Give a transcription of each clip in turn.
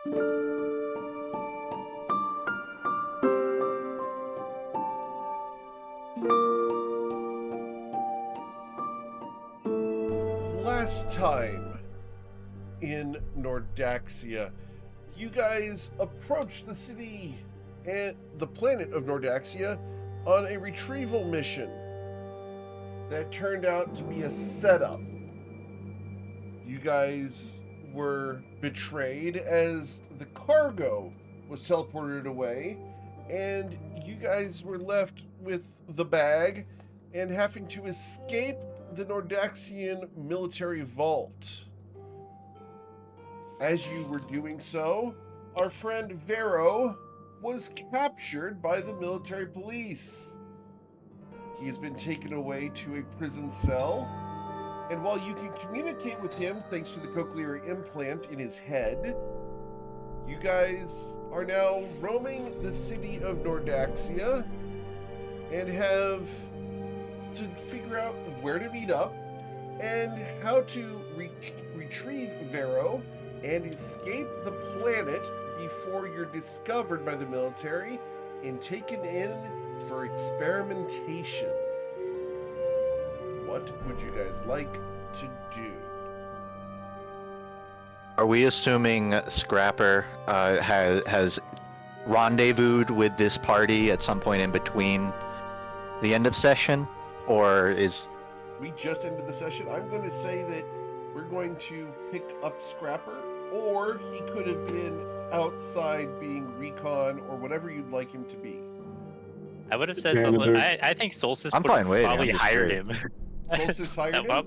Last time in Nordaxia, you guys approached the city and the planet of Nordaxia on a retrieval mission that turned out to be a setup. You guys were betrayed as the cargo was teleported away, and you guys were left with the bag and having to escape the Nordaxian military vault. As you were doing so, our friend Vero was captured by the military police. He has been taken away to a prison cell, and while you can communicate with him thanks to the cochlear implant in his head, you guys are now roaming the city of Nordaxia and have to figure out where to meet up and how to retrieve Vero and escape the planet before you're discovered by the military and taken in for experimentation. What would you guys like to do? Are we assuming Scrapper has rendezvoused with this party at some point in between the end of session? Or is... We just ended the session. I'm going to say that we're going to pick up Scrapper, or he could have been outside being recon or whatever you'd like him to be. I would have said something. I think Solstice probably hired him. Solstice hired him?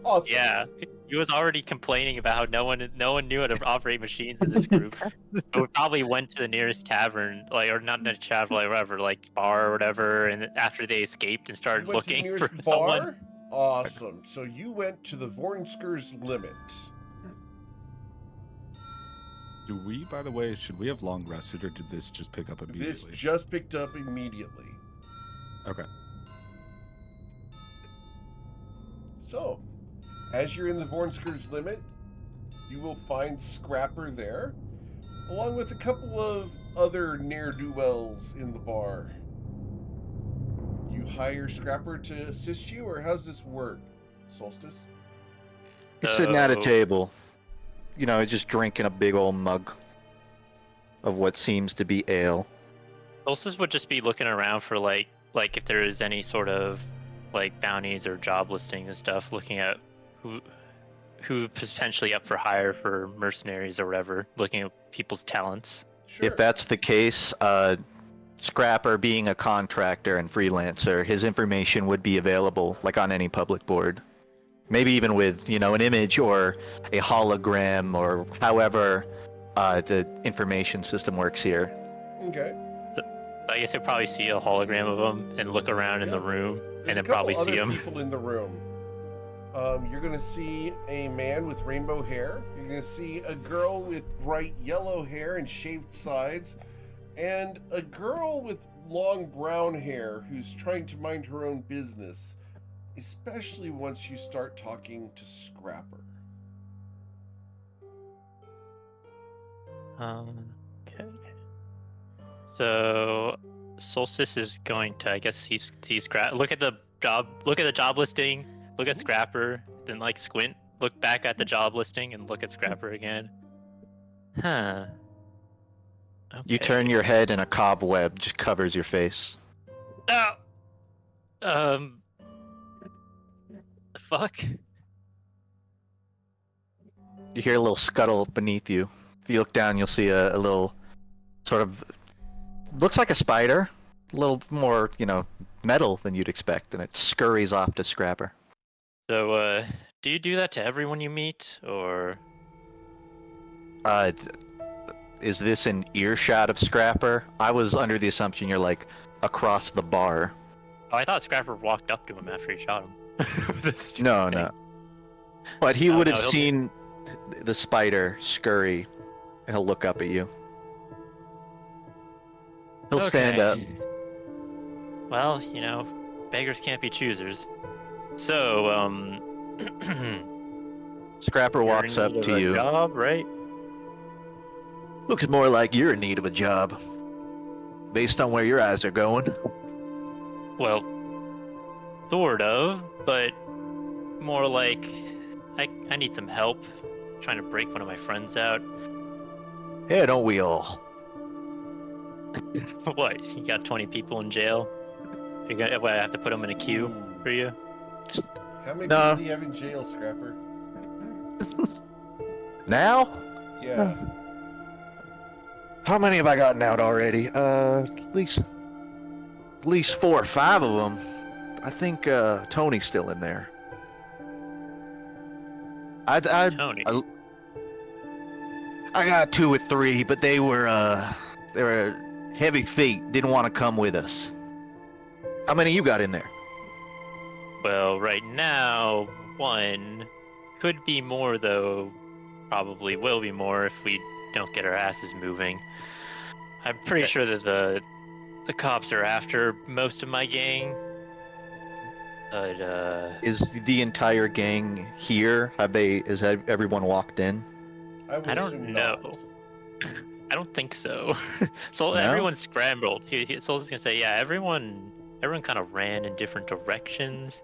Awesome. Yeah, he was already complaining about how no one knew how to operate machines in this group. So we probably went to the nearest tavern, or not the tavern, whatever, bar or whatever, and after they escaped and started looking for someone. Awesome. So you went to the Vornsker's Limit. Do we, by the way, should we have long rested, or did this just pick up immediately? This just picked up immediately. Okay. So, as you're in the Vornsker's Limit, you will find Scrapper there, along with a couple of other ne'er-do-wells in the bar. You hire Scrapper to assist you, or how's this work, Solstice? He's sitting at a table, just drinking a big old mug of what seems to be ale. Solstice would just be looking around for like if there is any sort of bounties or job listings and stuff, looking at who potentially up for hire for mercenaries or whatever, looking at people's talents. Sure. If that's the case, Scrapper being a contractor and freelancer, his information would be available on any public board. Maybe even with, an image or a hologram or however the information system works here. Okay. So I guess you'll probably see a hologram of him and look around in the room. There's and then probably see him. People in the room. You're going to see a man with rainbow hair. You're going to see a girl with bright yellow hair and shaved sides, and a girl with long brown hair who's trying to mind her own business, especially once you start talking to Scrapper. Okay. So Solstice is going to, I guess, see look at the job listing, look at Scrapper, then squint, look back at the job listing, and look at Scrapper again. Huh. Okay. You turn your head and a cobweb just covers your face. Oh! The fuck? You hear a little scuttle beneath you. If you look down, you'll see a little sort of... looks like a spider. A little more, metal than you'd expect, and it scurries off to Scrapper. So, do you do that to everyone you meet, or...? Is this an earshot of Scrapper? I was under the assumption you're, across the bar. Oh, I thought Scrapper walked up to him after he shot him. No. But he would have seen the spider scurry, and he'll look up at you. He'll stand up. Well, beggars can't be choosers. So, Scrapper walks up to you. Job, right? Looks more like you're in need of a job, based on where your eyes are going. Well, sort of, but more like I need some help trying to break one of my friends out. Yeah, don't we all? What? You got 20 people in jail? What, I have to put them in a queue for you? How many No. people do you have in jail, Scrapper? Now? Yeah. How many have I gotten out already? At least 4 or 5 of them. I think Tony's still in there. Tony. I got 2 or 3, but they were heavy feet. Didn't want to come with us. How many you got in there? Well, right now, 1. Could be more, though. Probably will be more if we don't get our asses moving. I'm pretty sure that the cops are after most of my gang. But, Is the entire gang here? Has everyone walked in? would I don't assume know. not. I don't think so. So No? everyone scrambled. Soul's just gonna say, yeah, everyone kind of ran in different directions.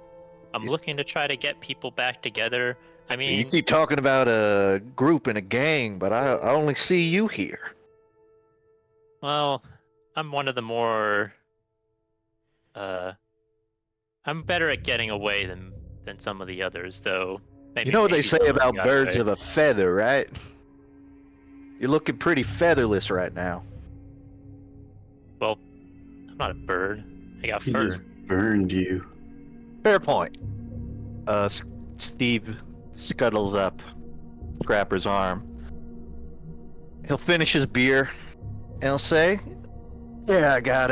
I'm looking to try to get people back together. I mean, You keep talking about a group and a gang, but I only see you here. well, I'm one of the more, I'm better at getting away than some of the others, though. You know what they maybe say some of them about got birds away. of a feather, right? You're looking pretty featherless right now. Well, I'm not a bird. I got He fur. just burned you. Fair point. Steve scuttles up Scrapper's arm. He'll finish his beer, and he'll say, "Yeah, I got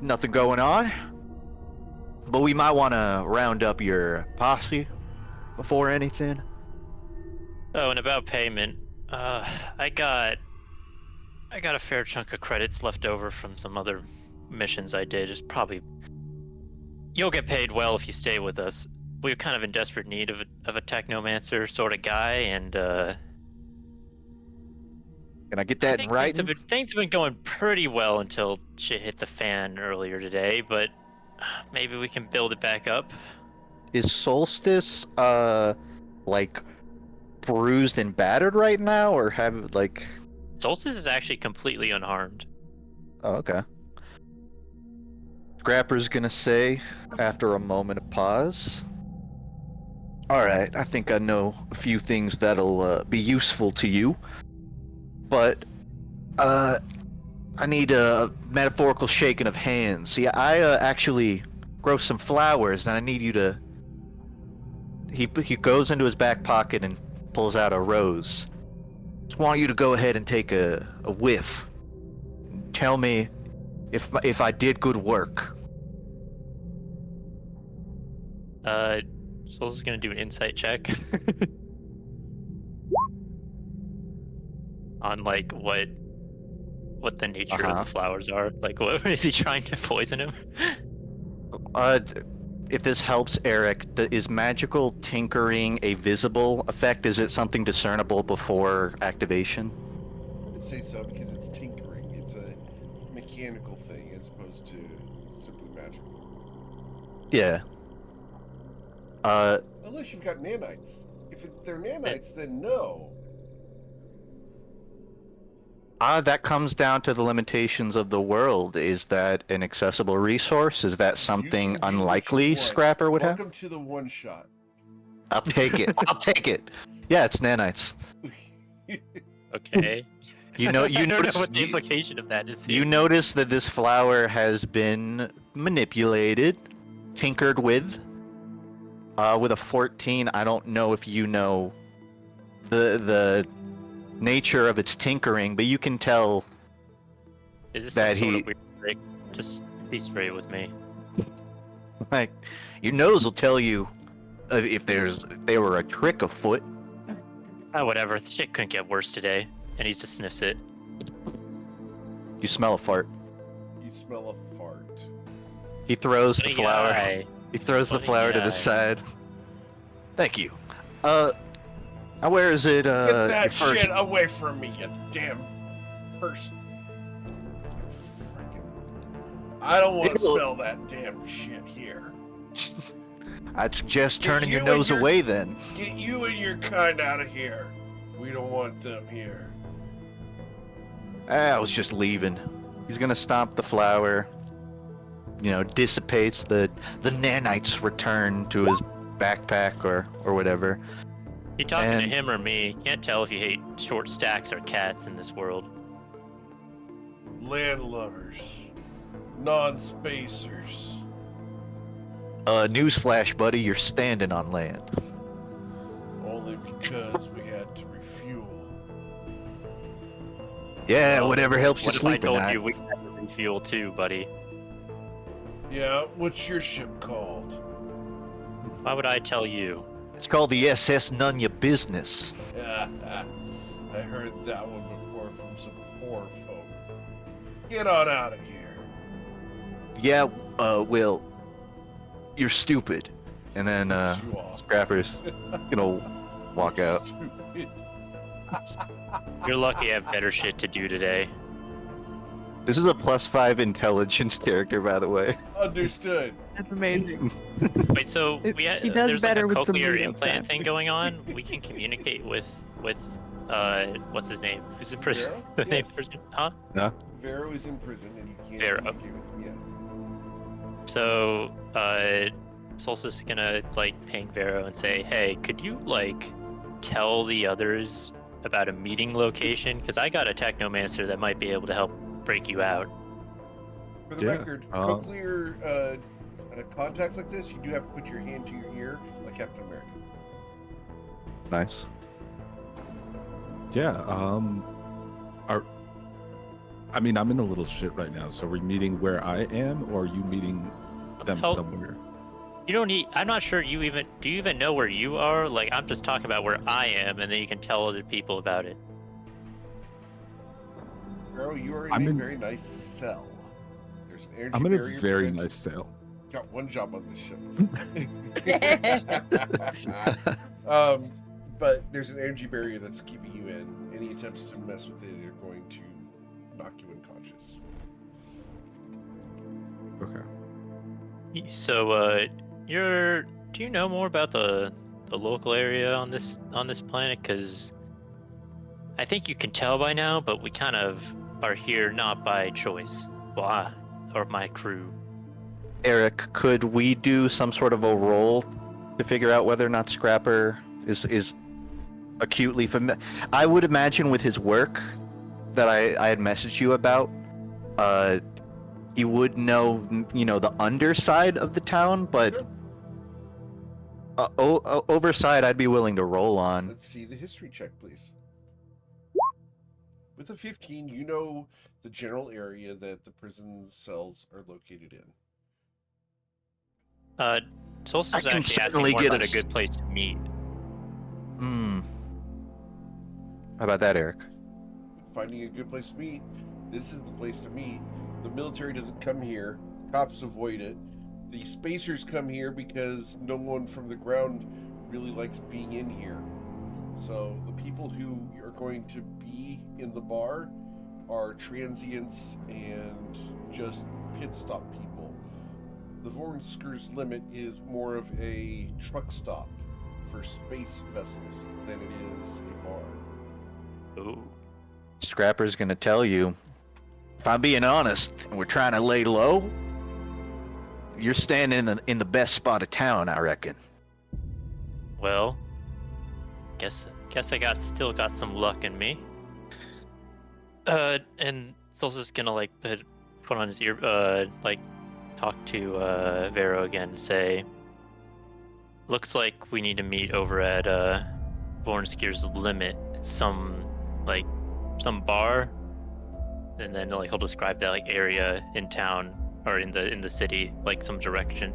nothing going on, but we might want to round up your posse before anything." Oh, and about payment, I got a fair chunk of credits left over from some other missions I did. It's probably you'll get paid well if you stay with us. We're kind of in desperate need of a technomancer sort of guy, and Can I get I that in think writing? things have been going pretty well until shit hit the fan earlier today. But maybe we can build it back up. Is Solstice like bruised and battered right now, or have like? Solstice is actually completely unharmed. Oh, okay. Scrapper's gonna say after a moment of pause. All right, I think I know a few things that'll be useful to you, but I need a metaphorical shaking of hands. See, I actually grow some flowers, and I need you to. He goes into his back pocket and pulls out a rose. Just want you to go ahead and take a whiff. Tell me if I did good work. Souls is gonna do an insight check on like what the nature of the flowers are. Like, what is he trying to poison him? If this helps, Eric, is magical tinkering a visible effect? Is it something discernible before activation? I would say so because it's tinkering. It's a mechanical thing as opposed to simply magical. Yeah. Unless you've got nanites. If they're nanites, then no. That comes down to the limitations of the world. Is that an accessible resource? Is that something You can do what unlikely you want. Scrapper would have? Welcome to the one shot. I'll take it. I'll take it. Yeah, it's nanites. Okay. You know, I don't notice know what the implication of that is. you notice that this flower has been manipulated, tinkered with a 14. I don't know if you know the nature of its tinkering, but you can tell Is this that some sort he- of weird trick? Just be straight with me. like your nose will tell you if there were a trick afoot. Oh, whatever. The shit couldn't get worse today. And he just sniffs it. You smell a fart. You smell a fart. He throws the Funny flower. guy. He throws the Funny flower to guy. the side. Thank you. Now where is it? Get that your first- shit away from me, you damn First. Frickin'. I don't want to Ew. smell that damn shit here. I'd suggest Get turning your you nose and your- away then. Get you and your kind out of here. We don't want them here. I was just leaving. He's gonna stomp the flower. You know, dissipates the nanites return to his backpack or whatever. You talking to And- him or me? Can't tell if you hate short stacks or cats in this world. Land lovers. Non-spacers. Newsflash, buddy, you're standing on land. Only because we had to refuel. Yeah, Well, whatever helps you What if I sleep at told night. you we had to refuel too, buddy? Yeah, what's your ship called? Why would I tell you? It's called the SS None Ya Business. I heard that one before from some poor folk. Get on out of here. Yeah, Will, you're stupid. And then, Flips you off. Scrapper's gonna walk out. Stupid. You're lucky I have better shit to do today. This is a +5 intelligence character, by the way. Understood. That's amazing. Wait, so It- we he does there's better like a with some cochlear lead-up implant time. thing going on. We can communicate with what's his name? Who's in prison? Vero? The name Yes. prison? Huh? Vero is in prison and you can't Vero. communicate with him, yes. So Solstice is gonna like ping Vero and say, hey, could you like tell the others about a meeting location? Because I got a technomancer that might be able to help break you out. For the Yeah, record, cochlear contacts like this, you do have to put your hand to your ear like Captain America. Nice. Yeah. I'm in a little shit right now. So are we meeting where I am, or are you meeting them Hell- somewhere? You don't need. I'm not sure do you even know where you are? Like I'm just talking about where I am, and then you can tell other people about it. Vero, you are in I'm a in- very nice cell. There's an energy I'm in a barrier very prevent- nice sale. Got one job on this ship. But there's an energy barrier that's keeping you in. Any attempts to mess with it are going to knock you unconscious. Okay. So do you know more about the local area on this planet? Because I think you can tell by now, but we kind of are here not by choice. Well, or my crew. Eric, could we do some sort of a roll to figure out whether or not Scrapper is acutely familiar? I would imagine with his work that I had messaged you about, he would know, the underside of the town, but overside I'd be willing to roll on. Let's see the history check, please. With a 15, you know the general area that the prison cells are located in. Solstice I was can actually asking certainly more get about a a good place to meet. How about that, Eric? Finding a good place to meet. This is the place to meet. The military doesn't come here. Cops avoid it. The spacers come here because no one from the ground really likes being in here. So the people who are going to be in the bar are transients and just pit stop people. The Vornskir's limit is more of a truck stop for space vessels than it is a bar. Ooh. Scrapper's gonna tell you, if I'm being honest, and we're trying to lay low, you're standing in the best spot of town, I reckon. Well, guess I still got some luck in me. And Solstice gonna like put on his ear, talk to Vero again and say, looks like we need to meet over at Vornskir's limit. It's some bar, and then he'll describe that area in town or in the city, like some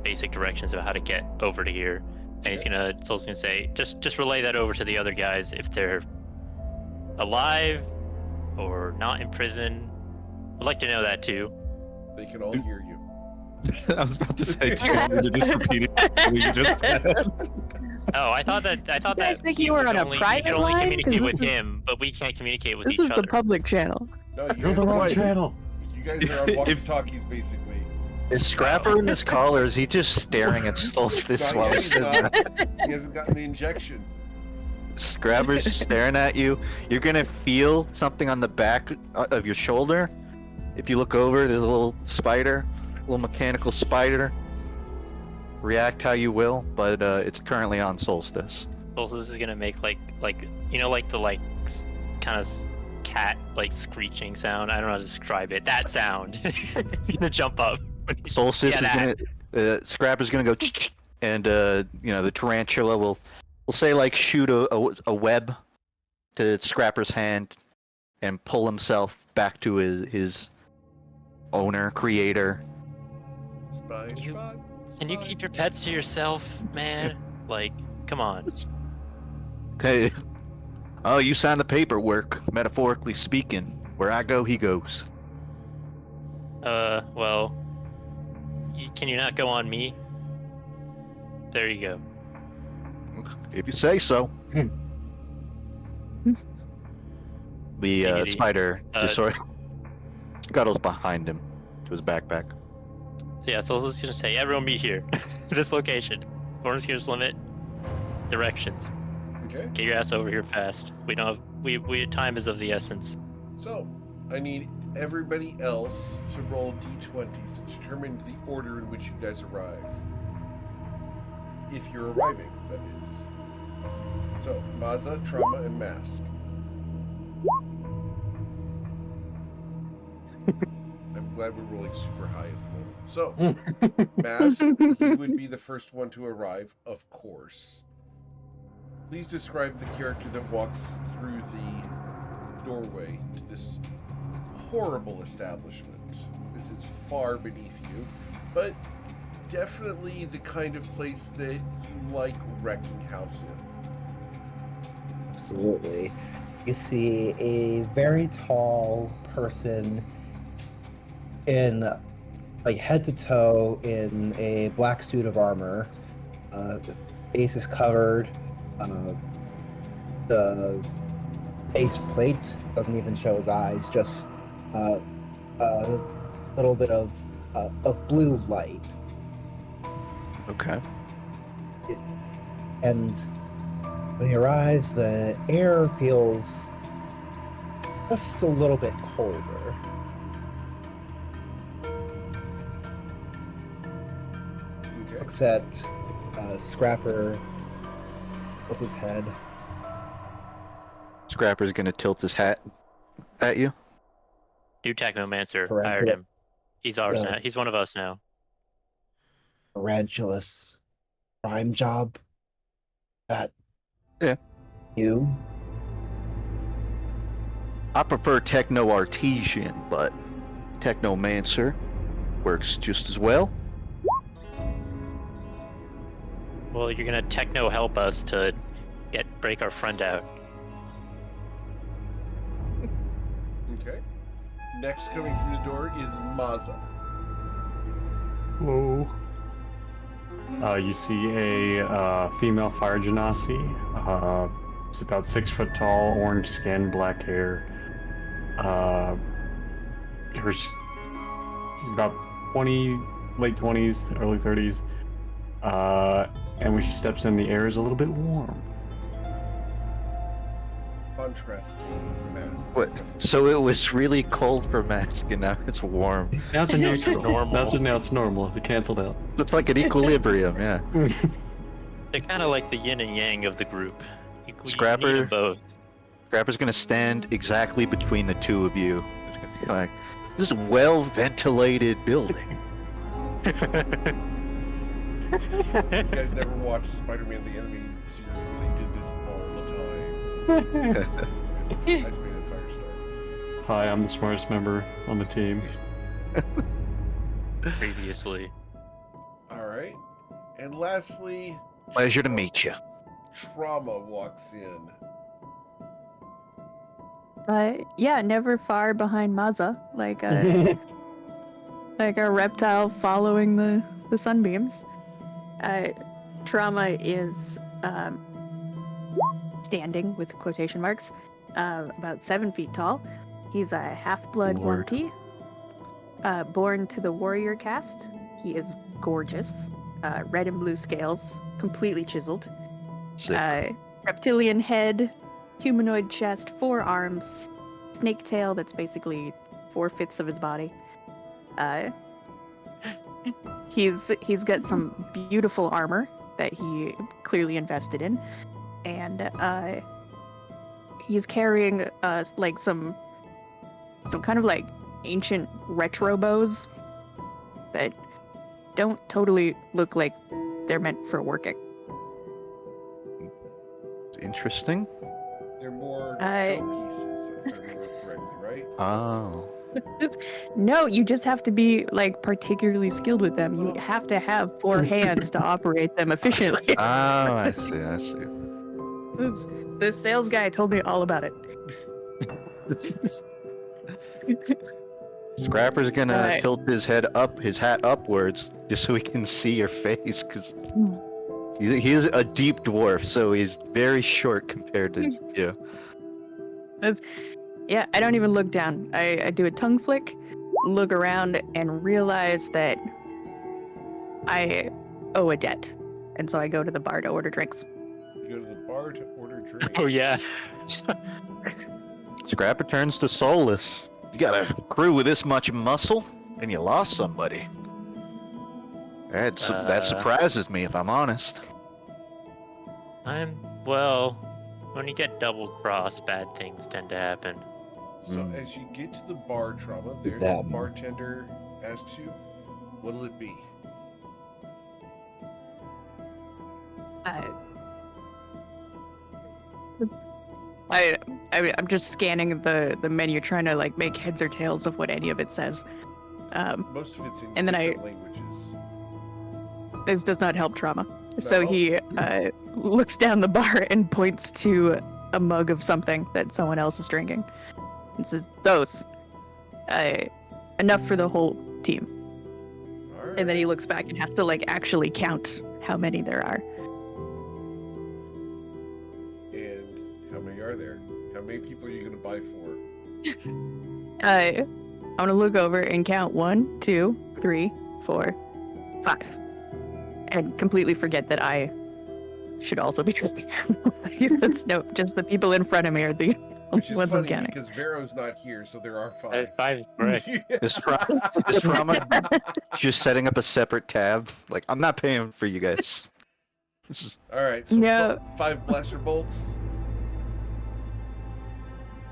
basic directions of how to get over to here. And he's Solstice gonna say, just relay that over to the other guys if they're alive or not in prison. I'd like to know that too. They can all hear you. I was about to say, do you want me to just repeat what you just said? Oh, I thought that guys think you were on a we private could only line? communicate 'Cause with this is- him, but we can't communicate with This each is other. the public channel. No, You're the wrong right. channel. you guys are on walkie-talkies, basically. Is Scrapper in his collar? Is he just staring at Solstice Not while yet, he he's says not. that? He hasn't gotten the injection. Scrapper's staring at you. You're gonna feel something on the back of your shoulder. If you look over, there's a little spider, a little mechanical spider. React how you will, but it's currently on Solstice. Solstice is gonna make like you know like the kind of cat like screeching sound. I don't know how to describe it. That sound. He's gonna jump up. Solstice Yeah, is gonna Scrapper's gonna go and you know, the tarantula will say like shoot a web to Scrapper's hand and pull himself back to his owner, creator. Spy, You- spot, Can you spy. keep your pets to yourself, man? Like, come on. Okay. Oh, you signed the paperwork, metaphorically speaking. Where I go, he goes. Well, can you not go on me? There you go. If you say so. The Diggity. spider Uh, just sort of scuttles behind him to his backpack. Yeah, so I was just gonna say, everyone meet here. This location. Corners here's limit. Directions. Okay. Get your ass over here fast. We don't have, we time is of the essence. So, I need everybody else to roll d20s to determine the order in which you guys arrive. If you're arriving, that is. So, Maza, Trauma, and Mask. I'm glad we're rolling super high at the moment. So, Mask, you would be the first one to arrive, of course. Please describe the character that walks through the doorway to this horrible establishment. This is far beneath you, but definitely the kind of place that you like wrecking house in. Absolutely. You see a very tall person in, like, head to toe in a black suit of armor. Face is covered. The base plate doesn't even show his eyes, just a little bit of blue light. Okay. And when he arrives, the air feels just a little bit colder. Okay. Looks at Scrapper, tilts his head. Scrapper's gonna tilt his hat at you. New Technomancer Correct. hired him. He's ours Yeah. now. He's one of us now. Tarantulas. Prime job. That. Yeah. You? I prefer techno artesian, but technomancer works just as well. Well, you're gonna techno help us to break our friend out. Okay. Next coming through the door is Maza. Hello. You see a female fire genasi. It's about 6 foot tall, orange skin, black hair. She's about 20, late 20s, early 30s. And when she steps in, the air is a little bit warm. Contrasting masks. What? So it was really cold for Mask, and now it's warm. Now it's a neutral. normal. Now it's normal. It canceled out. It's like an equilibrium, yeah. They're kind of like the yin and yang of the group. You need Scrapper. them both. Scrapper's gonna stand exactly between the two of you. It's gonna be like, this is a well-ventilated building. You guys never watched Spider-Man the Animated Series. They did this all the time. With Iceman and Firestar. Hi, I'm the smartest member on the team. Previously. Alright. And lastly, Pleasure to meet you. Trauma walks in. Yeah, never far behind Maza, like a like a reptile following the sunbeams. Trauma is standing with quotation marks, about 7 feet tall. He's a half-blood Lord. Yuan-ti, born to the warrior caste. He is gorgeous. Red and blue scales, completely chiseled. Sick. Reptilian head, humanoid chest, 4 arms, snake tail that's basically 4/5 of his body. He's got some beautiful armor that he clearly invested in, and he's carrying like some kind of like ancient retro bows that don't totally look like they're meant for working. Interesting. They're more I- showpieces, if I remember correctly, right? Oh. No, you just have to be like particularly skilled with them. You have to have 4 hands to operate them efficiently. Oh, I see. I see. The sales guy told me all about it. Scrapper's gonna Alright. tilt his hat upwards, just so he can see your face, because he is a deep dwarf, so he's very short compared to you. Yeah, I don't even look down. I do a tongue flick, look around, and realize that I owe a debt. And so I go to the bar to order drinks. You go to the bar to order drinks. Oh yeah. Scrapper turns to Solus. You got a crew with this much muscle, and you lost somebody. That surprises me, if I'm honest. Well, when you get double crossed, bad things tend to happen. So as you get to the bar, Trauma, there the Them. bartender asks you, what'll it be? I'm just scanning the menu, trying to like make heads or tails of what any of it says. Most of it's in And then different languages. This does not help Trauma. So No. he looks down the bar and points to a mug of something that someone else is drinking, and says, "Those, enough for the whole team." All right. And then he looks back and has to like actually count how many there are. And how many are there? How many people are you going to buy for? I'm gonna look over and count 1, 2, 3, 4, 5, and completely forget that I should also be drinking. No, just the people in front of me are the Which is ones I'm funny counting. because Vero's not here, so there are 5. 5 is correct. This Trauma just setting up a separate tab. Like, I'm not paying for you guys. This is All right, so No. 5 blaster bolts.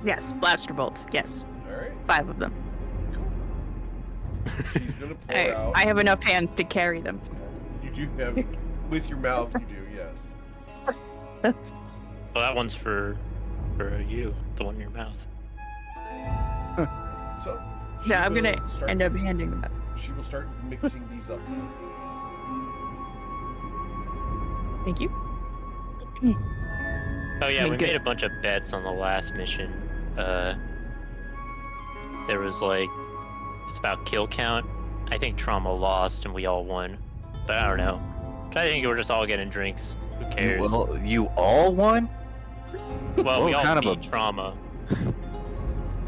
Yes, blaster bolts. Yes, All right, 5 of them. she's going to pour out. I have enough hands to carry them. You do have, with your mouth, you do, yes. Well, that one's for you, the one in your mouth. So, No, I'm will gonna start- end up handing them up. She will start mixing these up for you. Thank you. Oh yeah, I mean, we good. made a bunch of bets on the last mission. There was like, it's about kill count. I think Trauma lost and we all won, but I don't know. I think we're just all getting drinks. Who cares? well, you all won? Well, we what all kind of beat a- Trauma.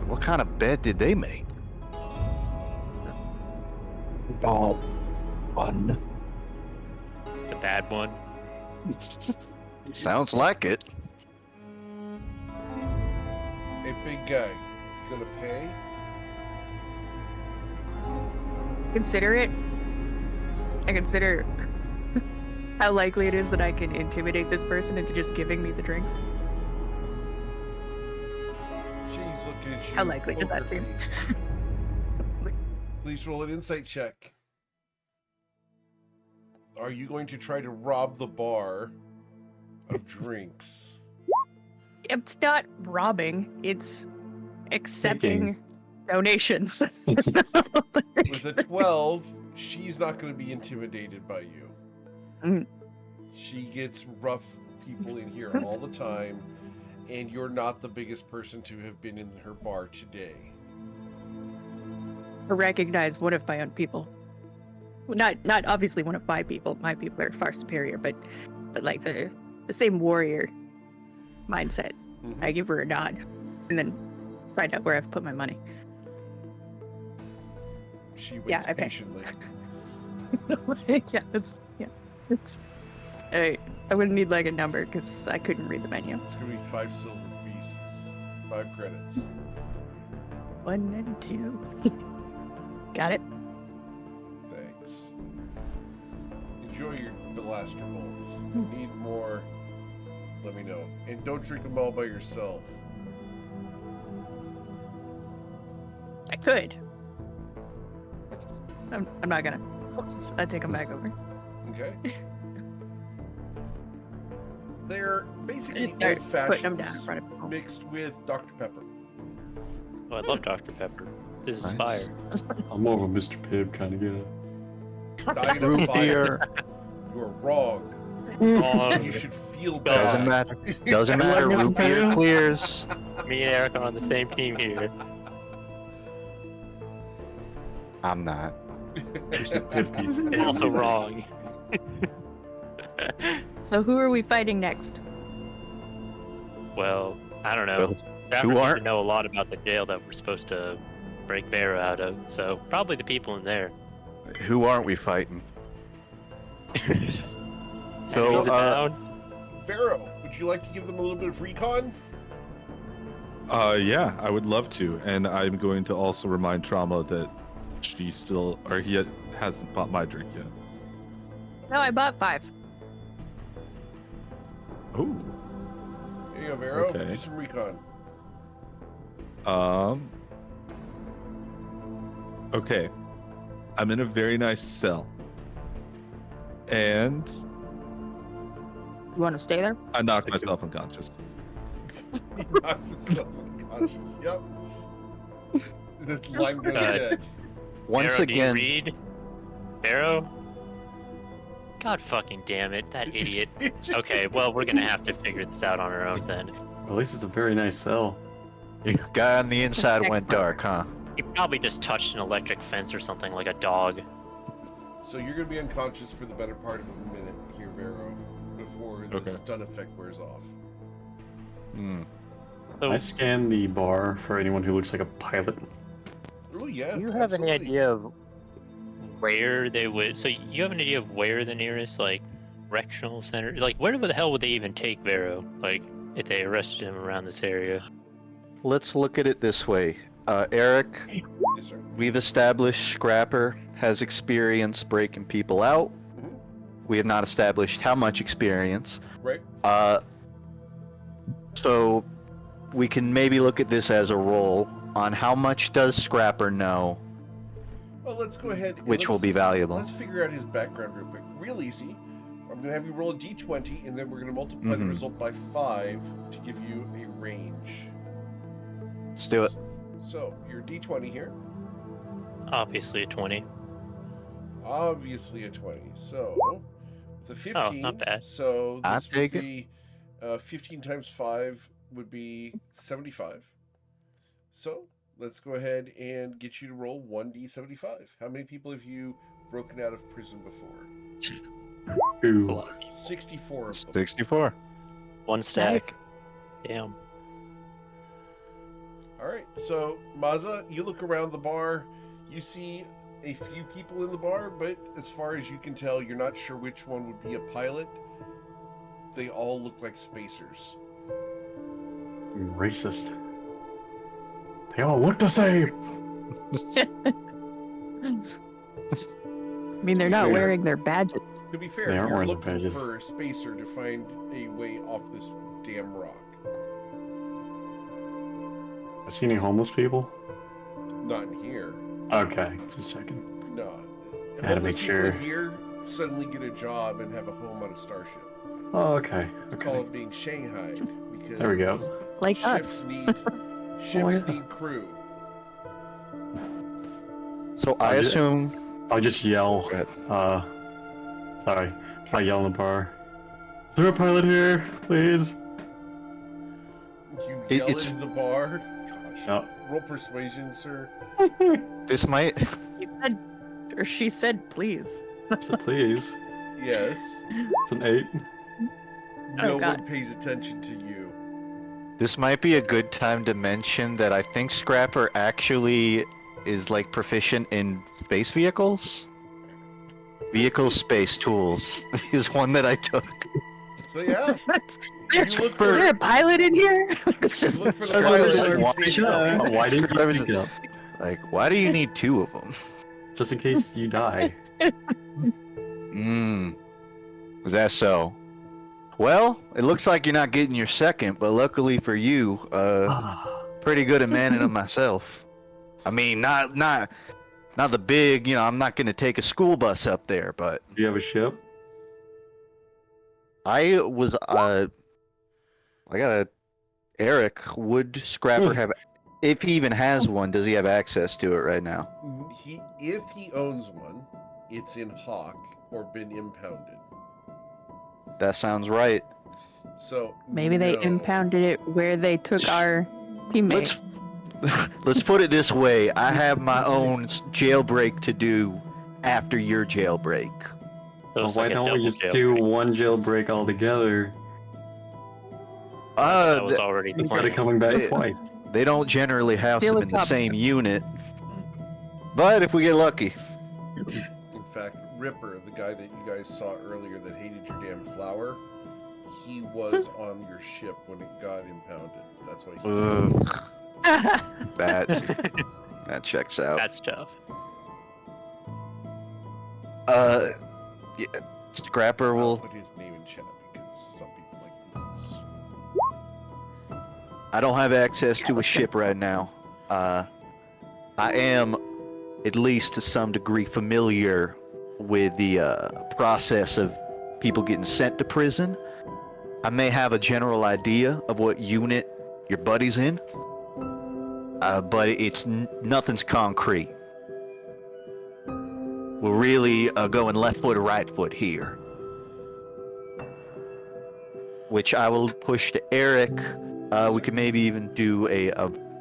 What kind of bet did they make? All one. The bad one. Sounds like it. Hey, big guy, you gonna pay? Consider it. I consider how likely it is that I can intimidate this person into just giving me the drinks. She's looking at you. How likely does that poker seem? face. Please roll an insight check. Are you going to try to rob the bar of drinks? It's not robbing, it's accepting donations. With a 12, she's not going to be intimidated by you. Mm. She gets rough people in here all the time, and you're not the biggest person to have been in her bar today. I recognize one of my own people. Well, not obviously one of my people. My people are far superior, but like the same warrior mindset. I give her a nod, and then find out where I've put my money. She waits Yeah, I pay. patiently. It's. I would need like a number because I couldn't read the menu. It's gonna be 5 silver pieces, 5 credits. 1 and 2. Got it. Thanks. Enjoy your blaster bolts. If you need more, let me know. And don't drink them all by yourself. I could. I'm not gonna. I take them back over. Okay. They're basically Just start old putting them down in fashions front of people. mixed with Dr. Pepper. Oh, I love Dr. Pepper. This is Nice. fire. I'm more of a Mr. Pibb kind of guy. Dying of Root fire. beer. You're wrong. Oh, You should feel Doesn't bad. matter. Doesn't matter. Like Root beer that. clears. me and Eric are on the same team here. I'm not. Mr. Pibb beats Also everything. wrong. So who are we fighting next? Well, I don't know. Well, Trappers seem aren't? to know a lot about the jail that we're supposed to break Vera out of, so probably the people in there. Who aren't we fighting? So, Hands down. Vero, would you like to give them a little bit of recon? Yeah, I would love to, and I'm going to also remind Trauma that he hasn't bought my drink yet. No, I bought 5. Oh. Here you go, Vero. Okay. Do some recon. Okay. I'm in a very nice cell. And You want to stay there? I knocked myself unconscious. He knocks himself unconscious. Yep. This line goes dead. Once Barrow, again, do you read? Barrow? God fucking damn it, that idiot. Okay, well, we're gonna have to figure this out on our own then. At least it's a very nice cell. your guy on the inside went dark, huh? He probably just touched an electric fence or something like a dog. So you're going to be unconscious for the better part of a minute here, Vero, before the Okay. stun effect wears off. Hmm. So, I scanned the bar for anyone who looks like a pilot. Oh, yeah. do you have any absolutely. idea of where they would? So you have an idea of where the nearest like correctional center? Like, where the hell would they even take Vero? Like, if they arrested him around this area? Let's look at it this way. Eric, Yes, sir. we've established Scrapper has experience breaking people out. Mhm. We have not established how much experience. Right? So we can maybe look at this as a roll on how much does Scrapper know, Well, let's go ahead. and which will let's- be valuable. Let's figure out his background real quick. Real easy. I'm going to have you roll a d20, and then we're going to multiply the Mhm. result by 5 to give you a range. Let's do it. So, your d20 here. Obviously a 20. Obviously a 20. So, the 15. Oh, not bad. So, I'll this would take it. be 15 times 5 would be 75. So, let's go ahead and get you to roll 1d75. How many people have you broken out of prison before? A Ooh. lot of people. 64 of them. 64. One stack. Nice. Damn. All right, so Maza, you look around the bar, you see a few people in the bar, but as far as you can tell, you're not sure which one would be a pilot. They all look like spacers. Racist. They all look the same. I mean, they're not Fair. wearing their badges. To be fair, They aren't you're wearing the looking badges. for a spacer to find a way off this damn rock. I see any homeless people? Not in here. Okay, just checking. No. I had to Homeless make people in sure. here suddenly get a job and have a home on a starship. Oh, okay. It's Okay. called being Shanghai because There we go. Like ships us. need ships yeah. need crew. So I I ju- assume. I'll just yell. Go ahead. Sorry. I yell in the bar. Is there a pilot here, please? You It- yell it's- in the bar. Gosh. No. Roll persuasion, sir. This might. He said, or she said, please. So please. Yes. It's an 8. No Oh, God. one pays attention to you. This might be a good time to mention that I think Scrapper actually is like proficient in space vehicles. Vehicle space tools is one that I took. So yeah, That's, you is look there a for pilot in here? It's you just look for the So pilot. why and did you you sneak speak up. up? Why didn't you speak up? Like, why do you need two of them? Just in case you die. Is that so? Well, it looks like you're not getting your second, but luckily for you, pretty good at manning them myself. I mean, not the big, I'm not gonna take a school bus up there, but Do you have a ship? I got a Eric, would Scrapper have, if he even has one, does he have access to it right now? If he owns one, it's in Hawk or been impounded. That sounds right. So Maybe they no. impounded it where they took our teammate. Let's put it this way. I have my own jailbreak to do after your jailbreak. So Well, it's why like a don't we double just jailbreak. do one jailbreak altogether That was already the instead of plan. coming back Yeah. twice? They don't generally house Steal them a in the cop. same unit. But if we get lucky. In fact, Ripper, the guy that you guys saw earlier that hated your damn flower, he was on your ship when it got impounded. That's why he's That checks out. That's tough. Yeah, Scrapper I'll will. put his name in chat because some people like notes. I don't have access to a ship right now. I am, at least to some degree, familiar with the process of people getting sent to prison. I may have a general idea of what unit your buddy's in, but it's nothing's concrete. We're really going left foot or right foot here. Which I will push to Eric. We could maybe even do a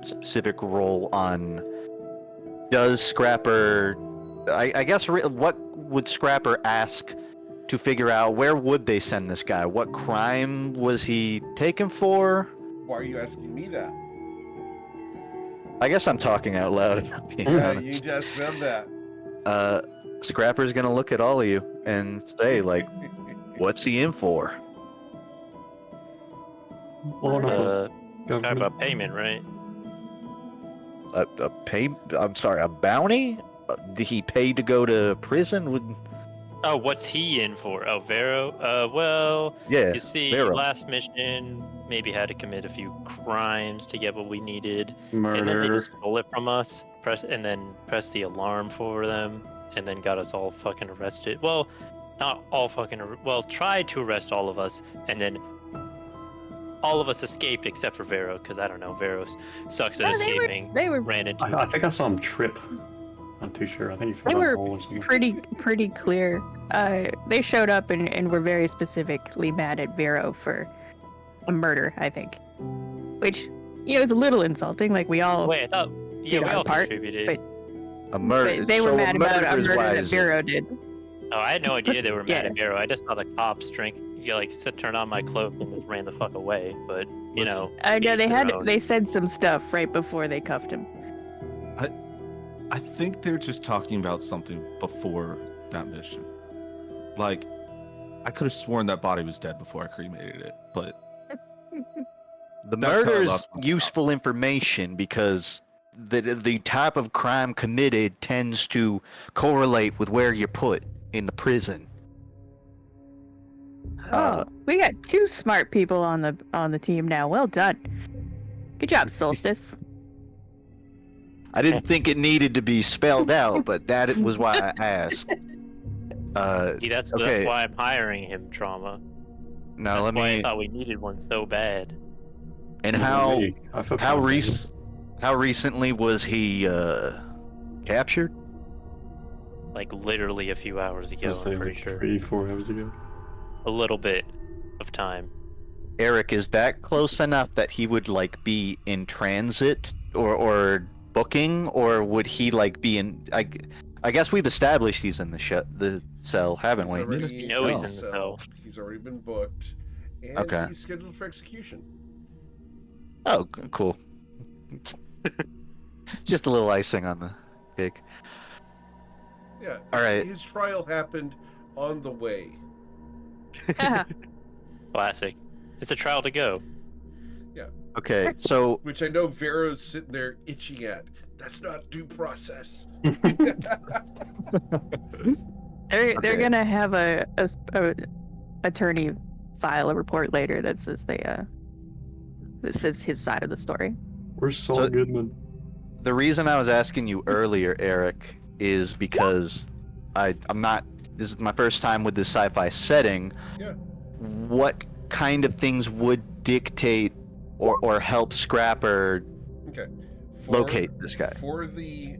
specific roll on, does Scrapper, I guess, what would Scrapper ask to figure out where would they send this guy? What crime was he taken for? Why are you asking me that? I guess I'm talking out loud. If I'm being Yeah, honest. you need to ask them that. Scrapper's gonna look at all of you and say, like, what's he in for? Blowing up a Talking government. about payment, right? A bounty? Did he pay to go to prison? Oh, what's he in for? Oh, Vero? Well, Yeah, you see, Vero. last mission, maybe had to commit a few crimes to get what we needed. And then they Murder. just stole it from us, pressed the alarm for them, and then got us all fucking arrested. Well, not all fucking, tried to arrest all of us, and then all of us escaped except for Vero, because I don't know, Vero sucks at escaping. They were Ran into. I think I saw him trip. Not too sure. I think he They fell down were a hole or something. pretty clear. They showed up and were very specifically mad at Vero for a murder, I think. Which, is a little insulting. Like, we all Wait, I thought. Yeah, did we our all part, contributed. but- A murder. but they were so mad about a murder's murder that wise. Vero did. Oh, I had no idea they were mad Yeah. at Vero. I just saw the cops turn on my cloak and just ran the fuck away. But you know, I know each their own. they said some stuff right before they cuffed him. I think they're just talking about something before that mission. Like, I could have sworn that body was dead before I cremated it, but The That's how I murder's lost my job. useful information because the type of crime committed tends to correlate with where you're put in the prison. Oh, we got two smart people on the team now. Well done. Good job, Solstice. I didn't think it needed to be spelled out, but that was why I asked. See, that's okay. why I'm hiring him, Trauma. Now That's let why I me. thought we needed one so bad. And how I feel how kinda rec- how recently was he captured? Like literally a few hours bad. ago, I'd say I'm pretty like sure. 3-4 hours ago. A little bit of time. Eric, is that close enough that he would like be in transit or booking, or would he like be in? I guess we've established he's in the cell, haven't we? He's already No, he's in in the cell. He's already been booked, and Okay. he's scheduled for execution. Oh, cool. Just a little icing on the cake. Yeah. All right. His trial happened on the way. Classic. It's a trial to go. Okay, so Which I know Vero's sitting there itching at. That's not due process. They're Okay. gonna have a attorney file a report later that says that says his side of the story. Where's Saul So- Goodman? the reason I was asking you earlier, Eric, is because I'm not. This is my first time with this sci-fi setting. Yeah. What kind of things would dictate or help Scrapper Okay. locate this guy? For the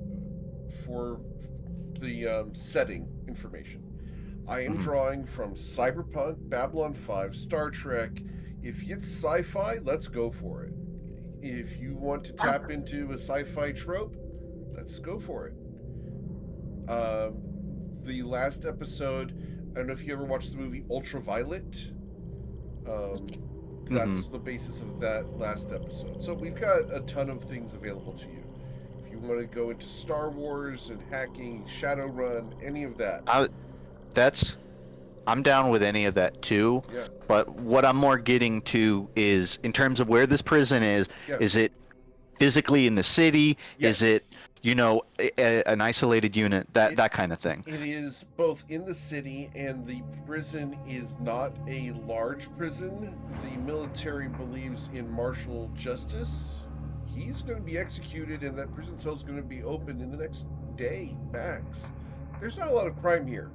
setting information, I am Mhm. drawing from Cyberpunk, Babylon 5, Star Trek. If it's sci-fi, let's go for it. If you want to tap into a sci-fi trope, let's go for it. The last episode, I don't know if you ever watched the movie Ultraviolet. That's the basis of that last episode. So we've got a ton of things available to you. If you want to go into Star Wars and hacking, Shadowrun, any of that. I'm down with any of that too. Yeah. But what I'm more getting to is in terms of where this prison is. Yeah. Is it physically in the city? Yes. Is it an isolated unit? That kind of thing. It is both in the city, and the prison is not a large prison. The military believes in martial justice. He's going to be executed, and that prison cell is going to be opened in the next day, max. There's not a lot of crime here.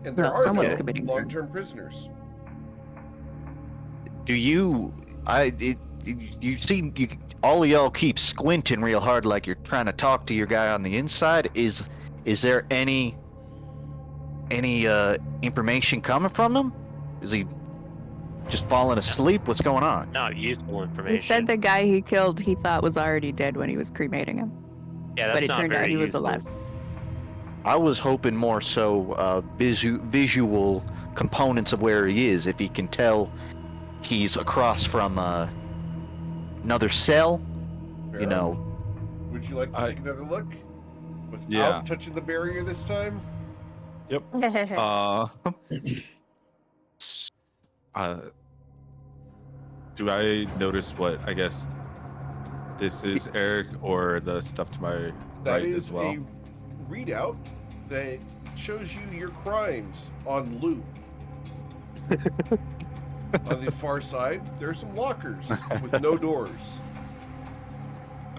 And there Well, are someone's no committing crime. long-term prisoners. Do you? You seem all of y'all keep squinting real hard, like you're trying to talk to your guy on the inside. Is there any information coming from him? Is he just falling asleep? What's going on? Not useful information. He said the guy he killed he thought was already dead when he was cremating him, yeah, that's but it not turned out very he was useful. alive. I was hoping more so visual components of where he is. If he can tell he's across from another cell, Vera, you know. Would you like to take another look? Without Yeah. touching the barrier this time? Do I notice what, I guess, this is, Eric, or the stuff to my That right is as well? a readout that shows you your crimes on loop. On the far side, there are some lockers with no doors.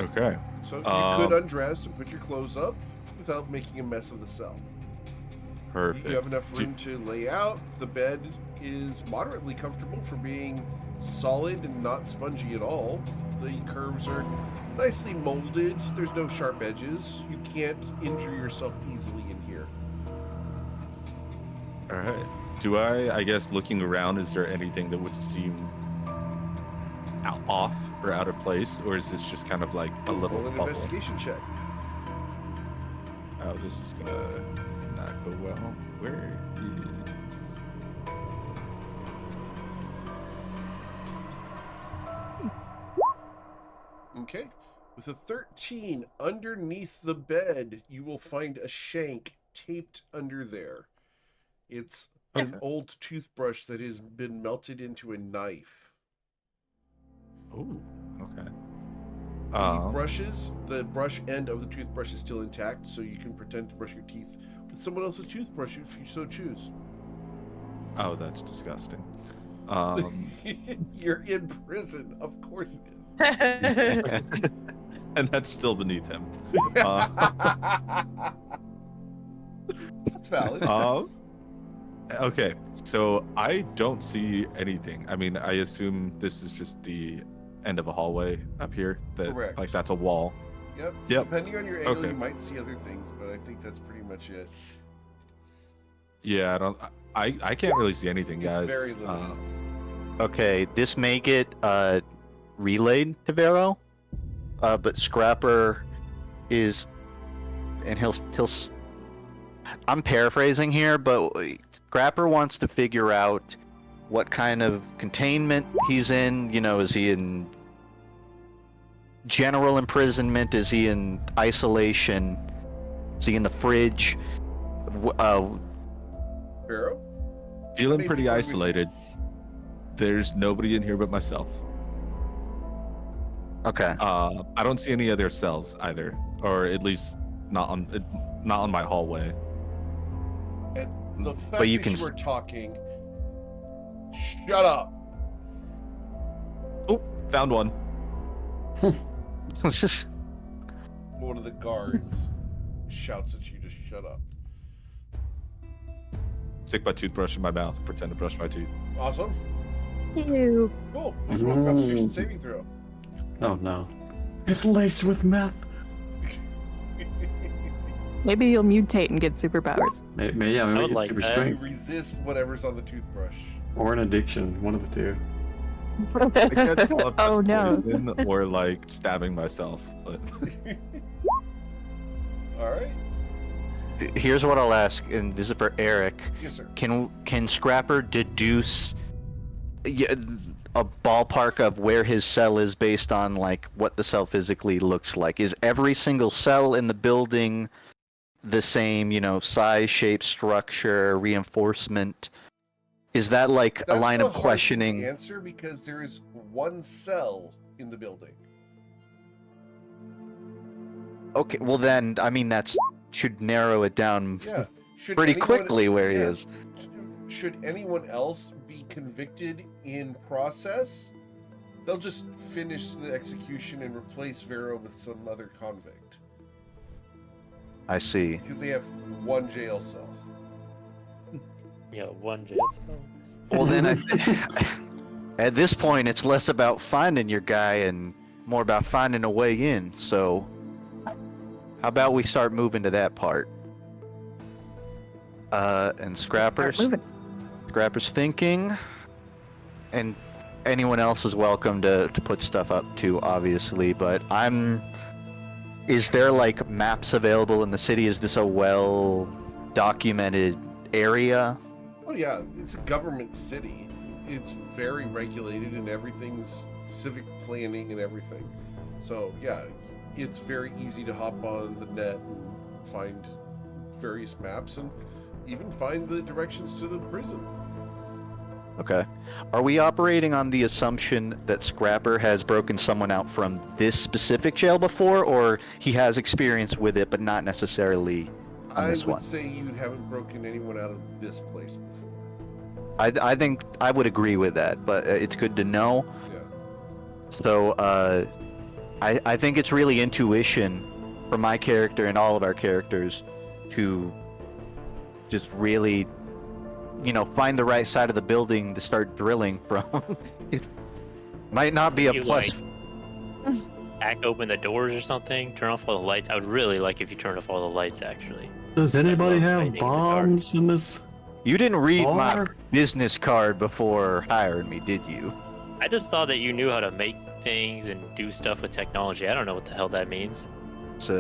Okay. So you could undress and put your clothes up without making a mess of the cell. Perfect. You have enough room to lay out. The bed is moderately comfortable for being solid and not spongy at all. The curves are nicely molded. There's no sharp edges. You can't injure yourself easily in here. All right. Do I guess, looking around, is there anything that would seem off or out of place? Or is this just kind of like a little Roll an bubble? investigation check. Oh, this is gonna not go well. Where is... Okay. With a 13 underneath the bed, you will find a shank taped under there. It's an old toothbrush that has been melted into a knife. Oh, okay. The brush end of the toothbrush is still intact, so you can pretend to brush your teeth with someone else's toothbrush if you so choose. Oh, that's disgusting. You're in prison, of course it is. And that's still beneath him. That's valid. Okay, so I don't see anything. I mean, I assume this is just the end of a hallway up here. That, Correct. like, that's a wall. Yep. Yep. Depending on your angle, Okay. you might see other things, but I think that's pretty much it. Yeah, I can't really see anything, It's guys. very limited. Okay, this may get relayed to Vero, but Scrapper is, and I'm paraphrasing here, but Scrapper wants to figure out what kind of containment he's in. You know, is he in general imprisonment? Is he in isolation? Is he in the fridge? Pharaoh? Feeling Maybe pretty one with- isolated. There's nobody in here but myself. Okay. I don't see any other cells either, or at least not on my hallway. And the fact But you that can you were talking, shut up. Oh, found one. One of the guards shouts at you to shut up. Stick my toothbrush in my mouth and pretend to brush my teeth. Awesome. Ew. Cool. Let's roll a Constitution saving throw. Oh no. It's laced with meth. Maybe you'll mutate and get superpowers. Maybe, yeah, maybe would it's like super that. strength. Resist whatever's on the toothbrush. Or an addiction, one of the two. I can't tell if that's Oh no. poison or like stabbing myself. But All right. Here's what I'll ask, and this is for Eric. Yes, sir. Can Scrapper deduce a ballpark of where his cell is based on like what the cell physically looks like? Is every single cell in the building the same, you know, size, shape, structure, reinforcement? Is that like a line of hard thing to questioning? answer because there is one cell in the building. Okay, well then, I mean, that's should narrow it down Yeah. Should pretty anyone- quickly where he yeah. is. Should anyone else be convicted in process, they'll just finish the execution and replace Vero with some other convict I see. because they have one jail cell. Yeah, one jail cell. Well then, at this point, it's less about finding your guy and more about finding a way in. So, how about we start moving to that part? And Start Scrapper's moving. thinking, and anyone else is welcome to put stuff up too, obviously. But is there like maps available in the city? Is this a well documented area? Oh yeah, it's a government city. It's very regulated and everything's civic planning and everything. So yeah, it's very easy to hop on the net and find various maps and even find the directions to the prison. Okay. Are we operating on the assumption that Scrapper has broken someone out from this specific jail before, or he has experience with it, but not necessarily on I this would one? say you haven't broken anyone out of this place before. I think I would agree with that, but it's good to know. Yeah. So I think it's really intuition for my character and all of our characters to just really, you know, find the right side of the building to start drilling from. It might not be a You, plus. Hack open the doors or something. Turn off all the lights. I would really like if you turned off all the lights. Actually, Does anybody love have hiding in the dark. bombs in this You didn't read my bar? business card before hiring me, did you? I just saw that you knew how to make things and do stuff with technology. I don't know what the hell that means. It's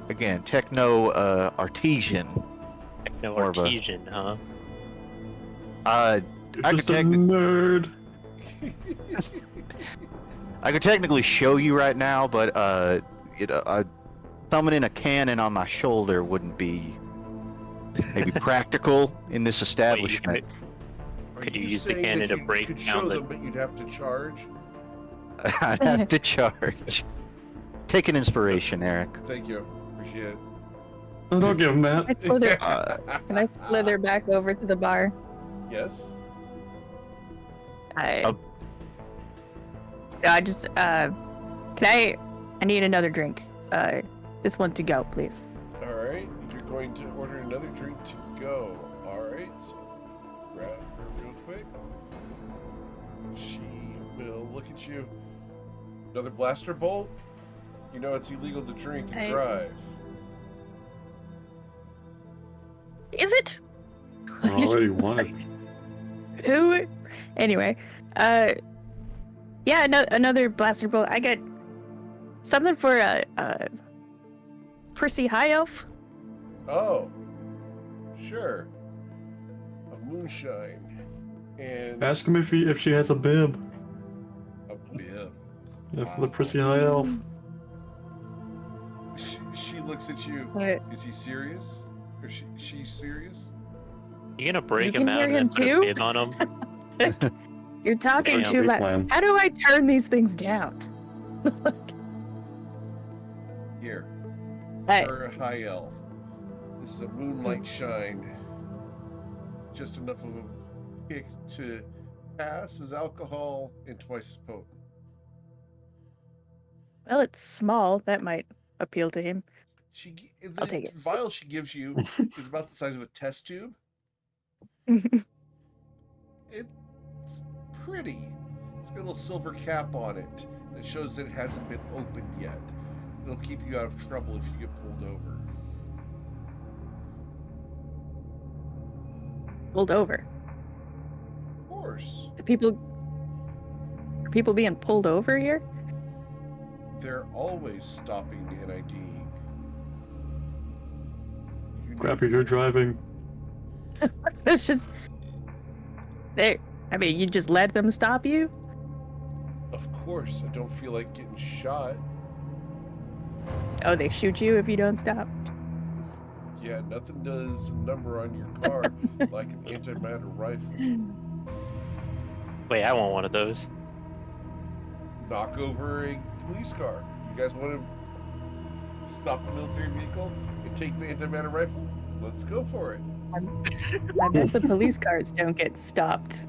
again, techno artesian. Techno More of a- artesian, huh? I could Just a techni- nerd. I could technically show you right now, but summoning a cannon on my shoulder wouldn't be maybe practical in this Wait, you establishment. Are Could you use the saying cannon that to you break could down show the- them, but you'd have to charge? I'd have to charge. Take an inspiration, Eric. Thank you. Appreciate it. Oh, don't give him that. I slither. Uh, Can I slither back over to the bar? Yes. I just can I need another drink. This one to go, please. All right. You're going to order another drink to go. All right. So grab her real quick. She will look at you. Another blaster bolt. You know it's illegal to drink and I- drive. Is it? I already wanted. Who? Anyway, yeah, another blaster bolt. I got something for Percy High Elf. Oh, sure. A moonshine. And Ask him if she has a bib. a bib. Yeah, for the prissy high elf. She looks at you. What? Is he serious? Or she serious? You gonna break You him can out hear and him then put a too? bib on him? You're talking Damn. too loud. Plan. How do I turn these things down? Here. Hey, You're a high elf. This is a moonlight shine. Just enough of a kick to pass as alcohol and twice as potent. well, it's small. That might appeal to him. The I'll take it. vial she gives you is about the size of a test tube. It's pretty. It's got a little silver cap on it that shows that it hasn't been opened yet. It'll keep you out of trouble if you get pulled over. Pulled over. Of course. Are people being pulled over here? They're always stopping and IDing. Crap, you're driving. It's just I mean, you just let them stop you? Of course, I don't feel like getting shot. Oh, they shoot you if you don't stop. Yeah, nothing does a number on your car like an antimatter rifle. Wait, I want one of those. Knock over a police car. You guys want to stop a military vehicle and take the antimatter rifle? Let's go for it. I bet the police cars don't get stopped.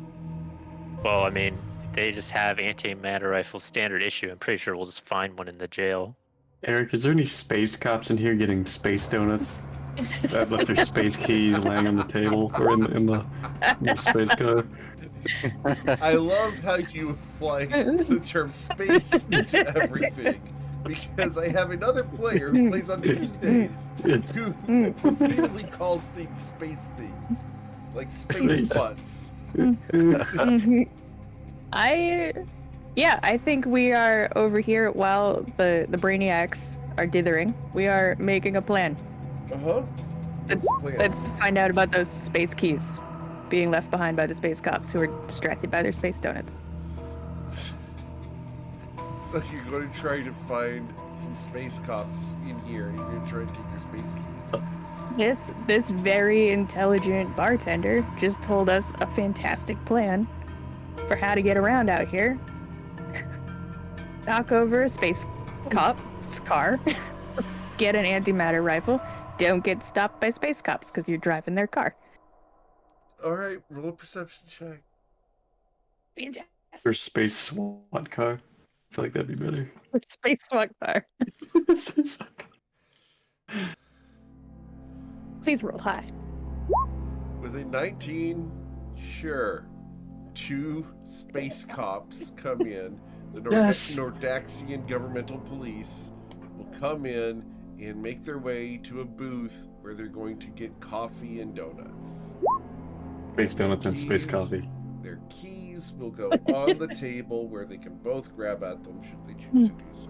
Well, I mean, if they just have antimatter rifle standard issue, I'm pretty sure we'll just find one in the jail. Eric, is there any space cops in here getting space donuts? That left their space keys laying on the table or in the space car. I love how you apply the term space to everything. Because I have another player who plays on Tuesdays who repeatedly calls things space things. Like space butts. I think we are over here while the brainiacs are dithering. We are making a plan. Uh-huh. What's the plan? Let's find out about those space keys being left behind by the space cops who are distracted by their space donuts. So you're going to try to find some space cops in here, and you're going to try to take their space keys. This very intelligent bartender just told us a fantastic plan for how to get around out here. Knock over a space cop's car, get an antimatter rifle, don't get stopped by space cops because you're driving their car. All right, roll a perception check. Fantastic. Or space SWAT car. I feel like that'd be better. Space SWAT car. Please roll high. With a 19, sure. 2 space cops come in. The Yes. Nordaxian governmental police will come in and make their way to a booth where they're going to get coffee and donuts. Space donuts and space Keys. coffee. Their keys will go on the table where they can both grab at them should they choose to do so.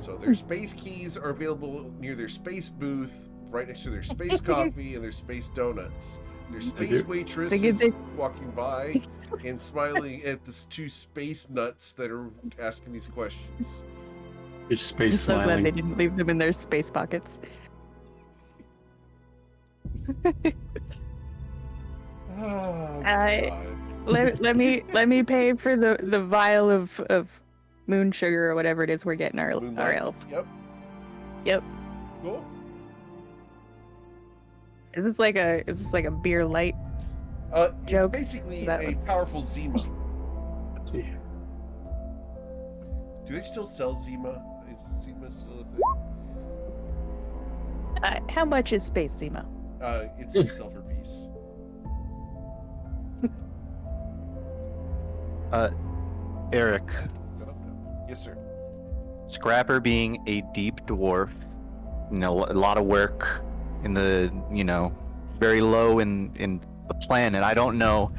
So their space keys are available near their space booth, right next to their space coffee and their space donuts. Their space waitress is walking by and smiling at the 2 space nuts that are asking these questions. Your space I'm so glad smiling. they didn't leave them in their space pockets. Oh, I- God. let me pay for the vial of moon sugar or whatever it is we're getting our Moonlight. elf. Yep. Yep. Cool. Is this like a beer light? It's Joke. basically That a one. powerful Zima. Do they still sell Zima? Is Zima still a thing? How much is Space Zima? It's a silver piece. Eric, Yes, sir. Scrapper being a deep dwarf, a lot of work in the, very low in the planet. I don't know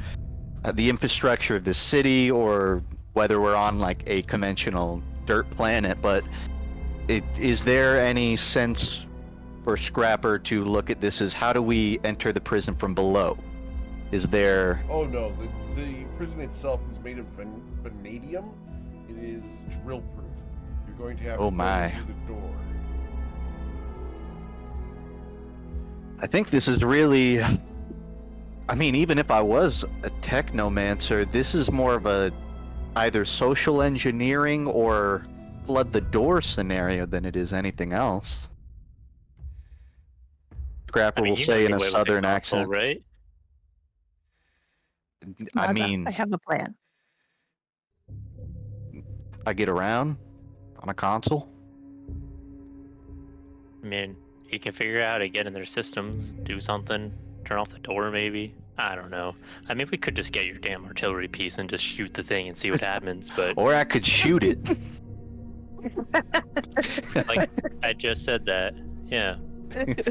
the infrastructure of the city or whether we're on like a conventional dirt planet, but is there any sense for Scrapper to look at this as how do we enter the prison from below? Is there? Oh no, the prison itself is made of vanadium. It is drill proof. You're going to have Oh to my. go through the door. I think this is really. I mean, even if I was a technomancer, this is more of a either social engineering or flood the door scenario than it is anything else. Scrapper I mean, will you know say in your a way with the southern console, accent. right? I Maza, mean, I have a plan. I get around on a console. I mean, you can figure out how to get in their systems, do something, turn off the door, maybe. I don't know. I mean, we could just get your damn artillery piece and just shoot the thing and see what happens. But Or I could shoot it. like I just said that, yeah. And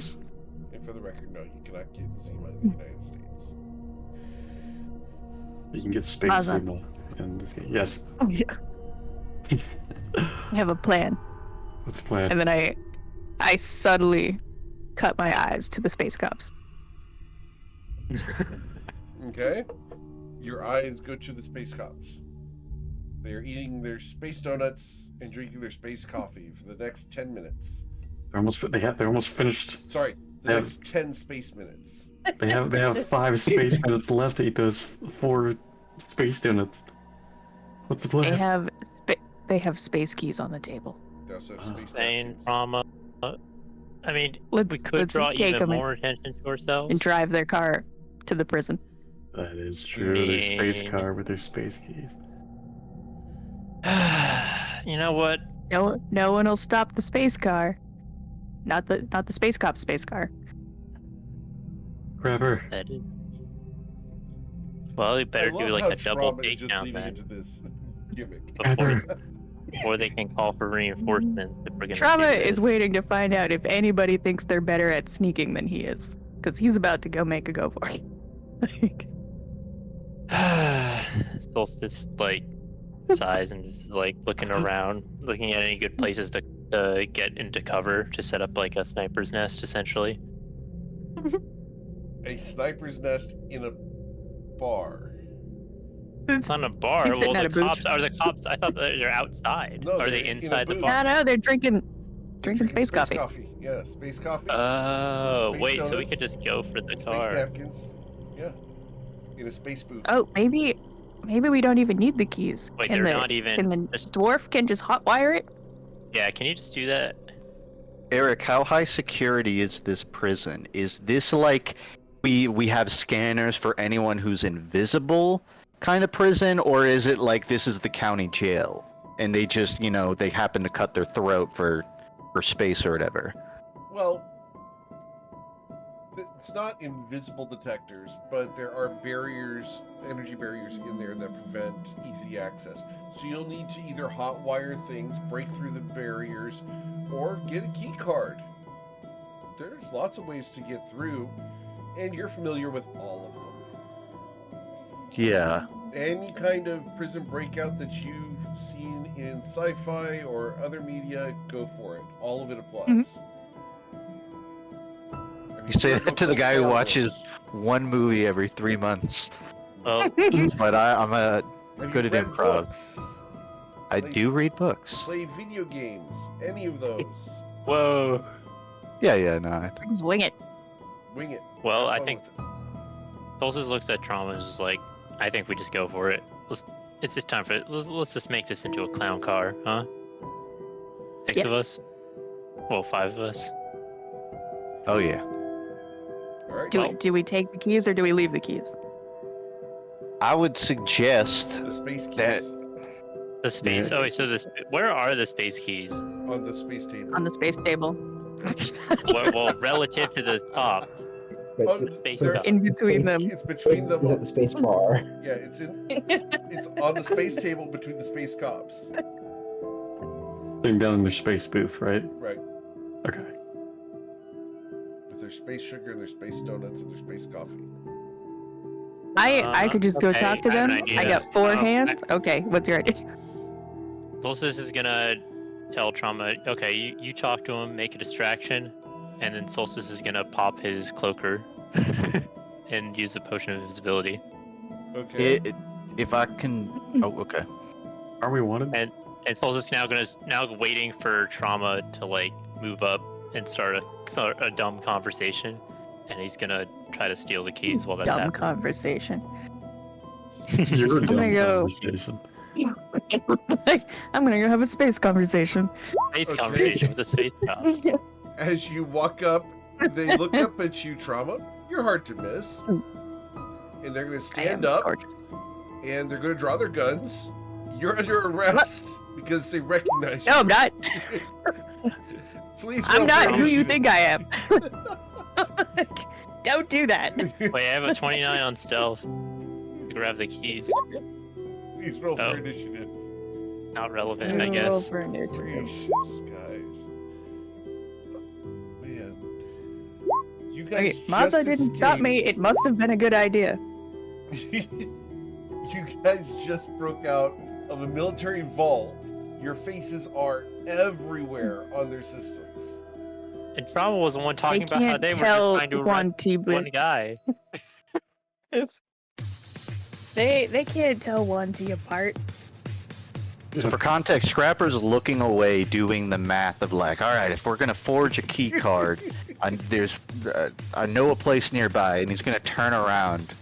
for the record, no, you cannot get Zima in the United States. You can get space Maza. signal in this game. Yes. Oh, yeah. I have a plan. What's the plan? And then I subtly cut my eyes to the space cops. Okay? Your eyes go to the space cops. They are eating their space donuts and drinking their space coffee for the next 10 minutes. They're almost finished. Sorry, the They have- next 10 space minutes. They have 5 space minutes left to eat those 4 space donuts. What's the plan? They have space keys on the table. They also have Oh. space Insane napkins. trauma. I mean, Let's we could let's draw take even them more attention to ourselves. and drive their car to the prison. That is true. Their space mean- car with their space keys. You know what? No one will stop the space car. Not the space cop's space car. Grabber. That is... Well, we better I do love like how a double trauma is just takedown leading then, into this gimmick. before they can call for reinforcements. If we're gonna Trauma do is this. waiting to find out if anybody thinks they're better at sneaking than he is, because he's about to go make a go for it. Solstice like sighs and just is like looking around, looking at any good places to get into cover to set up like a sniper's nest, essentially. A sniper's nest in a bar. It's not a bar. He's sitting Well, at the a booth. cops are the cops. I thought they're outside. No, Are they're they in a inside the booth. bar? No, they're drinking Drinking space coffee. Yeah, space coffee. Oh, Space wait, so we donuts, could just go for the space car. napkins. Yeah. In a space booth. Oh, maybe we don't even need the keys. Wait, can they're the, not even. Can the dwarf just hotwire it? Yeah, can you just do that? Eric, how high security is this prison? Is this like we have scanners for anyone who's invisible kind of prison, or is it like this is the county jail and they just, they happen to cut their throat for space or whatever? Well, it's not invisible detectors, but there are barriers, energy barriers in there that prevent easy access. So you'll need to either hotwire things, break through the barriers, or get a key card. There's lots of ways to get through, and you're familiar with all of them. Yeah. Any kind of prison breakout that you've seen in sci-fi or other media, go for it. All of it applies. I mean, You say Virgo that to the called guy who Star watches Wars. one movie every 3 months. Well, But I'm Have good you at read improv. books? I do read books. Play video games? Any of those? whoa. Yeah, no. I think Just wing it. Wing it. Well, Have I fun think with it. Solstice looks at Trauma and is just like, I think we just go for it. It's just time for it. Let's just make this into a clown car, huh? 6 of Yes. us? Well, 5 of us. Oh yeah. All right. Do we take the keys or do we leave the keys? I would suggest The space keys that- The space. Yeah. Oh, wait, so where are the space keys? on the space table. On the space table. Well, relative to the tops. But Oh, it's- the space there's- stuff. In between It's- them. It's between them. Is at the space bar. Yeah, it's on the space table between the space cops. Sitting down in their space booth, right? Right. Okay. With their space sugar and their space donuts and their space coffee. I could just go okay, talk to I have them. an I idea. got 4 hands. Okay, what's your idea? Solstice is gonna tell Trauma, okay, you talk to him, make a distraction, and then Solstice is gonna pop his cloaker and use a potion of invisibility. Okay. If I can. Oh, okay. Are we wanted? And Sol's now waiting for Trauma to like move up and start a dumb conversation, and he's gonna try to steal the keys while that's Dumb happening. conversation. You're a I'm gonna dumb go. conversation. I'm gonna go have a space conversation. Space Okay. conversation with the space cops. As you walk up, they look up at you, Trauma. You're hard to miss. And they're going to stand up, Gorgeous. and they're going to draw their guns. You're under arrest because they recognize you. No, I'm not. Please I'm roll not for who you initiative. think I am. Don't do that. Wait, I have a 29 on stealth to grab the keys. Please roll Oh. for initiative. Not relevant, I Roll guess. for initiative. Gracious, guys. Man. You guys Okay, Maza just didn't stop me. It must have been a good idea. You guys just broke out of a military vault. Your faces are everywhere on their systems. And Trauma was the one talking They about how can't they were just tell trying to arrest one T-Bit. one guy. They can't tell one T apart. So for context, Scrapper's looking away, doing the math of like, all right, if we're gonna forge a key card, I know a place nearby, and he's gonna turn around.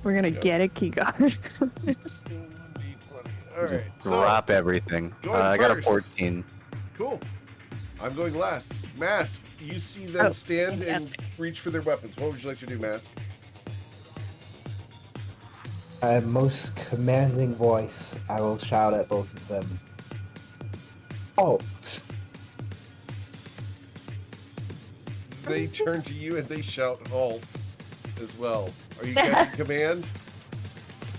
We're gonna Yep. get a key card. All right, so Drop everything. going I got a first. 14. cool. I'm going last. Mask, you see them Oh, stand and fantastic. reach for their weapons. What would you like to do, Mask? Most commanding voice, I will shout at both of them. Halt! They turn to you and they shout halt as well. Are you casting command?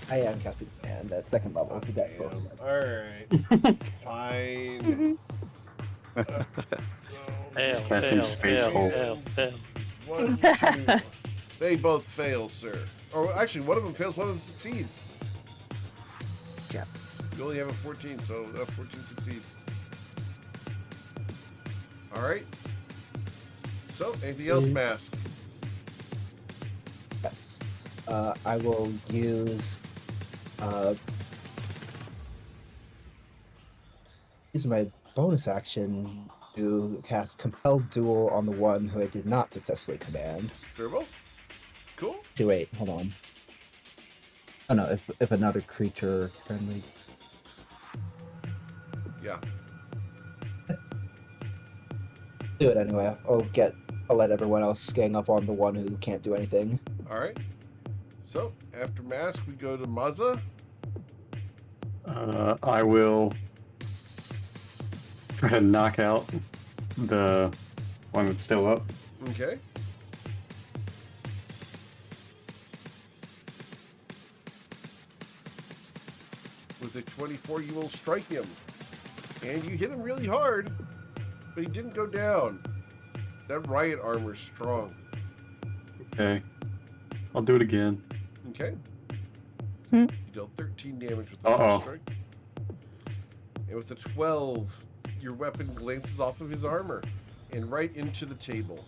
I am casting command at second level to get both of them. Alright. Fine. So, Fail, Casting fail, space fail, hole. fail, fail. 1, 2. They both fail, sir. Or actually, one of them fails, one of them succeeds. Yep. You only have a 14, so 14 succeeds. Alright. So, anything else, Mask? Yes. I will use my bonus action to cast Compelled Duel on the one who I did not successfully command. Turbo? Cool. Okay, wait, hold on. Oh no, if another creature friendly. Yeah. Do it anyway. I'll let everyone else gang up on the one who can't do anything. Alright. So, after Mask, we go to Maza. I will try to knock out the one that's still up. Okay. With a 24, you will strike him. And you hit him really hard, but he didn't go down. That riot armor's strong. Okay. I'll do it again. Okay. Hmm. You dealt 13 damage with the Uh-oh. first strike. And with the 12, your weapon glances off of his armor and right into the table,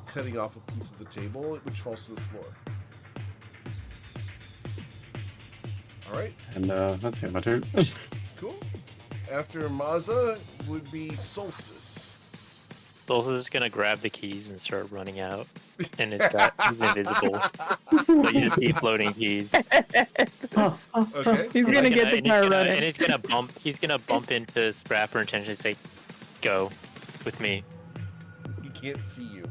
cutting off a piece of the table, which falls to the floor. All right. And that's it, my turn. Cool. After Maza would be Solstice. Sol's is gonna grab the keys and start running out, and he's invisible, so you just see floating keys. Okay. He's gonna get the car running. And he's gonna bump into Scrapper and intentionally say, "Go with me." He can't see you,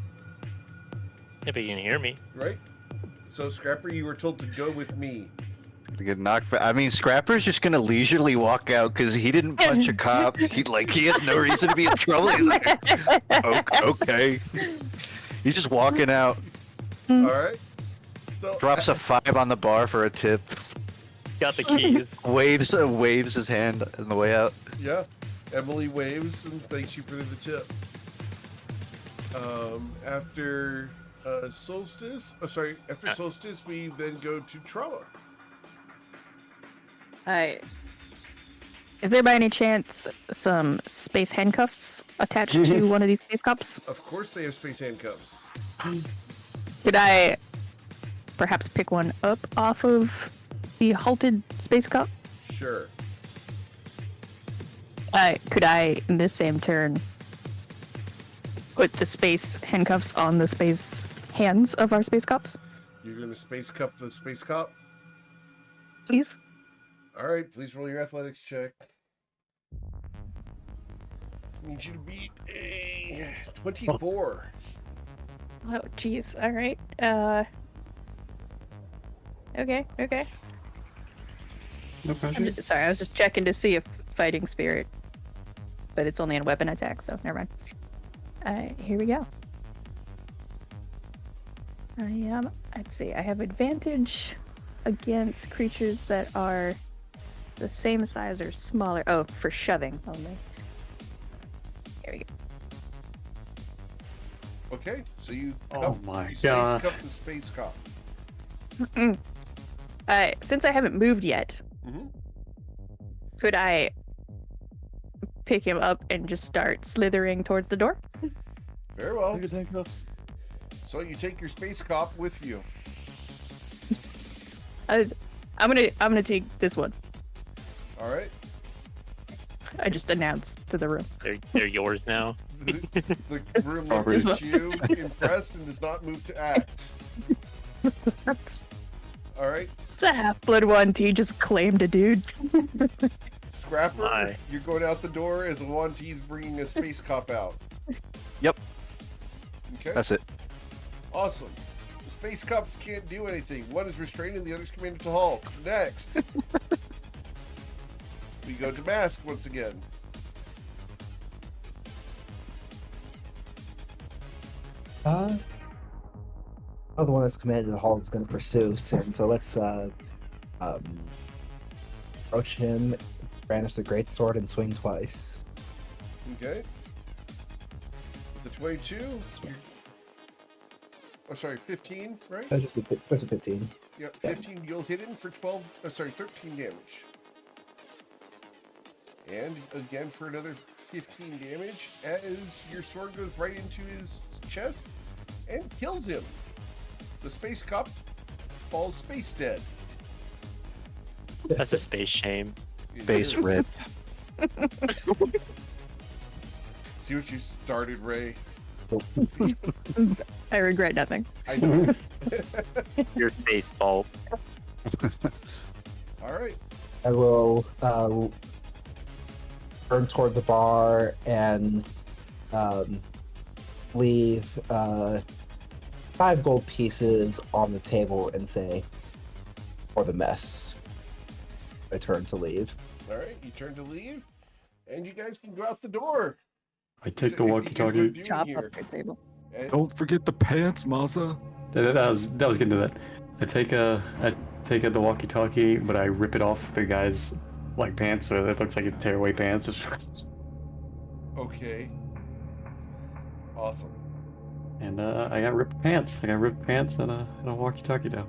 Yeah, but you can hear me. right? So Scrapper, you were told to go with me. To get knocked back. I mean, Scrapper's just gonna leisurely walk out because he didn't punch a cop. He has no reason to be in trouble. He's like, okay. He's just walking out. All right. So Drops a 5 on the bar for a tip. Got the keys. Waves his hand on the way out. Yeah, Emily waves and thanks you for the tip. After Solstice, after Solstice, we then go to Trauma. Is there by any chance some space handcuffs attached to one of these space cops? Of course, they have space handcuffs. Could I perhaps pick one up off of the halted space cop? Sure. Could I, in this same turn, put the space handcuffs on the space hands of our space cops, You're going to space cuff the space cop? please? All right, please roll your athletics check. I need you to beat a 24. Oh, jeez. All right. Okay. No pressure. Sorry, I was just checking to see if fighting spirit, but it's only a weapon attack, so never mind. Here we go. I'd say I have advantage against creatures that are the same size or smaller. Oh, for shoving only. Here we go. Okay, so you Oh my you space gosh. cuff the space cop. Since I haven't moved yet, Mm-hmm. could I pick him up and just start slithering towards the door? Very well. Look at his handcuffs. So you take your space cop with you. I'm gonna take this one. All right. I just announced to the room. They're yours now. The room looks at you, impressed, and does not move to act. It's All right. a half-blood one. T just claimed a dude. Scrapper, My. you're going out the door as Wanti's bringing a space cop out. Yep. Okay. That's it. Awesome. The space cops can't do anything. One is restrained and the other's commanded to halt. Next. We go to Mask once again. Oh, the one that's commanded to halt is going to pursue Sin. So let's approach him, brandish the great sword, and swing twice. Okay. With the 22. Oh, sorry, 15, right? That's just a 15. Yep, 15. You'll hit him for 13 damage. And again for another 15 damage as your sword goes right into his chest and kills him. The space cop falls space dead. That's a space shame. Base rip. See what you started, Ray? I regret nothing. I know. Your space fault. All right. I will turn toward the bar and leave 5 gold pieces on the table and say, "For the mess." I turn to leave. All right. You turn to leave, and you guys can go out the door. I take the What you guys walkie-talkie. doing Chop here? up your table. And- Don't forget the pants, Maza. That was getting to that. I take the walkie-talkie, but I rip it off the guy's like pants, so it looks like a tearaway pants. Okay. Awesome. And I got ripped pants. I got ripped pants and a walkie-talkie down.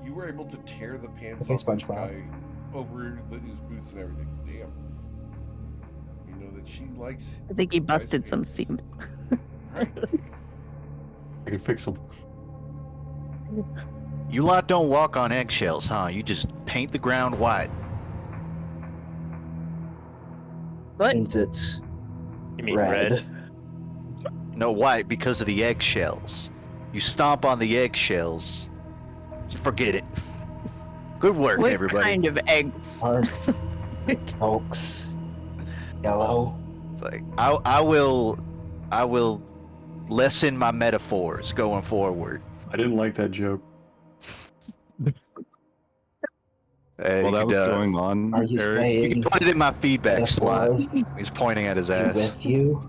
You were able to tear the pants Okay, off this SpongeBob. guy over his boots and everything. Damn. You know that she likes. I think he guys busted to- some seams. Right. I can fix them. You lot don't walk on eggshells, huh? You just paint the ground white. What? Paint it You mean red. red? No, white because of the eggshells. You stomp on the eggshells. Forget it. Good work, What everybody. kind of eggs? Dark, oaks, yellow. It's like I will lessen my metaphors going forward. I didn't like that joke. While that was going on, Are you Eric, You saying can put it in my feedback slot. metaphors He's pointing at his be ass. with you?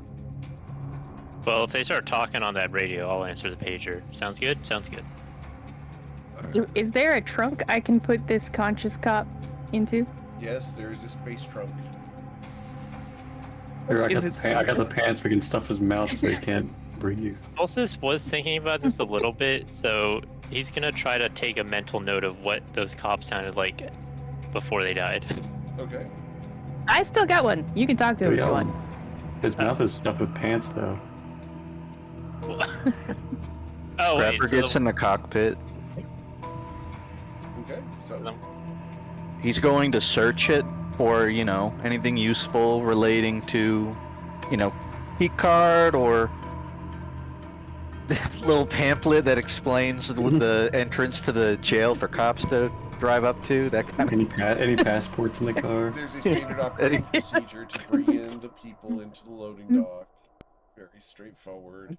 Well, if they start talking on that radio, I'll answer the pager. Sounds good? Sounds good. Is there a trunk I can put this conscious cop into? Yes, there is a space trunk. Here, I got, Is the it I got the secret? pants. We can stuff his mouth so he can't breathe. Solstice was thinking about this a little bit, so he's gonna try to take a mental note of what those cops sounded like before they died. Okay. I still got one. You can talk to him if Yeah. you want. His mouth is stuffed with pants, though. Oh wait, Scrapper gets in the cockpit. Okay, so He's going to search it for, anything useful relating to, key card or little pamphlet that explains the entrance to the jail for cops to drive up to. That kind of. Any passports in the car? there's a standard operating procedure to bring in the people into the loading dock. Very straightforward.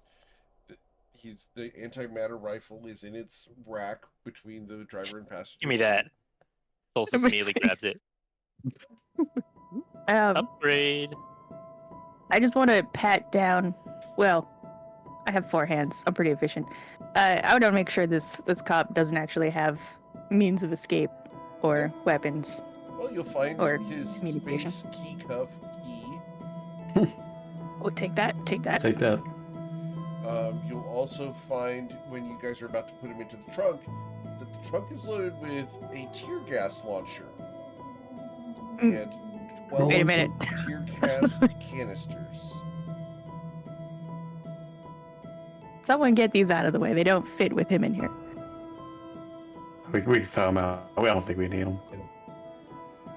The antimatter rifle is in its rack between the driver and passenger. Give me that. Solstice immediately grabs it. Upgrade. I just want to pat down. Well, I have 4 hands. I'm pretty efficient. I want to make sure this cop doesn't actually have means of escape or weapons. Well, you'll find Or his communication. space key cuff key. Oh, take that. Take that. You'll also find, when you guys are about to put him into the trunk, that the trunk is loaded with a tear gas launcher and 12 Wait a minute. tear gas canisters. Someone get these out of the way. They don't fit with him in here. We can throw them out. I don't think we need them.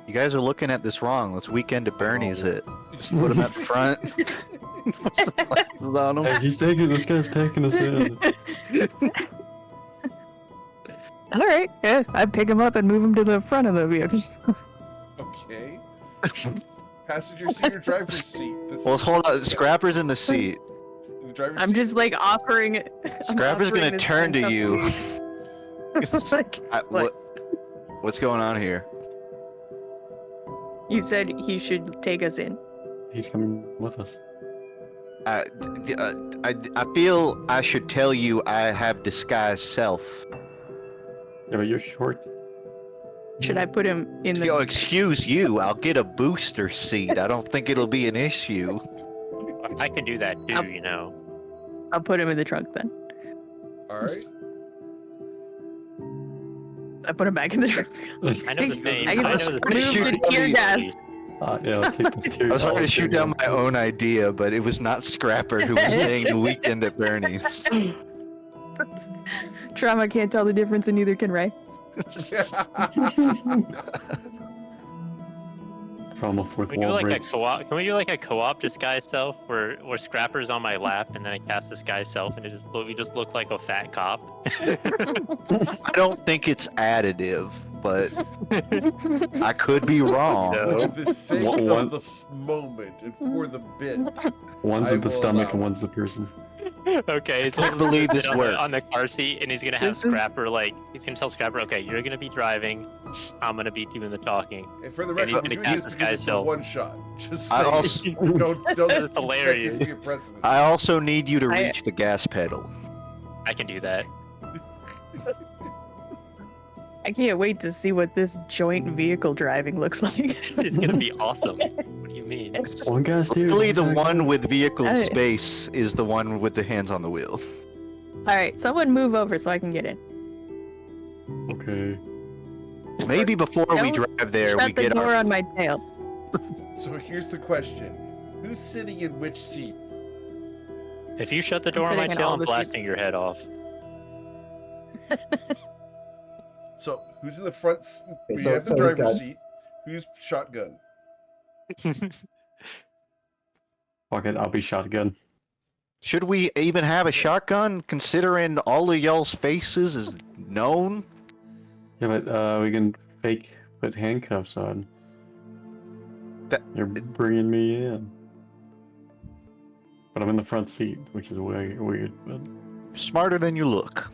You guys are looking at this wrong. Let's weekend at Bernie's it. Just put him at the front. Put some glasses on him. Hey, this guy's taking us in. All right. Yeah, I'd pick him up and move him to the front of the vehicle. Okay. Passenger seat or driver's seat? Well, hold on. Scrapper's in the seat. In the driver's I'm seat? just like offering it. Scrapper's gonna turn to you. Like, What's going on here? you said he should take us in. He's coming with us. I feel I should tell you I have disguised self. Yeah, but you're short. Should I put him in the? Yo, excuse you. I'll get a booster seat. I don't think it'll be an issue. I can do that too, I'll- I'll put him in the trunk then. All right. I put him back in the trunk. I know the same. I I can know just the move same. the tear gas. Yeah, I'll take the tear. I was trying to shoot down my own idea, but it was not Scrapper who was saying the weekend at Bernie's. Trauma can't tell the difference, and neither can Ray. From a fourth Can we do wall like breaks. a co-op? Can we do like a co-op disguise self where Scrapper's on my lap and then I cast disguise self and we just look like a fat cop? I don't think it's additive, but I could be wrong. For the sake One- of the moment and for the bit, One's I in the will stomach allow and it. one's the person. Okay, so I believe this on works. on the car seat and he's gonna have This is- Scrapper he's gonna tell Scrapper, okay, you're gonna be driving, I'm gonna be doing the talking. and for the And he's record, gonna we do cast this this because guy's it's a self. one shot. Just I saying. also, don't This is hilarious. Be a precedent. I also need you to I- reach the gas pedal. I can do that. I can't wait to see what this joint vehicle driving looks like. It's gonna be awesome. What do you mean? One guy's here. Really, the back. one with vehicle Hey. space is the one with the hands on the wheel. All right, someone move over so I can get in. Okay. Maybe before we Don't drive there, Shut we the get door our. on my tail. So here's the question: who's sitting in which seat? If you shut the door on my sitting in tail, all I'm the blasting seats. your head off. So who's in the front? You so- have the so we've driver's got- seat. Who's shotgun? Fuck it, I'll be shotgun. Should we even have a shotgun, considering all of y'all's faces is known? Yeah, but we can put handcuffs on. You're bringing me in. But I'm in the front seat, which is weird. But Smarter than you look.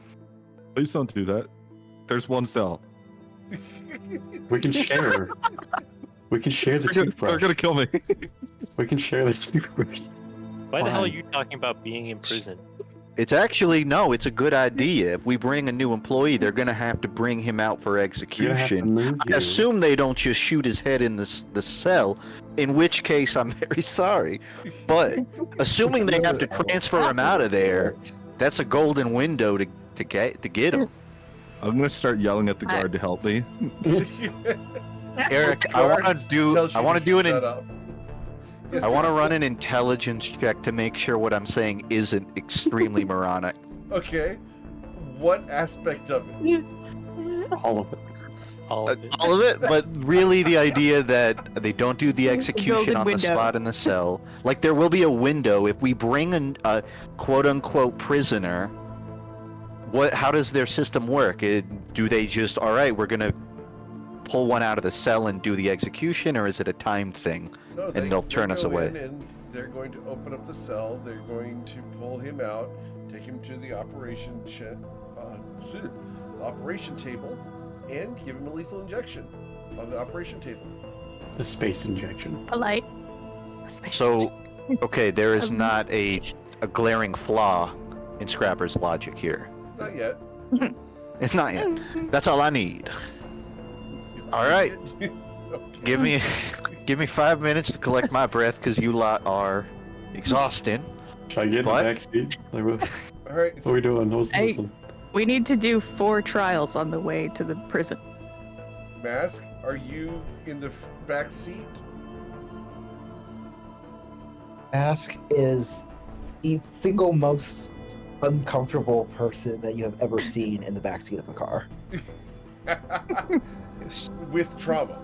Please don't do that. There's one cell. we can share. We can share the They're toothbrush. gonna kill me. We can share the toothbrush. Why the hell are Fine. you talking about being in prison? It's actually, no, it's a good idea. If we bring a new employee, they're going to have to bring him out for You're gonna have to execution. move I you. assume they don't just shoot his head in the cell, in which case I'm very sorry. But assuming they have to transfer him out of there, that's a golden window to get him. I'm gonna start yelling at the guard to help me. Eric, I Guard want to do tells you I want to do an shut up. Yes, I want to sir. run an intelligence check to make sure what I'm saying isn't extremely moronic. Okay. What aspect of it? All of it. All of it. All of it, but really the idea that they don't do the execution golden on the window. spot in the cell. Like there will be a window if we bring a quote-unquote prisoner. How does their system work? Do they just, all right, we're gonna pull one out of the cell and do the execution, or is it a timed thing? No, And they'll turn us go away. in and they're going to open up the cell. They're going to pull him out, take him to the operation table, and give him a lethal injection on the operation table. The space injection. Polite. So, okay, there is Um, not a glaring flaw in Scrapper's logic here. Not yet. It's not yet. That's all I need. All right. Okay. Give me 5 minutes to collect my breath, because you lot are exhausting. Should I get in the What? back seat? Like, what All right. are we doing? Listen. We need to do 4 trials on the way to the prison. Mask, are you in the back seat? Ask is the single most uncomfortable person that you have ever seen in the backseat of a car. With trauma.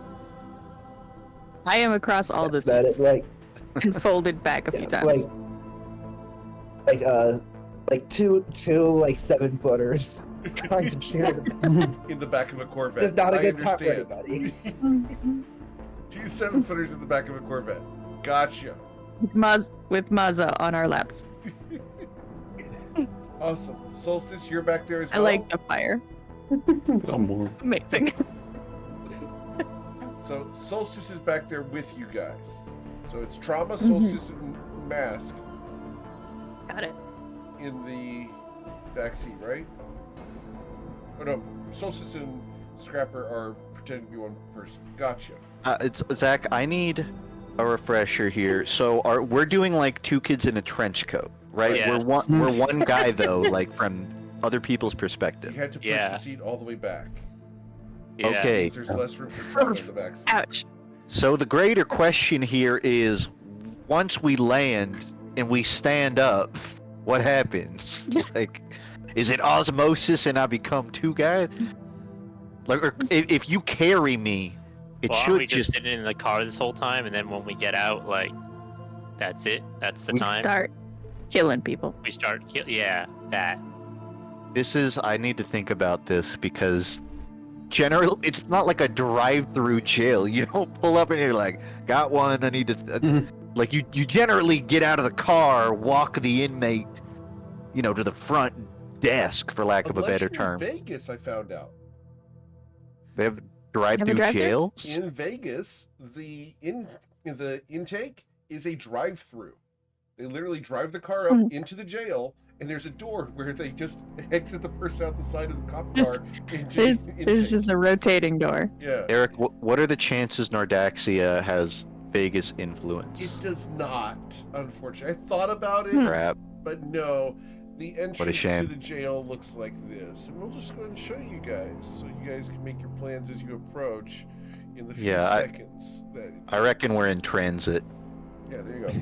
I am across all the Is that it? seats Like, and folded back a few times. like two like 7-footers trying to cheer them. In the back of a Corvette. It's not a I good time for understand. anybody. 2 7-footers in the back of a Corvette. Gotcha. With Mazza on our laps. Awesome. Solstice, you're back there as I well? like the fire. I'm more. Amazing. So Solstice is back there with you guys. So it's Trauma, Mm-hmm. Solstice, and Mask Got it. in the back seat, right? Oh no, Solstice and Scrapper are pretending to be one person. Gotcha. It's Zach. I need a refresher here. So we're doing like 2 kids in a trench coat, right? Yeah. We're one guy though, like from other people's You perspective. had to push Yeah. the seat all the way back. Yeah. Okay. Because there's less room for Trauma in the back seat. Ouch. So the greater question here is, once we land and we stand up, what happens? Like, is it osmosis and I become 2 guys? Like, or if you carry me, it Well, aren't should we just sitting in the car this whole time, and then when we get out, like, that's it? That's the We time? start killing people. We start yeah, that. I need to think about this, because generally it's not like a drive-through jail. You don't pull up and you're like, got one, I need to like you generally get out of the car, walk the inmate, to the front desk, for lack of a Unless better you're in term. Vegas, I found out. They have drive-through drive-thru? jails. In Vegas, the intake is a drive-through. They literally drive the car up into the jail, and there's a door where they just exit the person out the side of the cop There's- car into There's the there's intake. just a rotating door. Yeah. Eric, what are the chances Nordaxia has Vegas influence? It does not, unfortunately. I thought about it, Crap. but no. The entrance to shame. the jail looks like this. And we'll just go ahead and show you guys, so you guys can make your plans as you approach in the few Yeah, seconds. I reckon we're in transit. Yeah, there you go.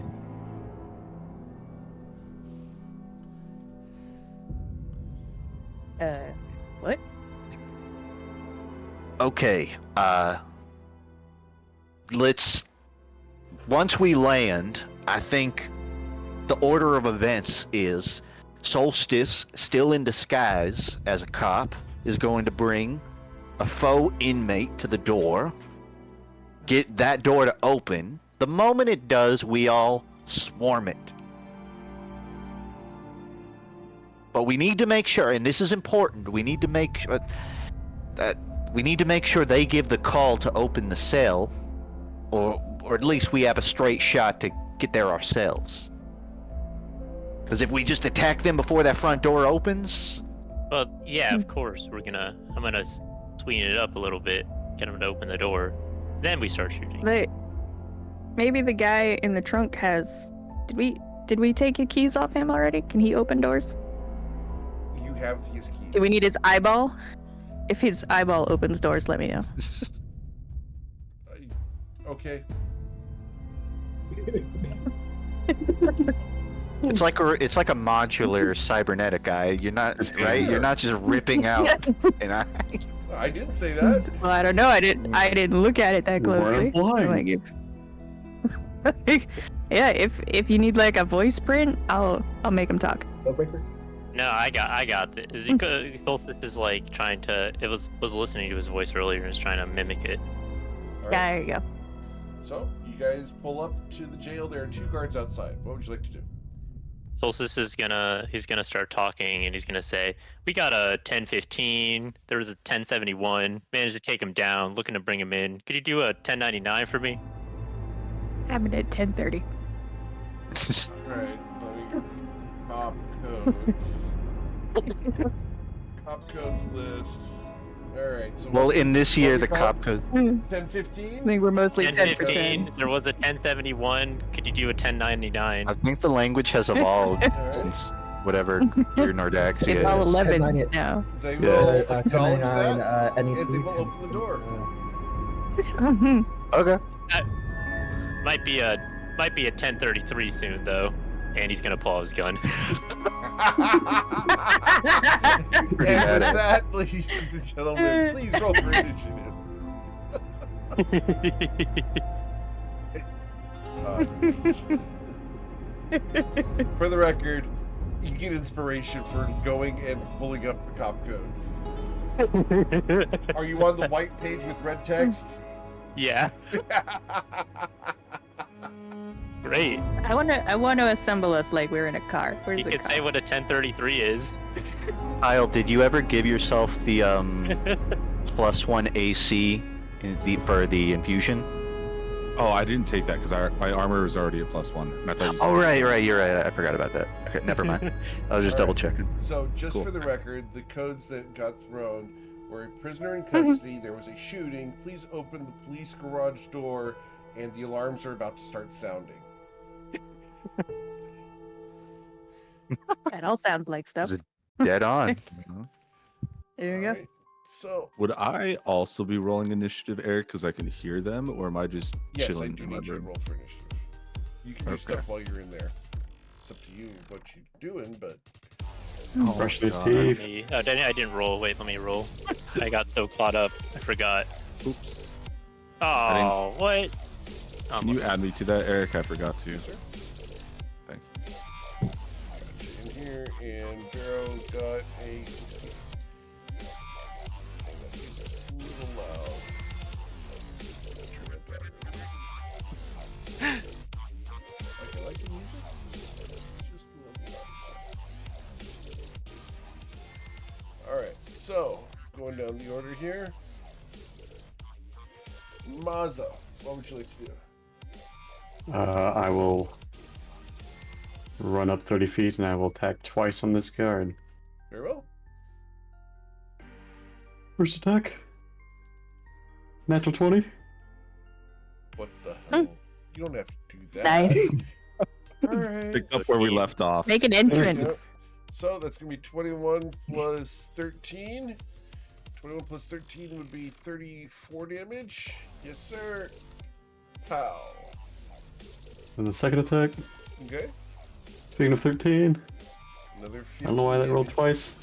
What? Okay, once we land, I think the order of events is Solstice, still in disguise as a cop, is going to bring a faux inmate to the door, get that door to open. The moment it does, we all swarm it. But we need to make sure, and this is important, we need to make sure they give the call to open the cell, or at least we have a straight shot to get there ourselves. Because if we just attack them before that front door opens, Well, yeah, of course. I'm gonna sweeten it up a little bit, get him to open the door, then we start shooting. Maybe the guy in the trunk has. Did we take your keys off him already? Can he open doors? You have his keys. Do we need his eyeball? If his eyeball opens doors, let me know. Okay. It's like a modular cybernetic guy. You're not right. You're not just ripping out an eye. I didn't say that. Well, I don't know. I didn't look at it that You weren't closely. blind. Like, yeah, if you need like a voice print, I'll make him talk. Dealbreaker? No, I got this. Solstice is like trying to. It was listening to his voice earlier and is trying to mimic it. All Yeah, right. there you go. So you guys pull up to the jail. There are 2 guards outside. What would you like to do? Solstice is gonna start talking and he's gonna say, "We got a 1015. There was a 1071. Managed to take him down. Looking to bring him in. Could you do a 1099 for me?" I'm at 10:30. All right. Let me cop codes. Cop codes list. All right. So Well, in this year, what the we call cop code. 1015. I think we're mostly 10 for 1015. 10. There was a 1071. Could you do a 1099? I think the language has evolved All right. since whatever year Nordaxia It's all is. 11 1090. now. They Yeah. will acknowledge 1099, that, any and they speed, will open the door. Okay. Might be a 1033 soon though, and he's gonna pull out his gun. And with badass. that, ladies and gentlemen, please roll for initiative. For the record, you get inspiration for going and pulling up the cop codes. Are you on the white page with red text? Yeah, great. I want to assemble us like we're in a car. Where's You the could car? say what a 1033 is. Kyle, did you ever give yourself the +1 AC for the infusion? Oh, I didn't take that because my armor was already a +1. And I thought you said Oh, right, you're right. I forgot about that. Okay, never mind. I was just All double right. checking. So, just Cool. for the record, the codes that got thrown were a prisoner in custody, there was a shooting, please open the police garage door, and the alarms are about to start sounding. That all sounds like stuff. Is it dead on? There you go. Alright, so, Would I also be rolling initiative, Eric, because I can hear them, or am I just yes, I chilling do in my need you to room? roll for initiative. You can do Okay. stuff while you're in there. It's up to you what you're doing, but Oh, Brush his God. teeth. I didn't roll. Wait, let me roll. I got so caught up, I forgot. Oops. Oh, what? Can you add me to that, Eric? I forgot to. sir. Thank Got you in here, and Vero got a 16. A little loud. Turn that down. I like the music. Just a little loud. Alright, so going down the order here. Maza, what would you like to do? I will run up 30 feet and I will attack twice on this guard. Very well. First attack. Natural 20. What the hell? You don't have to do that. Nice. Alright. Pick up where we left off. Make an Yep. entrance. So that's going to be 21 plus 13. 21 plus 13 would be 34 damage. Yes, sir. Pow. And the second attack. Okay. Speaking of 13, Another 15. I don't know why that rolled damage. twice.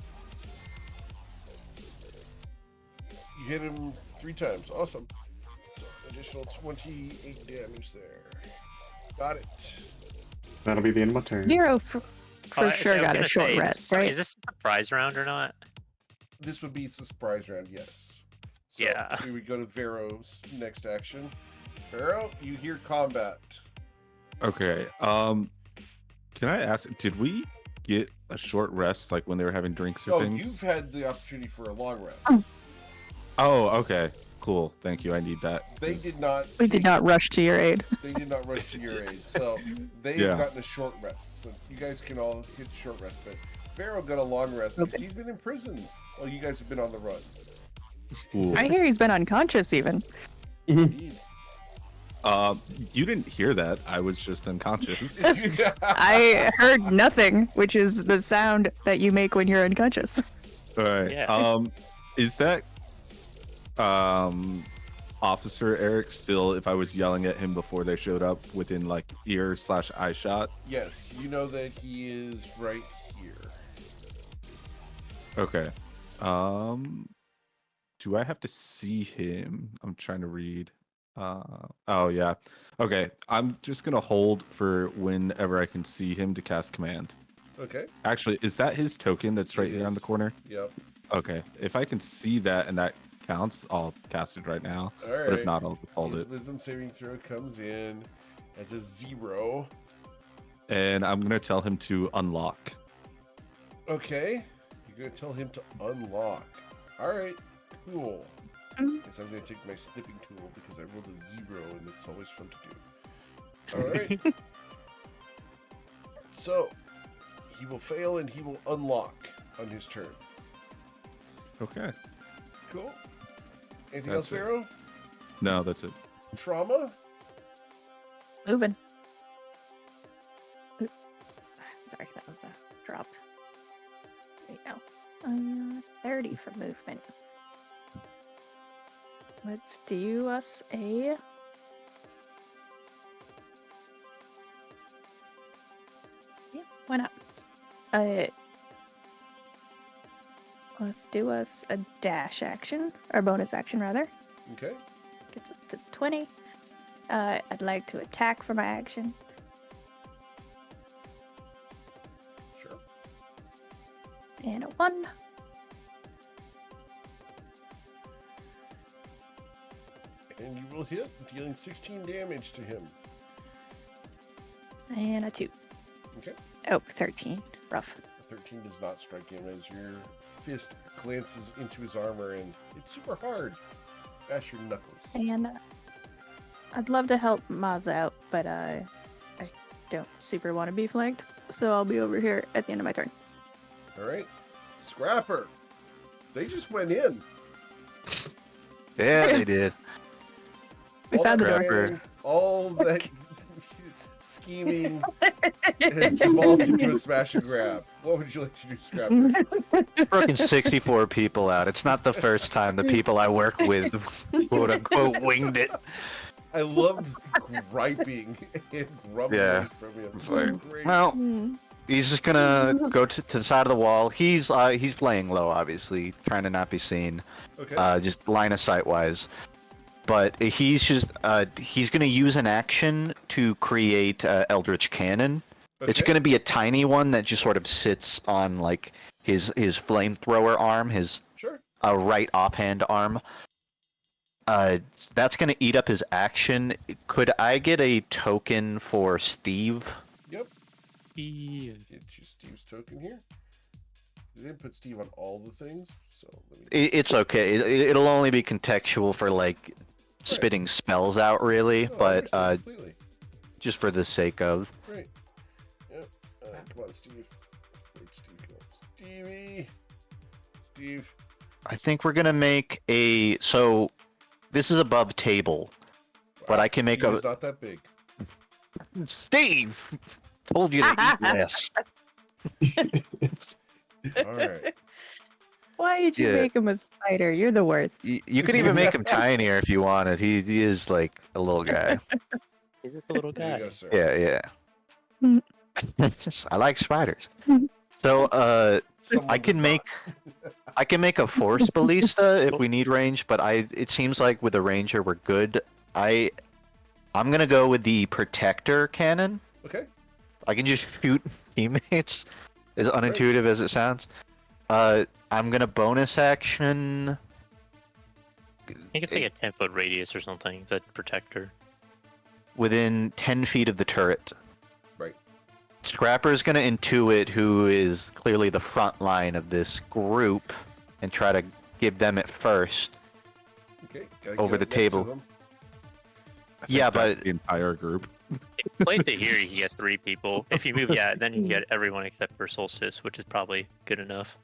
You hit him 3 times. Awesome. So additional 28 damage there. Got it. That'll be the end of my turn. Nero for sure I was got a gonna short say, rest, right? Is this a surprise round or not? This would be a surprise round, yes. So Yeah. we would go to Vero's next action. Vero, you hear combat. Okay. Can I ask? Did we get a short rest, like when they were having drinks or Oh, things? you've had the opportunity for a long rest. Oh, okay. Cool. Thank you. I need that. They 'cause- did not. We did not rush to your aid. They did not rush to your aid, so they've Yeah. gotten a short rest. So you guys can all get a short rest, but Vero got a long rest because Okay. he's been in prison while you guys have been on the run. Cool. I hear he's been unconscious even. Indeed. You didn't hear that. I was just unconscious. I heard nothing, which is the sound that you make when you're unconscious. All right. Yeah. Is that on Officer Eric still, if I was yelling at him before they showed up, within like ear/eye shot? Yes, you know that he is right here. Okay. Do I have to see him? I'm trying to read. Oh yeah. Okay, I'm just gonna hold for whenever I can see him to cast command. Okay. Actually, is that his token that's right It here on the is. corner? Yep. Okay, if I can see that and that counts, I'll cast it right now. All right. But if not, I'll hold His it. wisdom saving throw comes in as a 0. And I'm gonna tell him to unlock. Okay. You're gonna tell him to unlock. All right. Cool. Mhm. Guess I'm gonna take my snipping tool because I rolled a 0 and it's always fun to do. All right. So he will fail and he will unlock on his turn. Okay. Cool. Anything That's else, it. Pharaoh? No, that's it. Trauma? Moving. Oop. Sorry, that was dropped. There you go. 30 for movement. Let's do us a... Yeah, why not? Let's do us a dash action, or bonus action rather. Okay. Gets us to 20. I'd like to attack for my action. Sure. And a 1. And you will hit, dealing 16 damage to him. And a 2. Okay. Oh, 13. Rough. A 13 does not strike him as your fist glances into his armor and it's super hard. Bash your knuckles. And I'd love to help Maz out, but I don't super want to be flanked. So I'll be over here at the end of my turn. All right. Scrapper. They just went in. Yeah, they did. We All found the that door. Scrapper. planning, all that scheming has devolved into a smash and grab. What would you like to do, Scrapper? Broken 64 people out. It's not the first time the people I work with, quote unquote, winged it. I loved griping and grumbling Yeah. from him. It's It's like, great. well, Hmm. he's just gonna go to the side of the wall. He's playing low, obviously, trying to not be seen, Okay. just line of sight wise. But he's gonna use an action to create Eldritch Cannon. It's Okay. gonna be a tiny one that just sort of sits on like his flamethrower arm, his Sure. right offhand arm. That's gonna eat up his action. Could I get a token for Steve? Yep. Yeah. Get you Steve's token here. They didn't put Steve on all the things, so let me. It's okay. It'll only be contextual for like spitting spells out, really, No, I but understand completely. just for the sake of. Great. Yep. Come on, Steve. Where'd Steve go? Stevie. Steve. I think we're gonna make a so. This is above table, but I can make Steve a. is not that big. Steve told you to eat less. All right. Why did you Yeah. make him a spider? You're the worst. You could even make him tinier if you wanted. He is like a little guy. He's just a little There you guy. go, sir. Yeah, yeah. I like spiders. So I Someone can does make a force ballista if we need range, but it seems like with a ranger we're good. I'm gonna go with the protector cannon. not. Okay. I can just shoot teammates, as unintuitive as it sounds. I'm gonna bonus action I think it's like a 10-foot radius or something, the protector. within 10 feet of the turret. Right. Scrapper's gonna intuit who is clearly the front line of this group and try to give them it first. Okay. Gotta Over get the up next to table. them. I think Yeah, that's but- the entire group. If you place it here, you can get 3 people. If you move, yeah, then you can get everyone except for Solstice, which is probably good enough.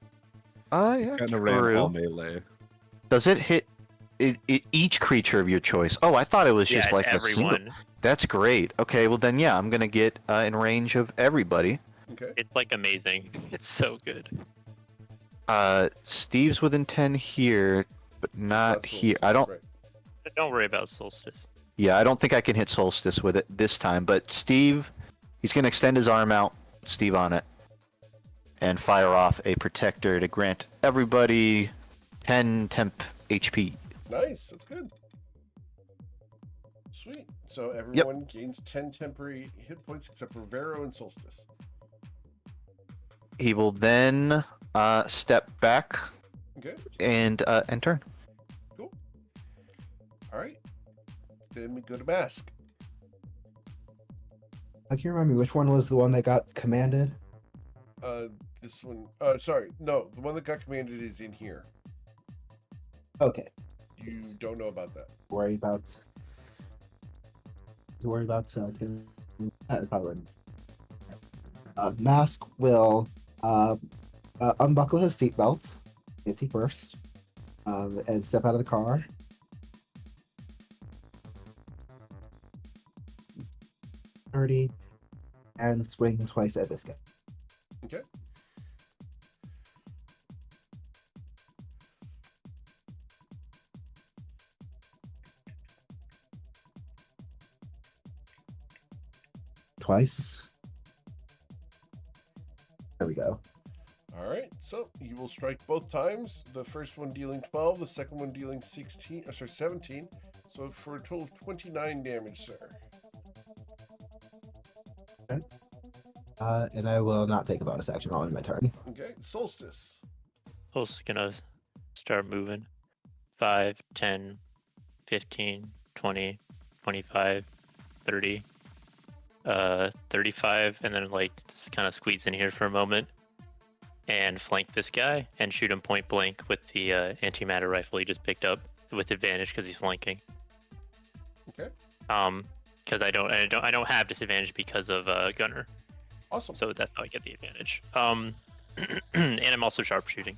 Oh yeah, Kind of ran all true. melee. Does it hit each creature of your choice? Oh, I thought it was just Yeah, like a single. everyone. That's great. Okay, well then yeah, I'm gonna get in range of everybody. Okay. It's like amazing. It's so good. Steve's within 10 here, but not That's here. what- I don't. right. Don't worry about Solstice. Yeah, I don't think I can hit Solstice with it this time, but Steve, he's going to extend his arm out, Steve on it, and fire off a protector to grant everybody 10 temp HP. Nice. That's good. Sweet. So everyone gains 10 temporary hit points except for Vero and Solstice. He will then step back Okay. and turn. Cool. All right. Then we go to Mask. Can you remind me which one was the one that got commanded? This one. Sorry. No, the one that got commanded is in here. Okay. You don't know about that. Worry about. Probably. Mask will unbuckle his seatbelt, safety first, and step out of the car. And swing twice at this guy. Okay. Twice. There we go. All right. So you will strike both times. The first one dealing 12, the second one dealing 17. So for a total of 29 damage, sir. Okay. And I will not take a bonus action on my turn. Okay. Solstice. Solstice gonna start moving. 5, 10, 15, 20, 25, 30, 35, and then like just kind of squeeze in here for a moment and flank this guy and shoot him point blank with the antimatter rifle he just picked up with advantage because he's flanking. Okay. Because I don't have disadvantage because of gunner, Awesome. so that's how I get the advantage. And I'm also sharpshooting.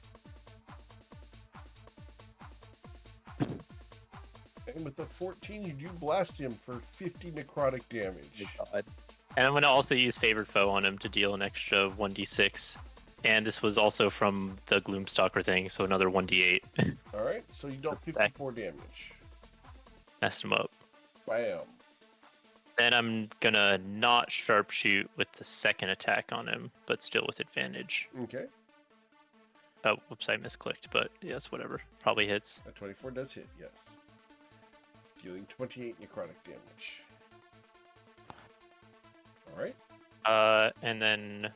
And with the 14, you do blast him for 50 necrotic damage. And I'm going to also use Favored Foe on him to deal an extra 1d6. And this was also from the Gloomstalker thing, so another 1d8. All right. So you dealt 54 damage. Messed him up. Bam. Then I'm going to not sharpshoot with the second attack on him, but still with advantage. Okay. Oh, whoops, I misclicked, but yes, whatever. Probably hits. A 24 does hit, yes. Dealing 28 necrotic damage. All right. And then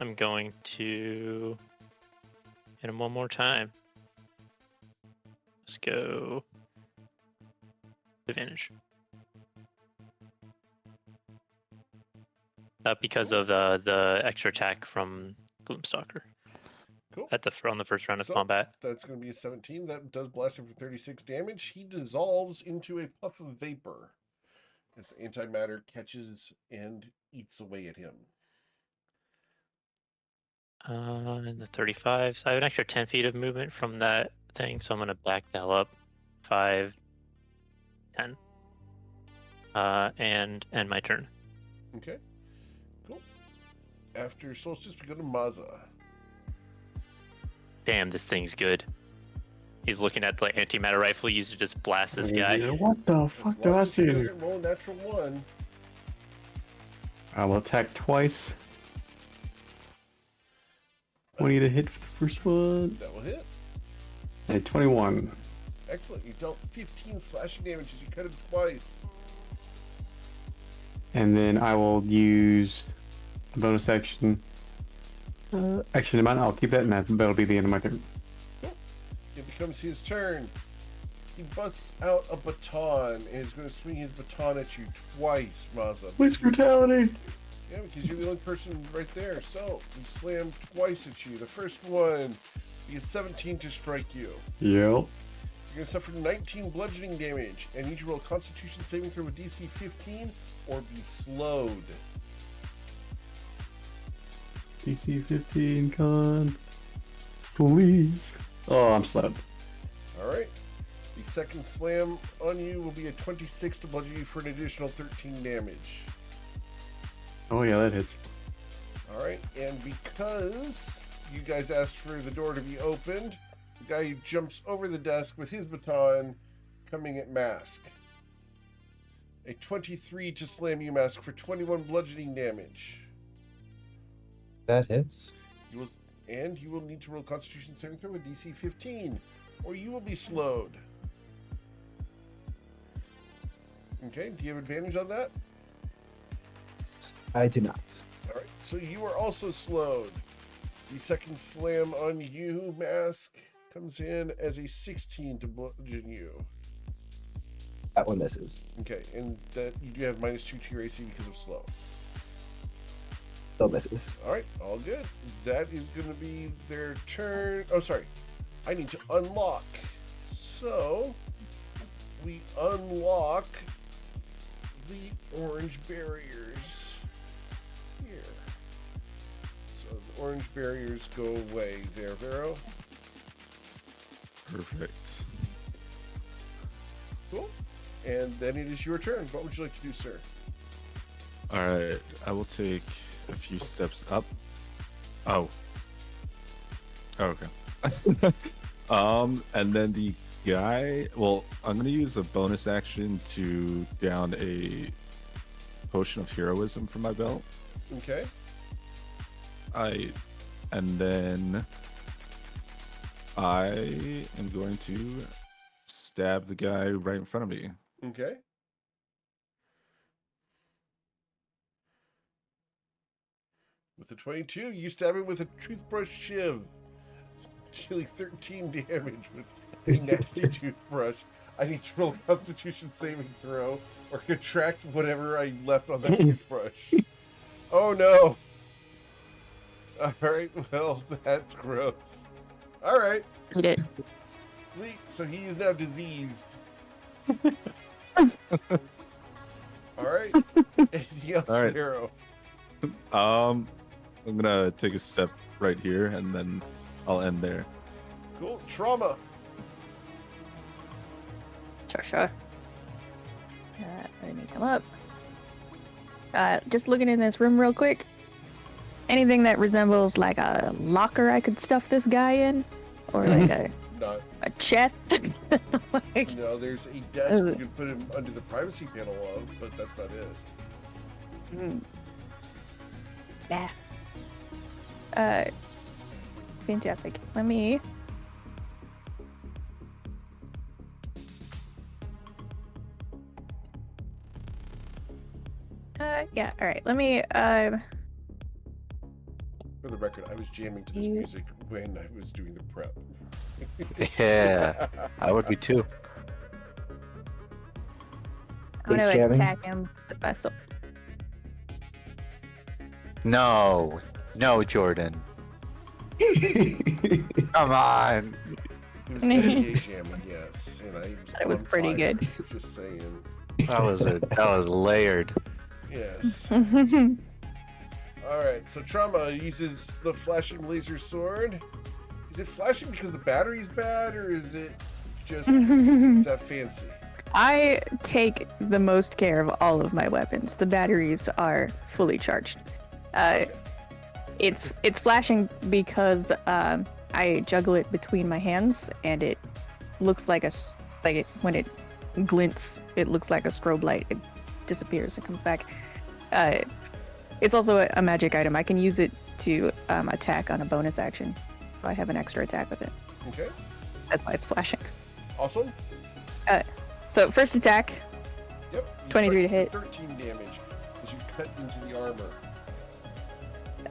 I'm going to hit him one more time. Let's go. Advantage. Because of the extra attack from Gloomstalker Cool. on the first round of So, combat. That's going to be a 17. That does blast him for 36 damage. He dissolves into a puff of vapor as the antimatter catches and eats away at him. And the 35. So I have an extra 10 feet of movement from that thing, so I'm going to back that up. 5, 10. And end my turn. Okay. Cool. After Solstice, we go to Maza. Damn, this thing's good. He's looking at the antimatter rifle used to just blast this guy. What the fuck As do long I as see he in here? doesn't roll a natural 1. I will attack twice. 20 to hit for the first one. That will hit. And 21. Excellent. You dealt 15 slashing damage as you cut him twice. And then I will use a bonus action. Actually, never mind. I'll keep that, and that'll be the end of my turn. It becomes his turn. He busts out a baton and is going to swing his baton at you twice, Maza. Police brutality! Yeah, because you're the only person right there. So, he slammed twice at you. The first one, he is 17 to strike you. Yep. You're going to suffer 19 bludgeoning damage and need to roll a Constitution saving throw with DC 15 or be slowed. DC 15, con. Please. Oh, I'm slowed. Alright. The second slam on you will be a 26 to bludgeon you for an additional 13 damage. Oh, yeah, that hits. Alright, and because you guys asked for the door to be opened, the guy who jumps over the desk with his baton coming at Mask. A 23 to slam you, Mask, for 21 bludgeoning damage. That hits. You will need to roll Constitution saving throw with DC 15, or you will be slowed. Okay, do you have advantage on that? I do not. All right, so you are also slowed. The second slam on you, Mask, comes in as a 16 to bludgeon you. That one misses. Okay, and that you do have -2 to your AC because of slow. Still misses. All right, all good. That is going to be their turn. Oh, sorry. I need to unlock. So, we unlock the orange barriers here. So, the orange barriers go away there, Vero. Perfect. Cool. And then it is your turn. What would you like to do, sir? All right, I will take a few steps up. Oh. Okay. And then the guy. Well, I'm gonna use a bonus action to down a potion of heroism from my belt. Okay. And then I am going to stab the guy right in front of me. Okay. With the 22, you stab him with a toothbrush shiv, dealing 13 damage with a nasty toothbrush. I need to roll a Constitution saving throw or contract whatever I left on that toothbrush. Oh no! Alright, well, that's gross. Alright, Eat it. sweet. So he is now diseased. Alright. Anything else, All right. Hero? I'm gonna take a step right here, and then I'll end there. Cool. Trauma. Sure. Let me come up. Just looking in this room real quick. Anything that resembles like a locker I could stuff this guy in? Or like Not. a chest? Like, No, there's a desk you can put him under the privacy panel of, but that's not it. yeah. Fantastic. Let me... yeah, alright. Let me, For the record, I was jamming to this You- music when I was doing the prep. Yeah, I would be too. I'm He's gonna jamming. attack him with my sword. No, Jordan. Come on. It was NBA jamming, yes. And I It was on pretty fire, good. Just saying. That was layered. Yes. Alright, so Trauma uses the flashing laser sword. Is it flashing because the battery's bad, or is it just that fancy? I take the most care of all of my weapons. The batteries are fully charged. It's flashing because I juggle it between my hands, and it looks like when it glints, it looks like a strobe light. It disappears. It comes back. It's also a magic item. I can use it to attack on a bonus action, so I have an extra attack with it. Okay, That's why it's flashing. awesome. So first attack, Yep. you 23 to strike hit. 13 damage as you cut into the armor.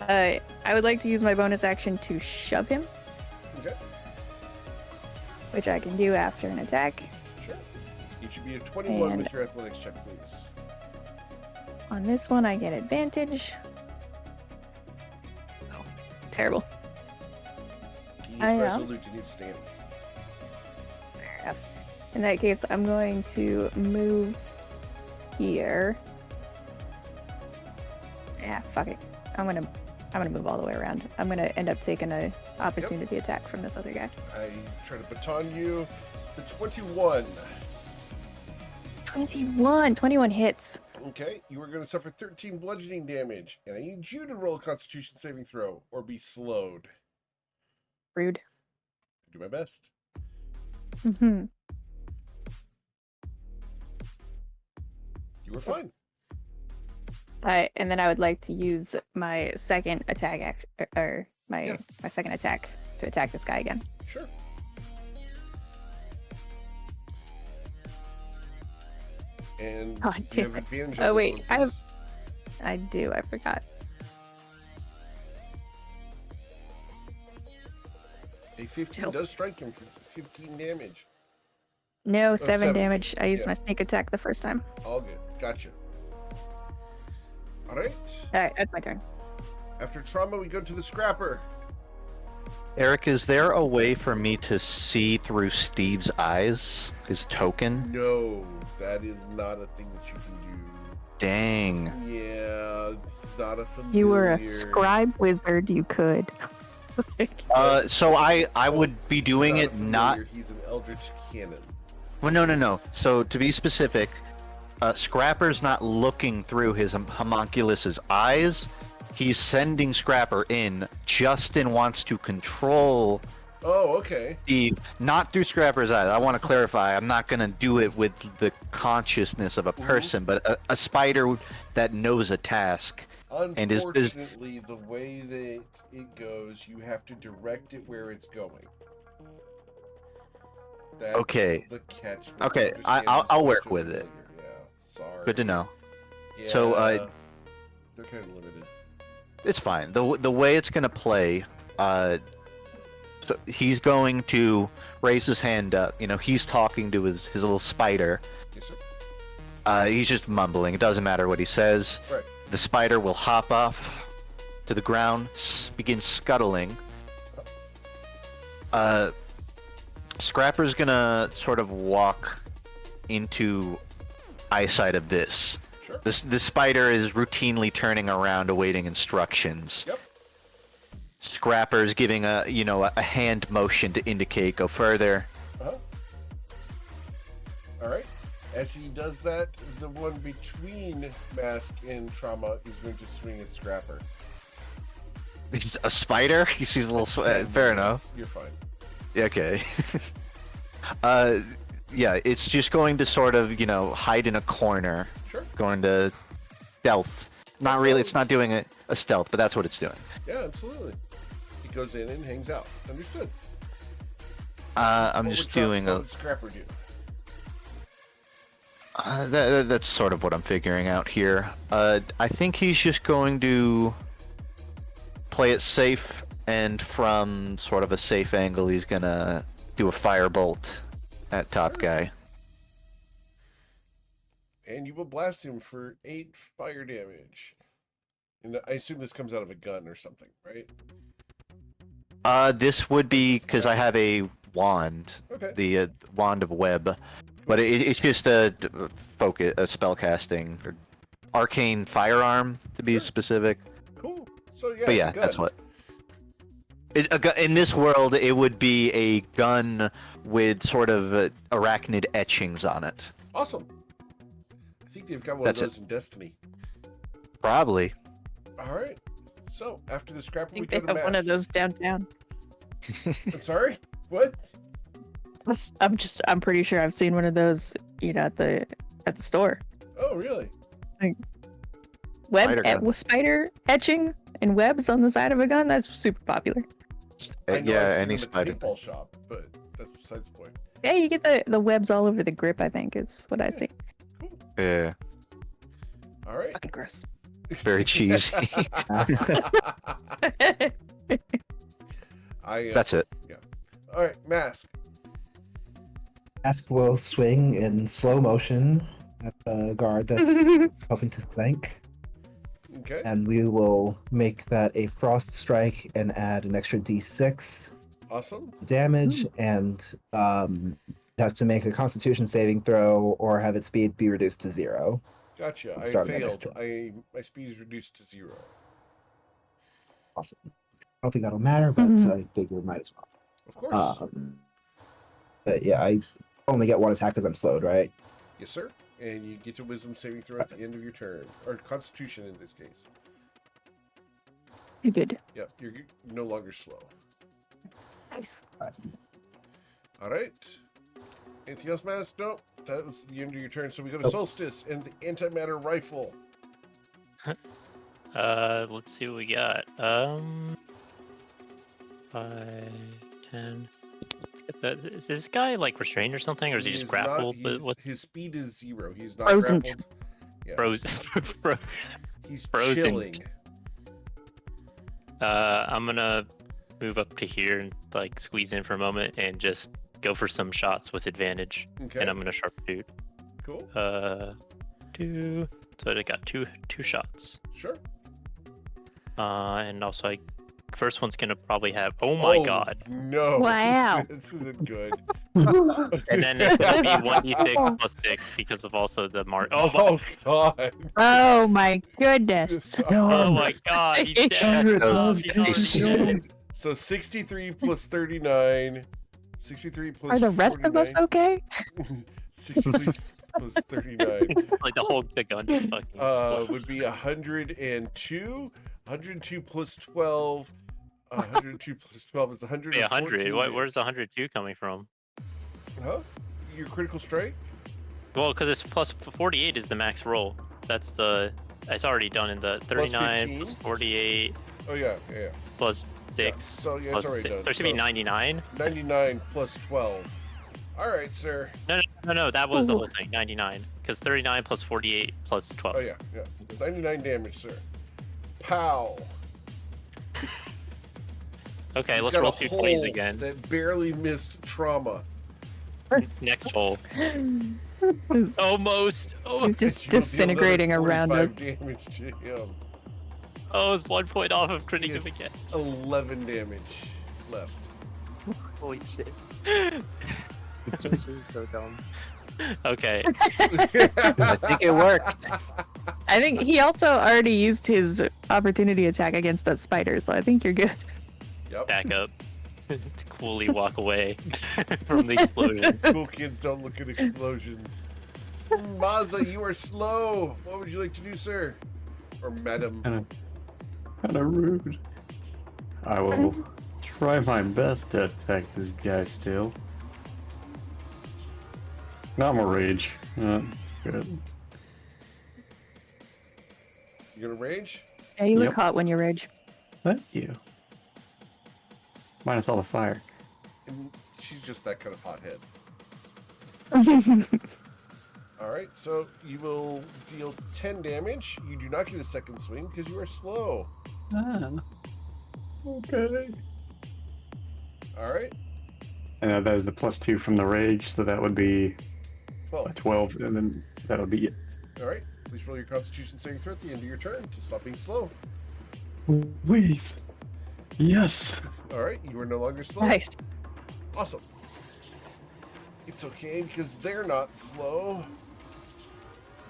I would like to use my bonus action to shove him, Okay, which I can do after an attack. sure. You should be a 21 And- with your athletics check, please. On this one, I get advantage. Oh, terrible. He is I know. resolute in his stance. Fair enough. In that case, I'm going to move here. Yeah, fuck it. I'm gonna move all the way around. I'm gonna end up taking an opportunity attack from this other guy. I try to baton you. The 21. 21 hits. Okay, you are going to suffer 13 bludgeoning damage, and I need you to roll a Constitution saving throw or be slowed. Rude. I do my best. Mhm. You were fine. And then I would like to use my second attack, my second attack to attack this guy again. Sure. And Oh, you have advantage on Oh, this wait, one, I have- please. I do. I forgot. A 15 Nope. does strike him for 15 damage. No, 7 7. damage. I used Yeah. my sneak attack the first time. All good. Gotcha. All right. All right, that's my turn. After trauma, we go to the scrapper. Eric, is there a way for me to see through Steve's eyes, his token? No, that is not a thing that you can do. Dang. Yeah, it's not a familiar. You were a scribe wizard. You could. So I would be doing Not a it not. familiar, He's an eldritch cannon. Well, no. So to be specific, Scrapper's not looking through his homunculus's eyes. He's sending Scrapper in. Justin wants to control Oh, okay. Steve, not through Scrapper's eyes. I want to clarify. I'm not gonna do it with the consciousness of a person, but a spider that knows a task. And is Unfortunately, the way that it goes, you have to direct it where it's going. That's Okay. the catch. Okay, Just I'll getting work too with it. familiar. Yeah, sorry. Good to know. Yeah, So, they're kind of limited. It's fine. The way it's gonna play, so he's going to raise his hand up. You know, he's talking to his little spider. Yes, sir. He's just mumbling. It doesn't matter what he says. Right. The spider will hop off to the ground, begin scuttling. Scrapper's gonna sort of walk into eyesight of this. Sure. The spider is routinely turning around, awaiting instructions. Yep. Scrapper's giving a hand motion to indicate go further. Uh-huh. All right. As he does that, the one between Mask and Trauma is going to swing at Scrapper. He's a spider. He sees a little. Fair enough. You're fine. Okay. Yeah, it's just going to sort of hide in a corner. Sure. Going to stealth. Not really. It's not doing a stealth, but that's what it's doing. Yeah, absolutely. He goes in and hangs out. Understood. I'm What just would doing what a. would Scrapper do? That's sort of what I'm figuring out here. I think he's just going to play it safe, and from sort of a safe angle, he's gonna do a firebolt at top guy. And you will blast him for 8 fire damage. And I assume this comes out of a gun or something, right? This would be because I have a wand, Okay. the wand of web, but it's just a focus, a spell casting, or arcane firearm to be Sure. specific. Cool. So yeah, But it's yeah, a gun. that's what. In this world, it would be a gun with sort of arachnid etchings on it. Awesome. I think they've got one That's of those in Destiny. Probably. All right. So after the Scrapper, I we think go they to have one of Mask. those downtown. I'm sorry. What? I'm pretty sure I've seen one of those, at the store. Oh, really? Spider etching and webs on the side of a gun. That's super popular. I know Yeah, I've seen any them at spider. the paintball shop, but that's besides the point. Yeah, you get the webs all over the grip. I think is what I see. Cool. Yeah, All right. Fucking gross. very cheesy. That's it. All right, Mask. Ask will swing in slow motion at the guard that's hoping to flank, Okay. and we will make that a frost strike and add an extra d6 Awesome. damage, and it has to make a Constitution saving throw or have its speed be reduced to 0. Gotcha. I Start my next failed. My speed is reduced to 0. Awesome. I don't think that'll matter, but Mhm. I figure might as well. Of course. But yeah, I only get one attack because I'm slowed, right? Yes, sir. And you get a wisdom saving throw at the end of your turn, or Constitution in this case. You're good. Yep. You're no longer slow. Nice. All right. Anything else, Mask? Nope. that was the end of your turn. So we go to Solstice and the antimatter rifle. Let's see what we got. 5, 10. Let's get that. Is this guy like restrained or something, or is he just grappled? But what? His speed is 0. He's not Frozen. grappled. Yeah. Frozen. He's Frozen. chilling. I'm gonna move up to here and like squeeze in for a moment and just go for some shots with advantage. Okay. And I'm gonna sharpshoot. Cool. 2. So I got two shots. Sure. And also first one's gonna probably have. Oh my god. No. Wow. This isn't good. And then it's gonna be 1d6 plus 6 because of also the mark. Oh god. Oh my goodness. Oh my god, he's dead. Oh, So 63 plus 39. 63 plus Are the rest of us 49. okay? 63 plus 39. It's like the gun just fucking exploded. Would be 102. 102 plus 12. 102 plus 12 is 100. Wait, 100. Where's the 102 coming from? Huh? Your critical strike? Well, because it's plus 48 is the max roll. That's the. It's already done in the 39 plus 48 Oh yeah. plus Yeah. 6. So yeah, plus it's already 6. done. There should be 99. 99 plus 12. All right, sir. No. That was the whole thing. 99. Because 39 plus 48 plus 12. Oh yeah. 99 damage, sir. Pow. Okay, He's let's got roll a 2 hole 20s again. That barely missed trauma. Next hole. Almost. Oh, He's just You will deal disintegrating another around us. 45 damage to him. oh, it's 1 point off of He critting is him again. 11 damage left. Holy shit. This is so dumb. Okay. I think it worked. I think he also already used his opportunity attack against a spider, so I think you're good. Yep. Back up. To coolly walk away from the explosion. Cool kids don't look at explosions. Maza, you are slow. What would you like to do, sir? Or madam? Kind of rude. I will try my best to attack this guy still. Now I'm a rage. Good. You gonna rage? Yeah, you look Yep. hot when you rage. Thank you. Minus all the fire. And she's just that kind of hothead. All right, so you will deal 10 damage. You do not get a second swing because you are slow. Ah. Okay. All right, And that is the +2 from the rage, so that would be 12. a 12, and then that would be it. All right, please roll your Constitution saving throw at the end of your turn to stop being slow. Please. Yes. All right, you are no longer slow. Nice. Awesome. It's okay because they're not slow.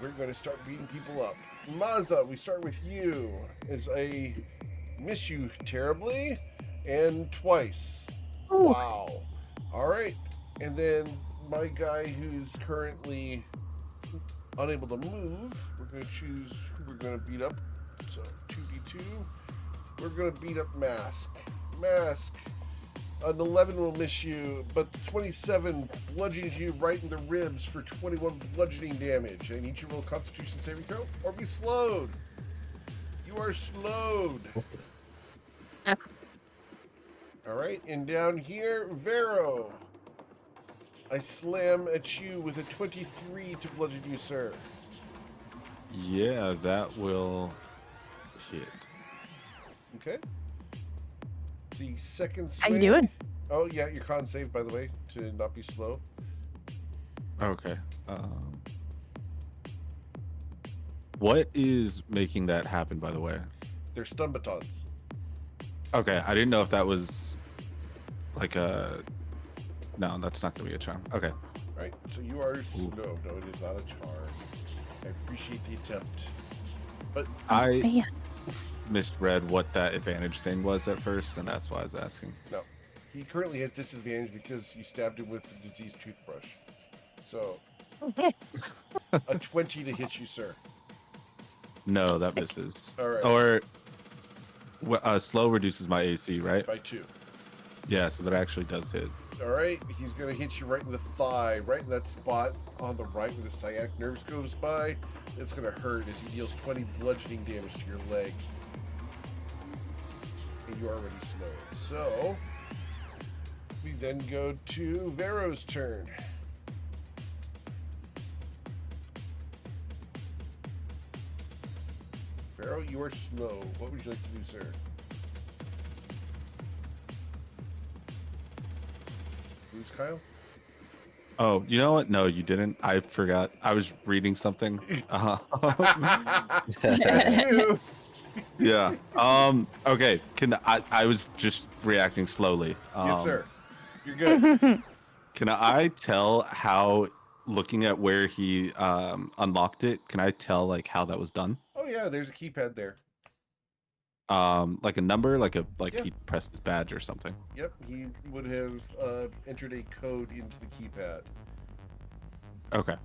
We're going to start beating people up. Maza, we start with you as I miss you terribly and twice. Ooh. Wow. All right. And then my guy who's currently unable to move, we're going to choose who we're going to beat up. So 2d2. We're going to beat up Mask. Mask. An 11 will miss you, but the 27 bludgeons you right in the ribs for 21 bludgeoning damage. I need you to roll a Constitution saving throw or be slowed. You are slowed. All right, and down here, Vero. I slam at you with a 23 to bludgeon you, sir. Yeah, that will hit. Okay. The second How swing. you doing? Oh yeah, your con save, by the way, to not be slow. Okay. What is making that happen, by the way? They're stun batons. Okay, I didn't know if that was like a. No, that's not gonna be a charm. Okay. Right, so you are slow. No, it is not a charm. I appreciate the attempt. But I Man. misread what that advantage thing was at first, and that's why I was asking. no, he currently has disadvantage because you stabbed him with the diseased toothbrush. So, a 20 to hit you, sir. No, that misses. All right. Or slow reduces my AC, right? By 2. Yeah, so that actually does hit. All right, he's gonna hit you right in the thigh, right in that spot on the right where the sciatic nerves goes by. It's gonna hurt as he deals 20 bludgeoning damage to your leg. And you're already slowed. So we then go to Vero's turn. Vero, you are slow. What would you like to do, sir? Who's Kyle? Oh, you know what? No, you didn't. I forgot. I was reading something. That's you. Yeah. Okay. I was just reacting slowly. Yes, sir. You're good. Can I tell how, looking at where he unlocked it, can I tell like how that was done? Oh yeah, there's a keypad there. Like a number, like Yeah. he pressed his badge or something. Yep, he would have entered a code into the keypad. Okay.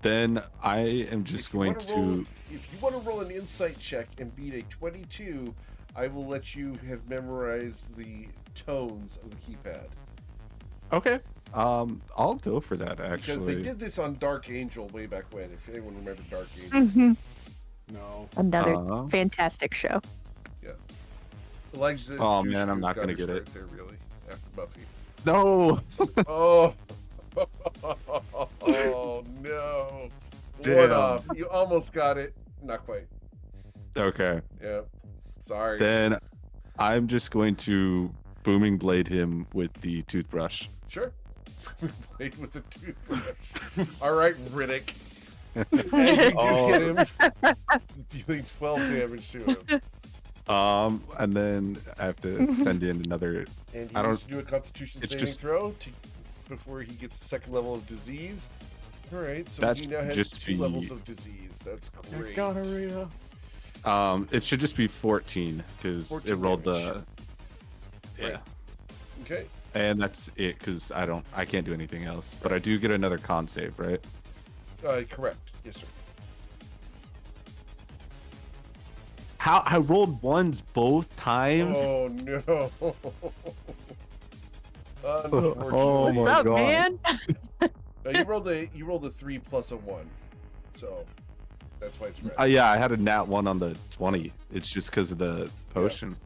Then I am just If you going wanna to. roll- if you want to roll an insight check and beat a 22, I will let you have memorized the tones of the keypad. Okay. I'll go for that Because actually. they did this on Dark Angel way back when, if anyone remembered Dark Angel. Mhm. No. Another Uh, fantastic show. Elijah Oh, Douche man, I'm Crew not got gonna us get right it. there, really, after Buffy. No. Oh. Oh no. One Damn. off. You almost got it. Not quite. Okay. Yeah. Sorry. Then I'm just going to booming blade him with the toothbrush. Sure. We played with a toothbrush. All right, Riddick. And you do Oh. hit him, dealing 12 damage to him. And then I have to send in another. And he I needs don't- to do a Constitution it's saving just- throw before he gets the second level of disease. All right, so That he now has just 2 be- levels of disease. That's great. Gonorrhea. It should just be 14 because 14 it rolled damage. the. Yeah. Okay. And that's it because I can't do anything else. But I do get another con save, right? Correct. Yes, sir. How I rolled ones both times. Oh no. Unfortunately. Oh What's my up, God. man? No, you rolled a 3 plus a 1, so that's why it's red. Yeah, I had a nat 1 on the 20. It's just because of the potion.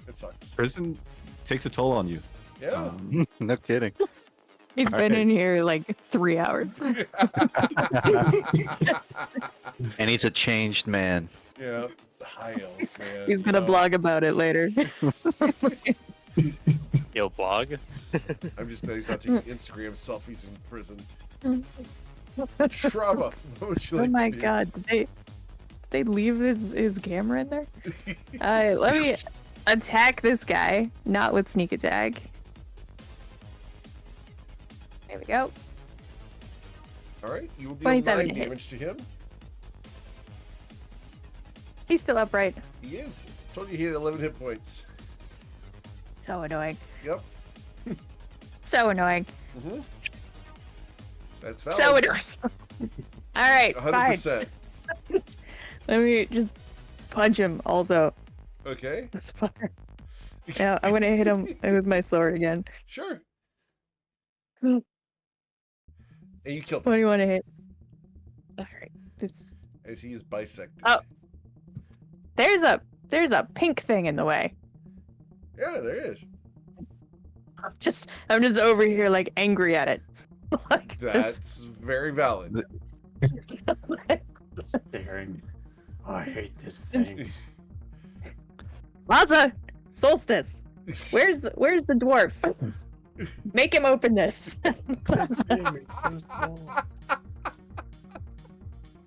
It sucks. Prison takes a toll on you. Yeah. No kidding. He's been in here like 3 hours. And he's a changed man. Yeah. The high elves, man. He's gonna you know. blog about it later. Yo, blog. I'm just that he's not taking Instagram selfies in prison. Trauma. What would you Oh like my to do? god, did they leave his camera in there? Alright, let me attack this guy, not with sneak attack. There we go. All right, you will deal 27 9 to hit. damage to him. Is he still upright? He is. Told you he had 11 hit points. So annoying. Yep. So annoying. Mm-hmm. That's So valid. annoying. Alright, fine. 100%. Let me just punch him also. Okay. That's fine. Yeah, I'm gonna hit him with my sword again. Sure. Hmm. And you killed What him do you want to hit? Alright. This as he is bisected. Oh. there's a pink thing in the way. Yeah, there is. I'm just over here like angry at it. Like this. That's very valid. Staring. Oh, I hate this thing. Laza! Solstice! Where's the dwarf? Make him open this.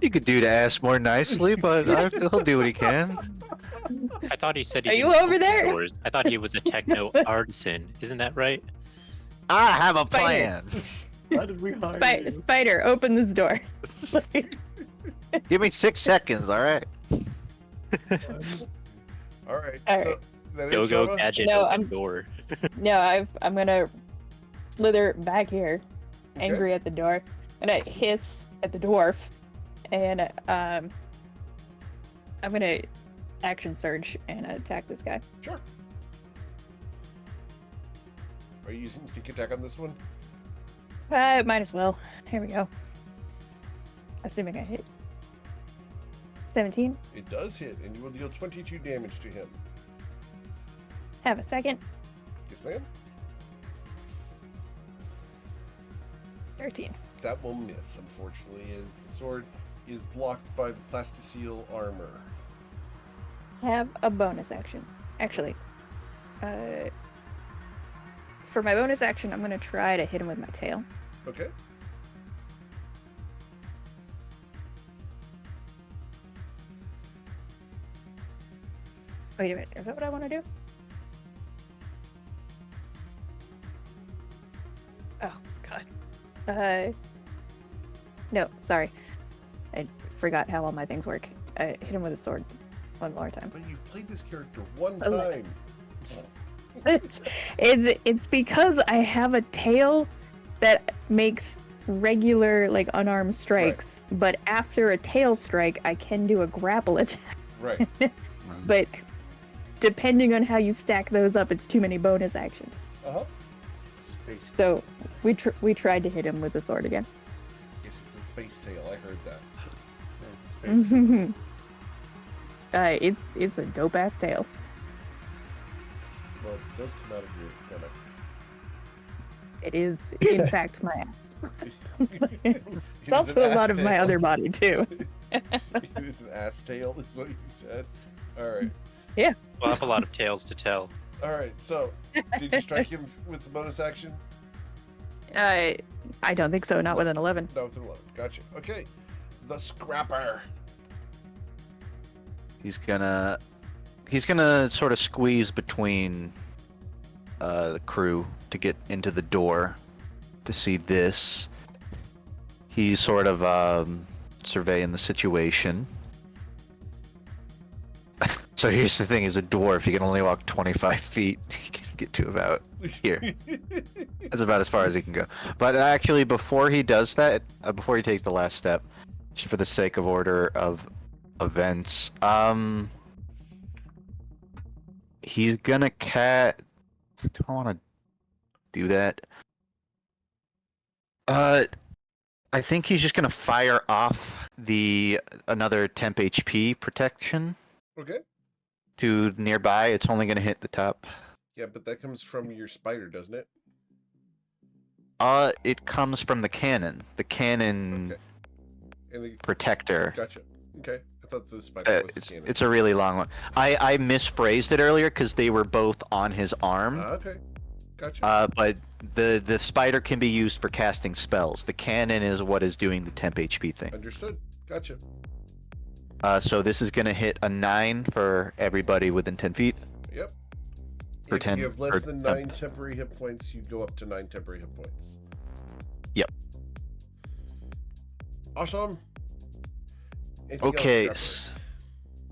You could do to ask more nicely, but he'll do what he can. I thought he said he Are you didn't over open there? doors. I thought he was a techno artisan. Isn't that right? I have a Spider. plan. Why did we hire you? Spider, open this door. Give me 6 seconds, all right? All right. All So right. that Go is go Java? gadget No, open I'm- door. No, I'm gonna slither back here, Okay. angry at the door. I'm gonna hiss at the dwarf, and I'm gonna action surge and attack this guy. Sure. Are you using sneak attack on this one? Might as well. Here we go. Assuming I hit. 17. It does hit, and you will deal 22 damage to him. Have a second. Yes, ma'am. 13. That will miss, unfortunately, as the sword is blocked by the plasticine armor. Have a bonus action. Actually, for my bonus action, I'm gonna try to hit him with my tail. Okay. Wait a minute, is that what I want to do? Oh, God. No, sorry. I forgot how all my things work. I hit him with a sword one more time. But you played this character one 11. time. It's because I have a tail that makes regular, like, unarmed strikes, but after a tail strike, I can do a grapple attack. Right. But depending on how you stack those up, it's too many bonus actions. Uh-huh. Space. So we tried to hit him with the sword again. Yes, it's a space tail. I heard that. Space. It's a dope ass tail. Well, it does come out of your stomach. It is, in fact, my ass. It's It's also a lot of my other body too. It is an ass tail, is what you said. All right. We'll have a lot of tales to tell. All right. So, did you strike him with the bonus action? I don't think so. Not with an 11. No, with an 11. Gotcha. Okay. The Scrapper. He's gonna sort of squeeze between the crew to get into the door to see this. He's sort of surveying the situation. So here's the thing: is a dwarf. He can only walk 25 feet. He can get to about here. That's about as far as he can go. But actually, before he does that, before he takes the last step, just for the sake of order of events, he's gonna I don't want to do that. I think he's just gonna fire off another temp HP protection Okay. to nearby. It's only gonna hit the top. Yeah, but that comes from your spider, doesn't it? It comes from the cannon. The cannon Okay. And the, protector. gotcha. Okay. I thought the spider was the cannon. It's a really long one. I misphrased it earlier because they were both on his arm. Okay. Gotcha. But the spider can be used for casting spells. The cannon is what is doing the temp HP thing. Understood. Gotcha. So this is gonna hit a 9 for everybody within 10 feet. Yep. For if 10 you have less for than temp. 9 temporary hit points, you go up to 9 temporary hit points. Yep. Awesome. Anything Okay, else,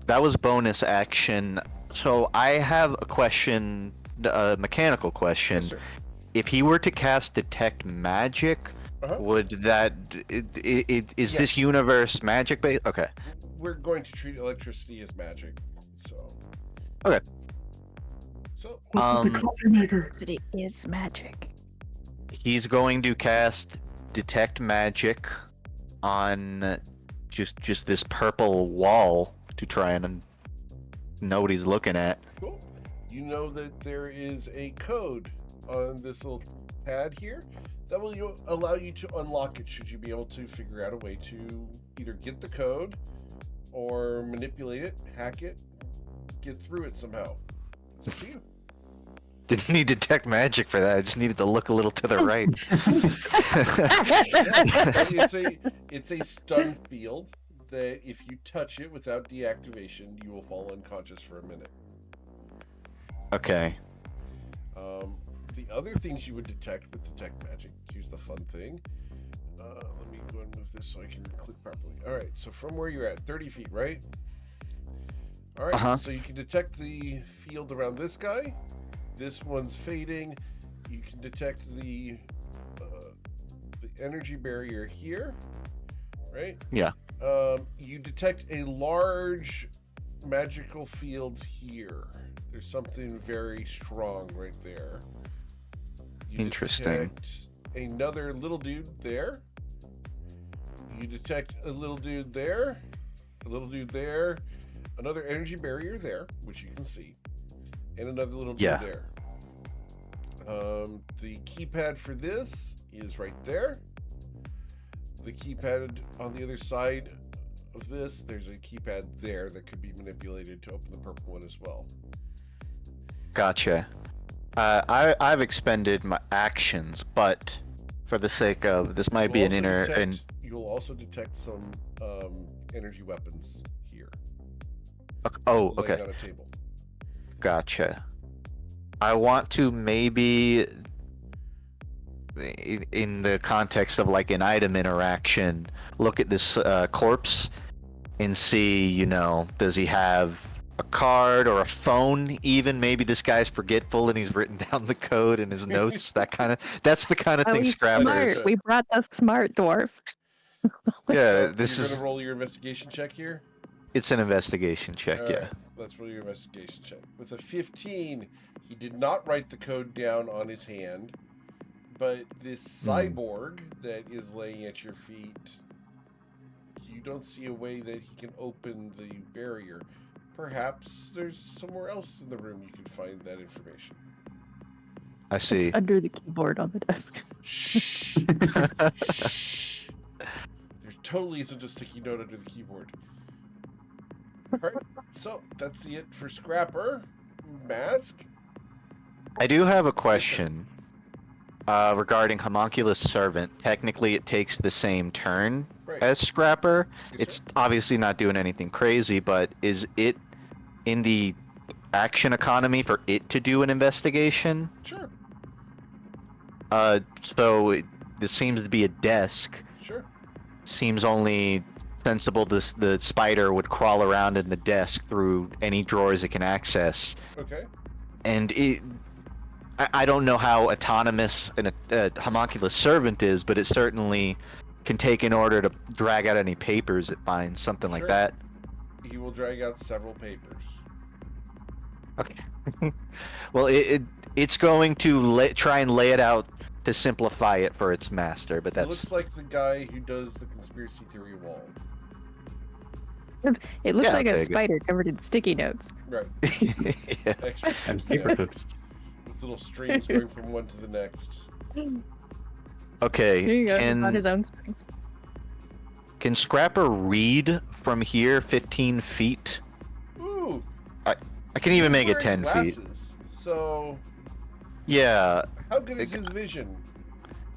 that was bonus action. So I have a question, a mechanical question. Yes, sir. If he were to cast Detect Magic, Uh-huh. would that is Yes. this universe magic based? Okay. We're going to treat electricity as magic, so. Okay. So, What's with the coffee maker? It is magic. He's going to cast Detect Magic on just this purple wall to try and know what he's looking at. cool. You know that there is a code on this little pad here that will allow you to unlock it should you be able to figure out a way to either get the code or manipulate it, hack it, get through it somehow. It's up to you. Didn't need Detect Magic for that. I just needed to look a little to the right. It's a stun field that if you touch it without deactivation, you will fall unconscious for a minute. Okay. The other things you would detect with Detect Magic, here's the fun thing. Let me go and move this so I can click properly. All right, so from where you're at, 30 feet, right? All right, Uh-huh. so you can detect the field around this guy. This one's fading. You can detect the energy barrier here, right? Yeah. You detect a large magical field here. There's something very strong right there. You Interesting. detect another little dude there. You detect a little dude there. A little dude there. Another energy barrier there, which you can see. And another little dude Yeah. there. The keypad for this is right there. The keypad on the other side of this, there's a keypad there that could be manipulated to open the purple one as well. Gotcha. I've expended my actions, but for the sake of this, might be an inner. You'll also detect some energy weapons here. Oh, laying okay. on a table. Gotcha. I want to maybe, in the context of like an item interaction, look at this corpse and see, you know, does he have a card or a phone even? Maybe this guy's forgetful and he's written down the code in his notes. That's the kind of Oh, thing he's Scrapper smart. is. We brought the smart dwarf. Yeah, So this you're is, gonna roll your investigation check here. it's an investigation check, All yeah. right, let's roll your investigation check. With a 15, he did not write the code down on his hand, but this cyborg that is laying at your feet, you don't see a way that he can open the barrier. Perhaps there's somewhere else in the room you can find that information. I see. It's under the keyboard on the desk. Shh. Shh. There totally isn't a sticky note under the keyboard. Alright, so that's it for Scrapper. Mask? I do have a question regarding Homunculus Servant. Technically, it takes the same turn Right. as Scrapper. Yes, It's sir. obviously not doing anything crazy, but is it in the action economy for it to do an investigation? Sure, This seems to be a desk. sure. Seems only sensible the spider would crawl around in the desk through any drawers it can access. Okay. And I don't know how autonomous a homunculus servant is, but it certainly can take an order to drag out any papers it finds, something like Sure. that. He will drag out several papers. Okay. Well, it's going to try and lay it out to simplify it for its master, but It that's looks like the guy who does the conspiracy theory wall. It looks Yeah, like I'll a take it. spider covered in sticky notes. Right. yeah. Extra And sticky paper note, clips. with little strings going from one to the next. Okay. There you go. He brought Can his own strings. Scrapper read from here 15 feet? Ooh. I can even make it He's 10 wearing feet. glasses, so Yeah, how good is his vision?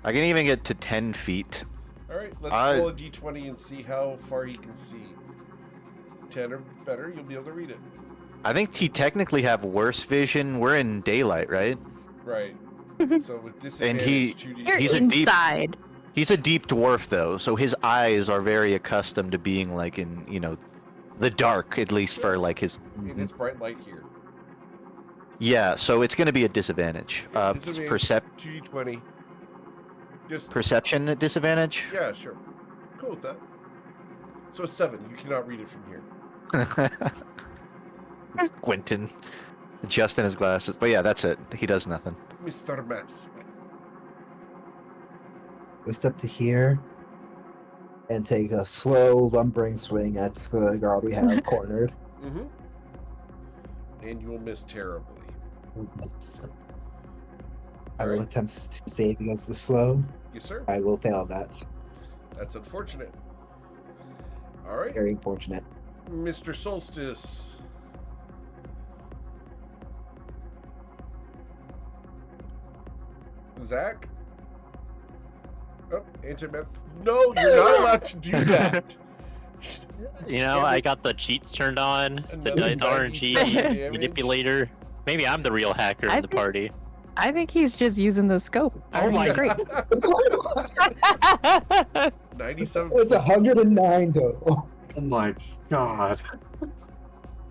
I can even get to 10 feet. All right, let's I- roll a d20 and see how far he can see. 10 or better, you'll be able to read it. I think he technically have worse vision. We're in daylight, right? Right. So with this And he- You're He's a deep- inside. He's a deep dwarf though, so his eyes are very accustomed to being like in, you know, the dark, at least for like his. And it's bright light here. Yeah, so it's going to be a disadvantage. Disadvantage, 2d20. Just Perception at disadvantage. yeah, sure. Cool with that. So 7. You cannot read it from here. Quentin, adjusting his glasses, but yeah, that's it. He does nothing. Mr. Mask. I step to here and take a slow, lumbering swing at the guard we have cornered. Mm-hmm. And you will miss terribly. Yes. I will Alright. attempt to save against the slow. Yes, sir. I will fail that. That's unfortunate. All right, Very unfortunate. Mr. Solstice. Zach? Oh, internet. No, you're not allowed to do that. You know, I got the cheats turned on, the Another RNG 97 damage. manipulator. Maybe I'm the real hacker I in the think- party. I think he's just using the scope. I Oh think my it's great. 97. It's 109 total. Oh my god.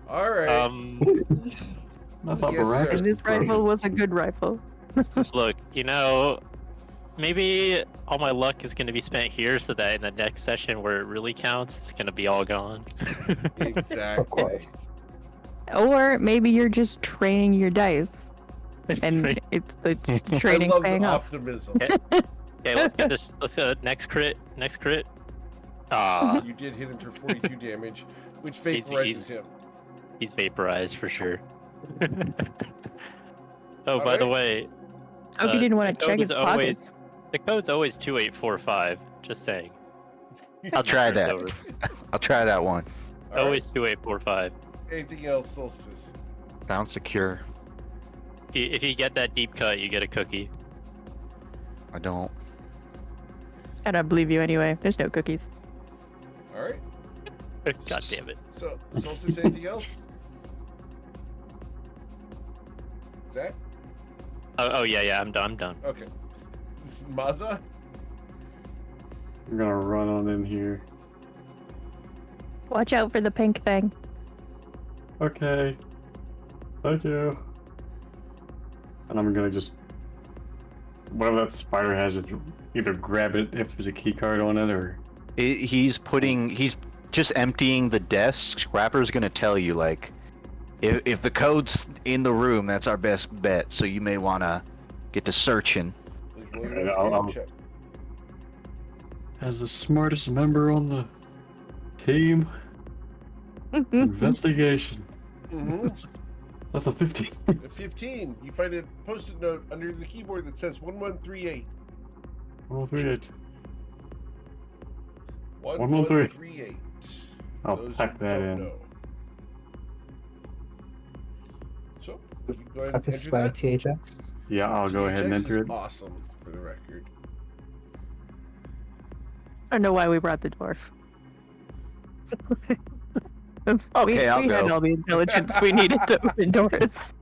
All right. I thought Yes, sir. Baraka And this rifle was a good rifle. Look, you know, maybe all my luck is going to be spent here so that in the next session where it really counts, it's going to be all gone. Exactly. Of course. Or maybe you're just training your dice and it's I training love paying the off. optimism. Okay, let's get this. Let's go next crit. Next crit. Ah, You did hit him for 42 damage, which He's- vaporizes him. he's vaporized for sure. Oh, by Alright. the way, Hope you didn't want the to check code his is always- pockets. the code's always 2845. Just saying. I'll try that. Over. I'll try that one. All right. Always 2845. Anything else, Solstice? Sounds secure. If you get that deep cut, you get a cookie. I don't. I don't believe you anyway. There's no cookies. All right. God damn it. So, Solstice, anything else? Zach? Oh yeah, I'm done. Okay. This is Maza? I'm gonna run on in here. Watch out for the pink thing. Okay. Thank you. And I'm gonna just whatever that spider has, just either grab it if there's a key card on it, or He's just emptying the desk. Scrapper's gonna tell you, like, if the code's in the room, that's our best bet. So you may wanna get to searching. Please roll your Okay, investigation I'll- check. as the smartest member on the team, investigation. Mm-hmm. That's a 15. 15. You find a post-it note under the keyboard that says 1138. 138. 1138. I'll Those pack who that don't in. know. So, you go ahead and Preface enter by that. THX. Yeah, I'll go ahead and THX enter is it. awesome, for the record. I don't know why we brought the dwarf. Okay, I'll we had go. all the intelligence we needed to open doors.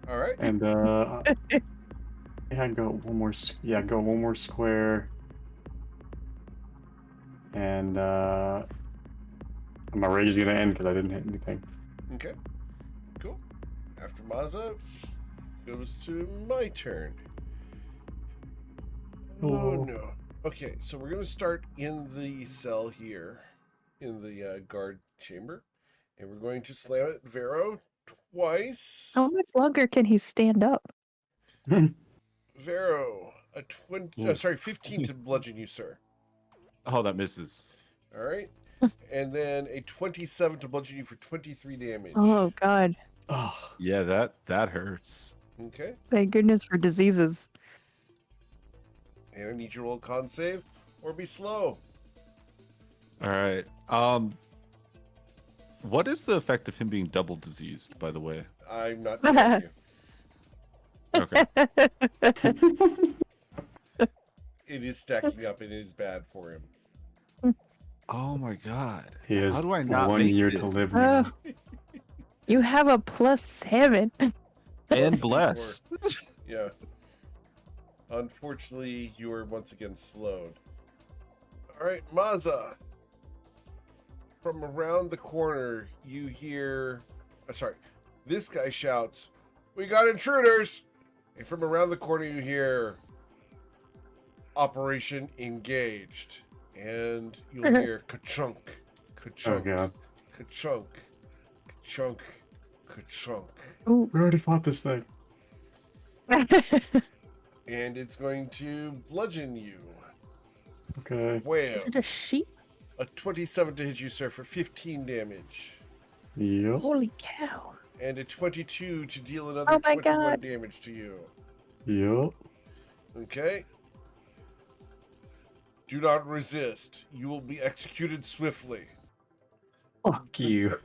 All right. And yeah, go one more. Yeah, go one more square. And my rage is gonna end because I didn't hit anything. Okay. Cool. After Maza, goes to my turn. Oh Oh. no. Okay, so we're gonna start in the cell here, in the guard chamber, and we're going to slam it Vero twice. How much longer can he stand up? Vero, a 15 to bludgeon you, sir. Oh, that misses. All right, and then a 27 to bludgeon you for 23 damage. Oh god. Oh, Yeah, that hurts. Okay, Thank goodness for diseases. and I need you to roll a con save or be slow. All right. What is the effect of him being double diseased, by the way? I'm not telling you. Okay. It is stacking up and it is bad for him. Oh my god. he has How do I not 1 make year this? to live now. You have a +7. And blessed. Yeah. Unfortunately, you are once again slowed. All right, Maza. From around the corner, you hear. This guy shouts, "We got intruders!" And from around the corner, you hear, "Operation engaged." And you'll hear ka-chunk, Oh ka-chunk, god. ka-chunk, ka-chunk, ka-chunk. Ooh. We already fought this thing. And it's going to bludgeon you. Okay. Whale. Is it a sheep? A 27 to hit you, sir, for 15 damage. Yep. Holy cow. And a 22 to deal another Oh my 21 God. damage to you. Yep. Okay? Do not resist. You will be executed swiftly. Fuck you.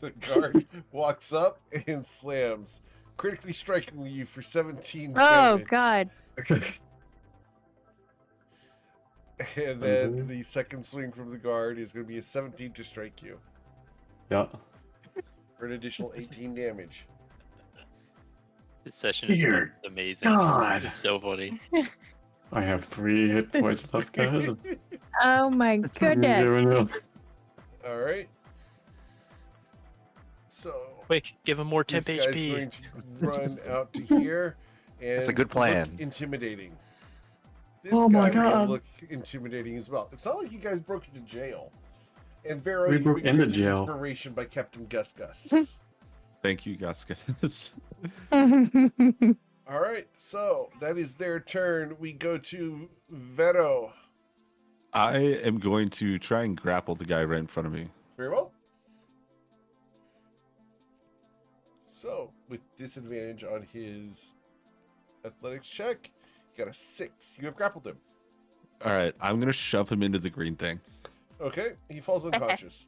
The guard walks up and slams, critically striking you for 17 Oh damage. god. Okay. And then Mhm. the second swing from the guard is going to be a 17 to strike you Yeah. for an additional 18 damage. This session is Dear amazing. God. It's so funny. I have 3 hit points left, guys. Oh my I'm goodness. giving up. All right. So Quick, give him more this temp guy's HP. going to run out to here and That's a good plan. look intimidating. This Oh my guy will God. look intimidating as well. It's not like you guys broke into jail. And Vero, We you've broke been into granted jail. inspiration by Captain Gus Gus. Thank you, Gaskas. All right, so that is their turn. We go to Vero. I am going to try and grapple the guy right in front of me. Very well. So, with disadvantage on his athletics check, you got a 6. You have grappled him. All right, I'm going to shove him into the green thing. Okay, he falls unconscious.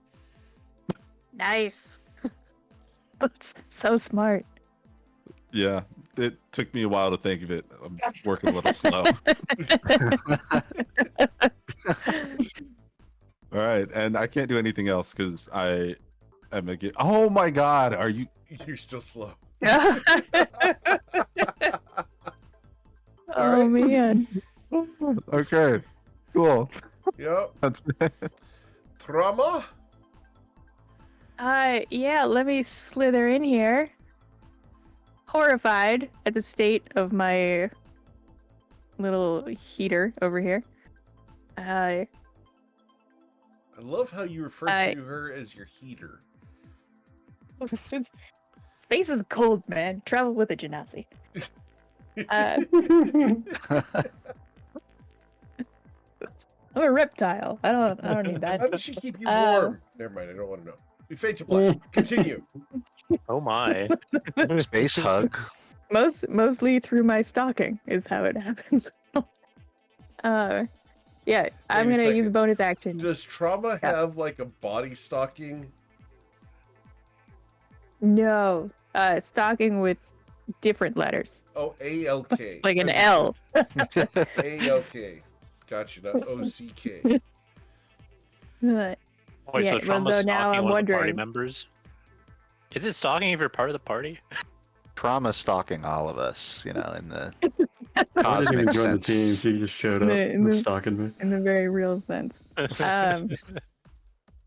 Nice. That's so smart. Yeah, it took me a while to think of it. I'm working a little slow. All right, and I can't do anything else because I am again. Oh my God, are you? You're still slow. Oh right. man. Okay, cool. Yep. That's Trauma. Yeah, let me slither in here. Horrified at the state of my little heater over here. I love how you refer to her as your heater. Space is cold, man. Travel with a genasi. I'm a reptile. I don't need that. How does she keep you warm? Never mind, I don't want to know. We fade to black. Continue. Oh my. Space hug. Mostly through my stocking is how it happens. Yeah, I'm Wait a gonna use second. bonus action. Does Trauma have like a body stocking? No, stocking with different letters, Oh, ALK. like an L. ALK. Gotcha, not OCK. But Wait, Yeah, so well, Trauma's though now stalking I'm one of the party wondering- members? Is it stalking if you're part of the party? Trauma stalking all of us, in the I didn't cosmic even join the sense. team. She just showed up The- and was the- stalking me. in the very real sense. I'm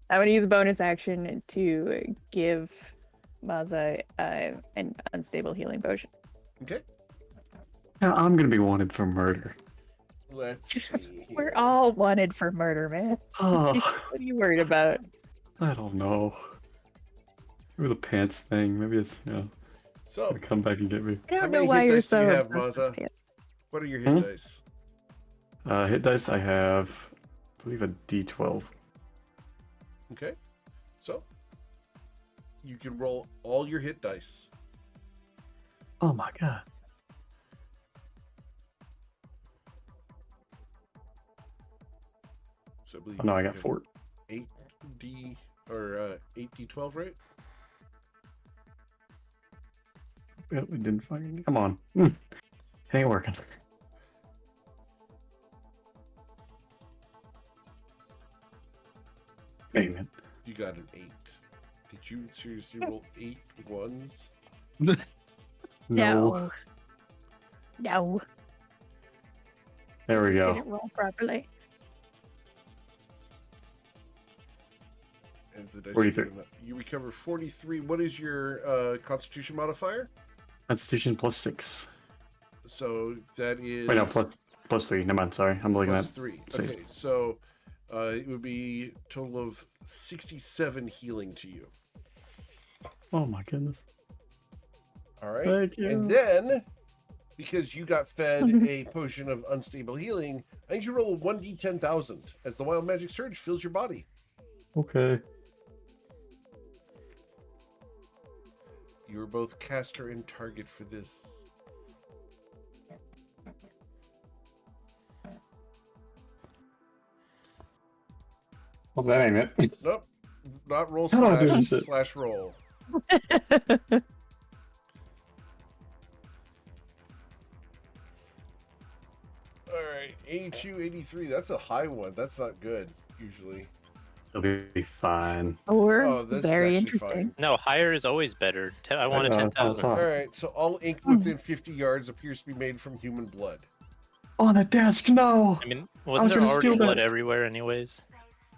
gonna use a bonus action to give Maza an unstable healing potion. Okay, Now I'm gonna be wanted for murder. let's see. We're here. all wanted for murder, man. Oh, What are you worried about? I don't know. Maybe the pants thing. Maybe it's So, gonna come back and get me. I How don't many know why hit you're dice do so you have, obsessed Maza? with it. what are your hit Hmm? dice? Hit dice. I have, I believe, a D12. Okay, so you can roll all your hit dice. Oh my god. So I believe Oh no, I you got have 4. 8D or 8D12, right? Yep, we didn't fucking. Come on. It ain't working. Dang it. You got an 8. Did you seriously roll 8 ones? No. No. There we Just go. didn't roll properly. As the dice 43. come up. You recover 43. What is your Constitution modifier? Constitution +6. So that is Wait, no, plus 3. Never mind. Sorry, I'm looking plus at. 3. see. Okay, so it would be a total of 67 healing to you. Oh my goodness. All right. Thank you. And then, because you got fed a potion of unstable healing, I need you to roll a 1d10,000 as the wild magic surge fills your body. Okay. You are both caster and target for this. Well, that ain't it. Nope. Not roll Oh, dude, shit. slash roll. All right. 82, 83. That's a high one. That's not good, usually. It'll be fine. Or Oh, this is very actually interesting. fine. No, higher is always better. I wanted know, 10,000. Huh. All right. So all ink within 50 yards appears to be made from human blood. On the desk, no. I mean, was wasn't there gonna already steal blood that. everywhere anyways?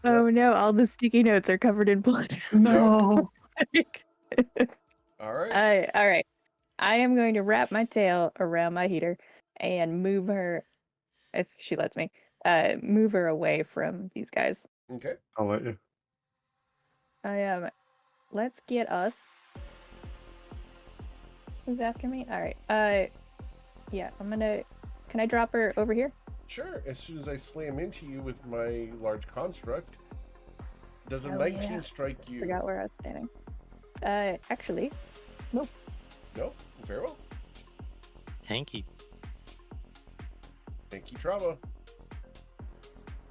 Oh no, all the sticky notes are covered in blood. No. All right. All right. I am going to wrap my tail around my heater and move her, if she lets me, move her away from these guys. Okay. I'll let you. Let's get us Who's after me? All right. Yeah, I'm gonna. Can I drop her over here? Sure, as soon as I slam into you with my large construct. Does a Hell 19 yeah. strike you? Forgot where I was standing. Actually, nope. No? Very well. Tanky. Thank you, Trauma.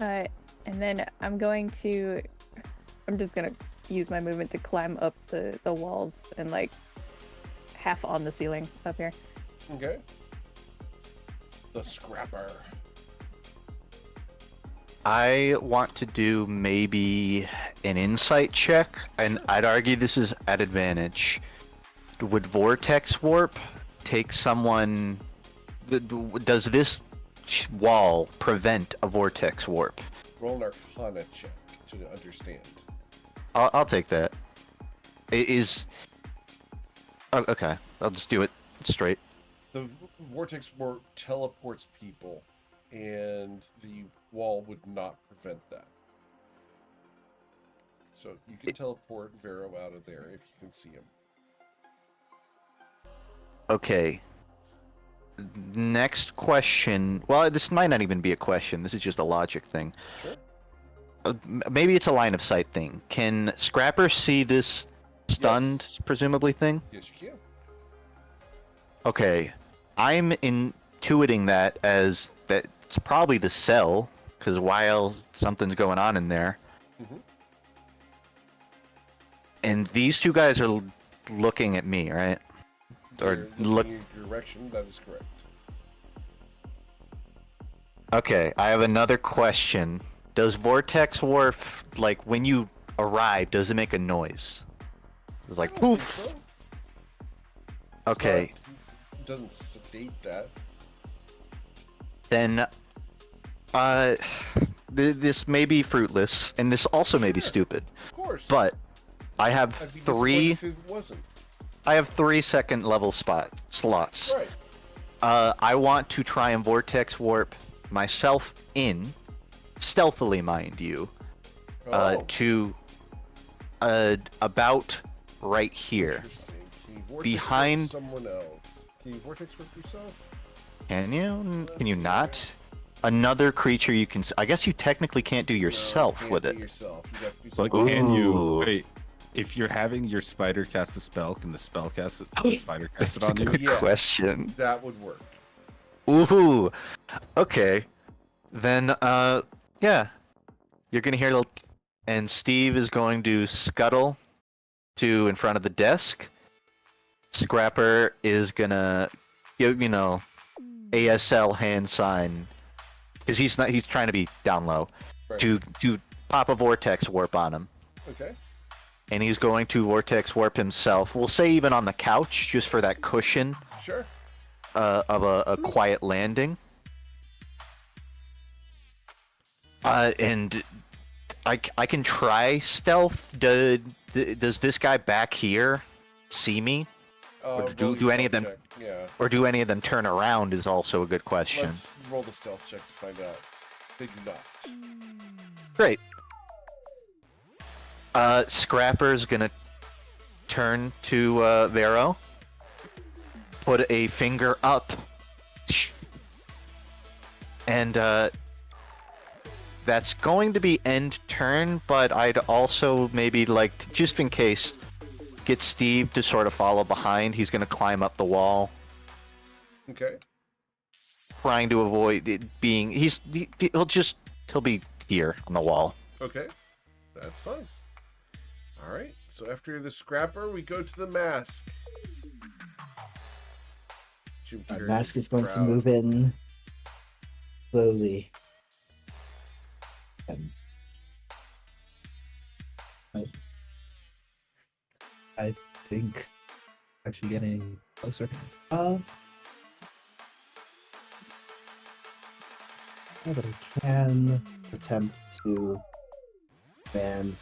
And then I'm just gonna use my movement to climb up the walls and like half on the ceiling up here. Okay. The Scrapper. I want to do maybe an insight check, and I'd argue this is at advantage. Would Vortex Warp take someone... Does this wall prevent a Vortex Warp? Roll an Arcana check to understand. I'll take that. It is... Oh, okay, I'll just do it straight. The Vortex Warp teleports people, and the wall would not prevent that. So you can teleport Vero out of there if you can see him. Okay. Next question. Well, this might not even be a question. This is just a logic thing. Sure. Maybe it's a line of sight thing. Can Scrapper see this stunned, presumably, thing? Yes, you can. Okay. I'm intuiting that as that it's probably the cell, because while something's going on in there. Mhm. And these two guys are looking at me, right? Or They're look. looking in your direction. That is correct. Okay, I have another question. Does Vortex Warp, like, when you arrive, does it make a noise? It's like, I don't think poof! so. It's Okay, it doesn't sedate that. then, this may be fruitless, and this also may be Sure. stupid, Of course. but I have I'd be disappointed three, if it wasn't. I have 3 second level slots. Right. I want to try and Vortex Warp myself in, stealthily, mind you, Oh, to about right here. interesting. Can you vortex Behind- warp someone else? Can you vortex warp yourself? Can you? Can you Let's see not? Another creature you can. I guess you technically can't do No, you yourself can't with do it. Yourself. You have to do But something can Ooh. you wait? If you're having your spider cast a spell, can the spell cast it? The spider cast it That's a on you? good Yes. question. That would work. Ooh. Okay. Then, yeah. You're gonna hear, and Steve is going to scuttle to in front of the desk. Scrapper is gonna give, ASL hand sign, because he's trying to be down low, Right. to pop a Vortex Warp on him. Okay. And he's going to Vortex Warp himself. We'll say even on the couch, just for that cushion Sure. of a quiet landing. And I can try stealth. Does this guy back here see me? Or do roll any your of them- stealth check. Yeah. Or do any of them turn around is also a good question. Let's roll the stealth check to find out. They do not. Great. Scrapper's gonna turn to Vero, put a finger up, and that's going to be end turn, but I'd also maybe like to, just in case, get Steve to sort of follow behind. He's gonna climb up the wall, Okay. trying to avoid it being. He'll be here on the wall. Okay. That's fine. All right. So after the Scrapper, we go to the mask. Jim The Carrey mask is going to proud. move in slowly. And I think actually getting any closer. Yeah, but I can attempt to command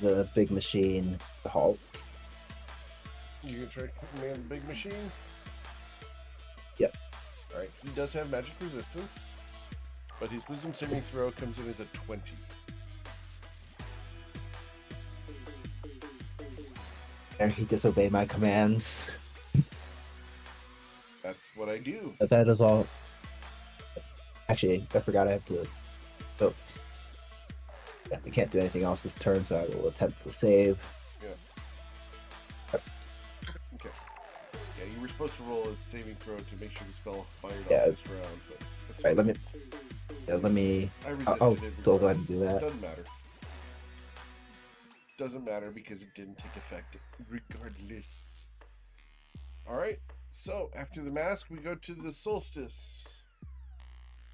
the big machine to halt. You can try to command the big machine? Yep. Alright, he does have magic resistance, but his wisdom saving throw comes in as a 20. Dare he disobey my commands? That's what I do. But that is all. Actually, I forgot I have to. Oh, yeah, I can't do anything else this turn, so I will attempt to save. Yeah. Okay. Yeah, you were supposed to roll a saving throw to make sure the spell fired Yeah. off this round, but that's All right, fine. let me. I resisted I'll it. still go ahead regardless. and do that. Doesn't matter. Doesn't matter because it didn't take effect regardless. All right. So after the mask, we go to the solstice.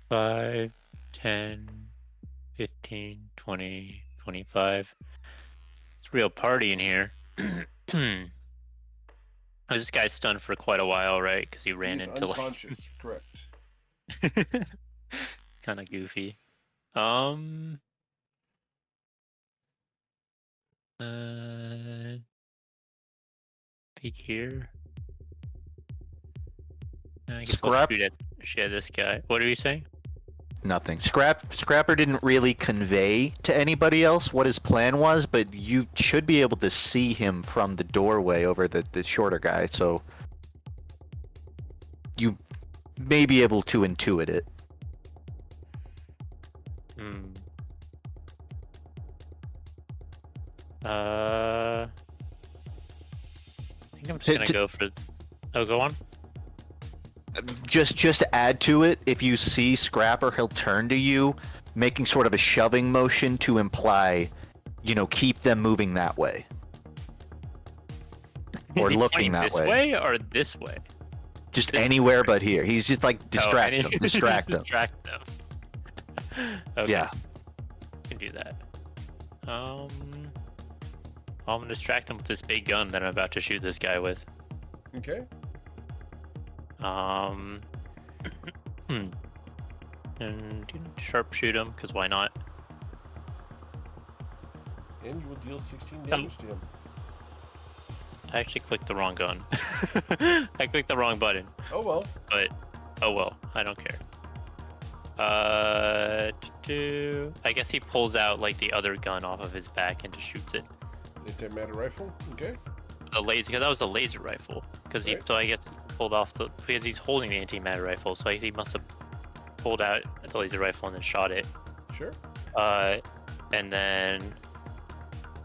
5, 10, 15, 20, 25. It's a real party in here. This guy's stunned for quite a while, right? Because he ran He's into unconscious. Correct. like kind of goofy. Peek here. I guess we'll Scrap. shoot at this guy. What are you saying? Nothing. Scrapper didn't really convey to anybody else what his plan was, but you should be able to see him from the doorway over the shorter guy, so you may be able to intuit it. I think I'm just gonna go for. Oh, go on. Just to add to it, if you see Scrapper, he'll turn to you, making sort of a shoving motion to imply, keep them moving that way. Or Is he looking pointing that this way. way or this way? Just This anywhere but here. He's just like distract them. Distract them. Distract them. Okay, Yeah. can do that. I'm gonna distract him with this big gun that I'm about to shoot this guy with. Okay. And sharpshoot him, because why not? And you will deal 16 damage to him. I actually clicked the wrong gun. I clicked the wrong button, Oh well. but oh well, I don't care. I guess he pulls out like the other gun off of his back and just shoots it. Antimatter rifle. Okay. The laser, because that was a laser rifle. Because Right. so I guess he pulled off because he's holding the antimatter rifle, so he must have pulled out the laser rifle and then shot it. Sure. And then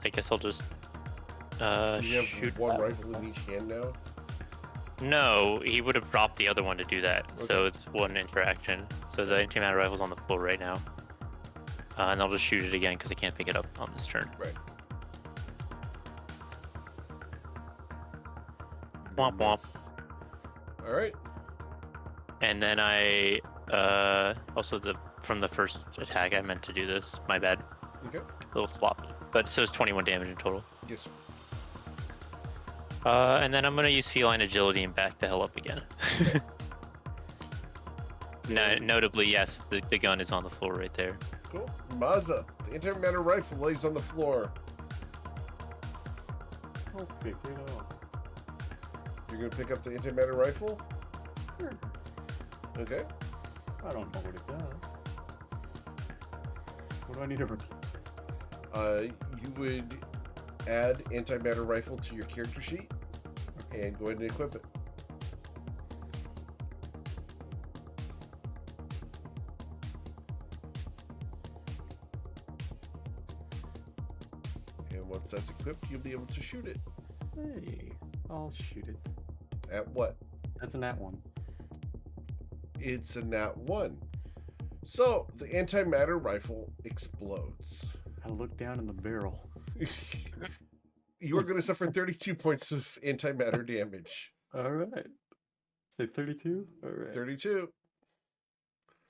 I guess I'll just You shoot. have one rifle in each hand now. No, he would have dropped the other one to do that. So Okay. it's one interaction. So the antimatter rifle's on the floor right now. And I'll just shoot it again because I can't pick it up on this turn. Right. Womp womp. Nice. All right. And then I also from the first attack I meant to do this. My bad. Okay. Little flop. But so it's 21 damage in total. Yes. Sir. And then I'm gonna use feline agility and back the hell up again. Notably, yes, the gun is on the floor right there. Cool. Mazza, the antimatter rifle lays on the floor. Okay, clean it off. You're gonna pick up the antimatter rifle. Sure. Okay. I don't know what it does. What do I need to repeat? You would add antimatter rifle to your character sheet and go ahead and equip it. And once that's equipped, you'll be able to shoot it. Hey, I'll shoot it. At what? That's a nat one. It's a nat 1. So the antimatter rifle explodes. I look down in the barrel. You are going to suffer 32 points of antimatter damage. All right. Say 32? All right. 32.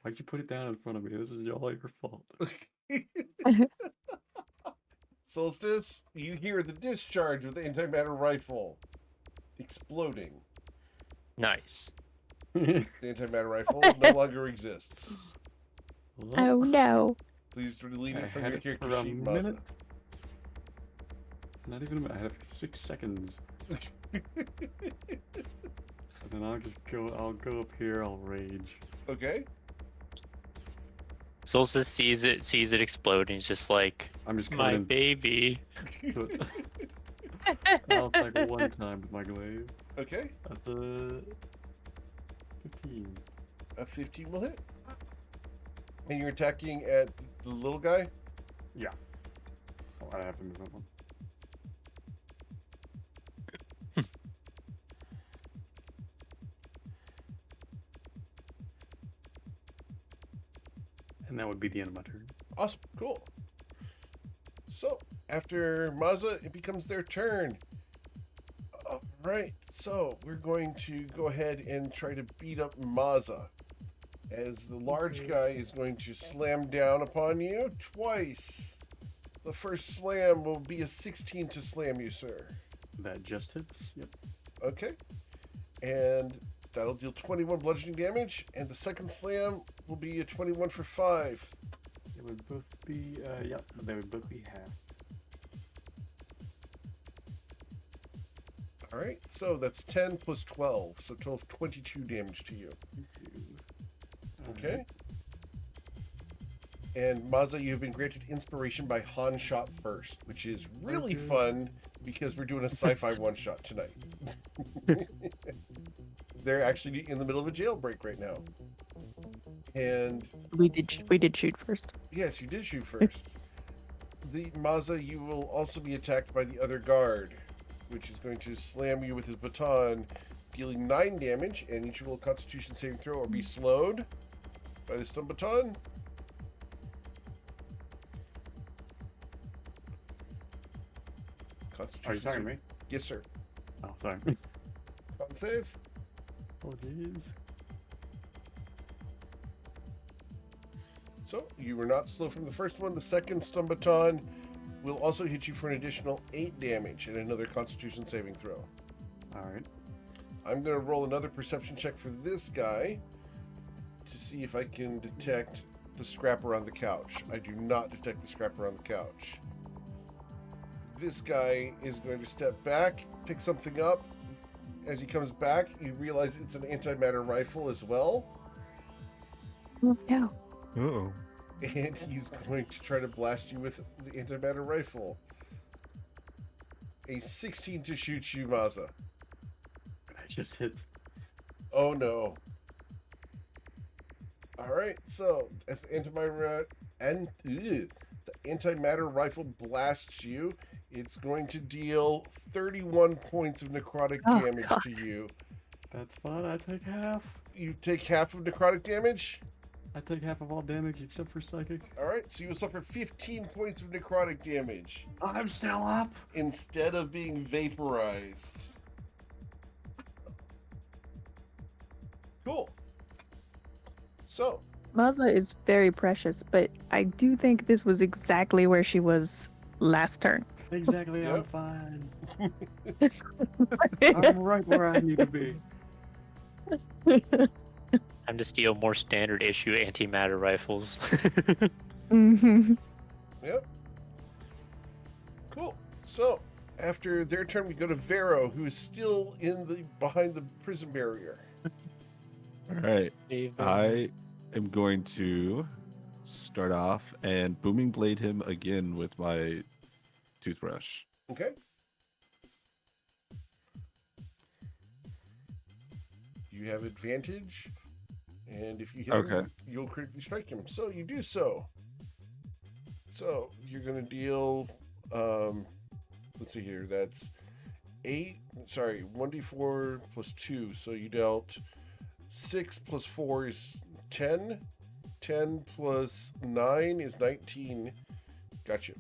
Why'd you put it down in front of me? This is all your fault. Solstice, you hear the discharge of the antimatter rifle exploding. Nice. The antimatter rifle no longer exists. Oh no. Please delete I it from had your it character for a sheet, minute. Mazza. Not even a minute. I had it for 6 seconds. And then I'll go up here, I'll rage. Okay. Solstice sees it explode, and he's just like, I'm just my coming baby. in. I'll attack one time with my glaive. Okay. At the 15. A 15 will hit. And you're attacking at the little guy? Yeah. Oh, I have to move that one. And that would be the end of my turn. Awesome. Cool. So, after Maza, it becomes their turn. All right. So, we're going to go ahead and try to beat up Maza. As the large guy is going to slam down upon you twice. The first slam will be a 16 to slam you, sir. That just hits. Yep. Okay. And that'll deal 21 bludgeoning damage. And the second slam will be a 21 for 5. They would both be, yep, they would both be half. All right. So that's 10 plus 12. So total of 22 damage to you. Okay. And Maza, you've been granted inspiration by Han Shot First, which is really fun because we're doing a sci-fi one-shot tonight. They're actually in the middle of a jailbreak right now. And We did shoot first. yes, you did shoot first. The Maza, you will also be attacked by the other guard, which is going to slam you with his baton, dealing 9 damage, and each roll a Constitution saving throw or be slowed by the stun baton. Constitution Are you talking to save. me? Yes, sir. Oh, sorry. Con save. Oh, jeez. So, you were not slow from the first one. The second stun baton will also hit you for an additional 8 damage and another Constitution saving throw. Alright. I'm going to roll another perception check for this guy to see if I can detect the scrapper on the couch. I do not detect the scrapper on the couch. This guy is going to step back, pick something up. As he comes back, you realize it's an antimatter rifle as well. Oh, no. Oh. And he's going to try to blast you with the antimatter rifle. A 16 to shoot you, Maza. That just hits. Oh no. Alright, so as the antimatter rifle blasts you, it's going to deal 31 points of necrotic damage to you. That's fine. I take half. You take half of necrotic damage? I take half of all damage except for psychic. Alright, so you will suffer 15 points of necrotic damage I'm still up. instead of being vaporized. Cool. So, Maza is very precious, but I do think this was exactly where she was last turn. Exactly. I'm Yep. fine. I'm right where I need to be. Time to steal more standard issue antimatter rifles. Mm-hmm. yep. Cool. So, after their turn, we go to Vero, who is still behind the prison barrier. All right. I am going to start off and booming blade him again with my toothbrush. Okay. You have advantage, and if you hit him, Okay. you'll critically strike him. So you do so. So you're going to deal, let's see here, that's 1d4 plus 2. So you dealt 6 plus 4 is 10. 10 plus 9 is 19. Gotcha.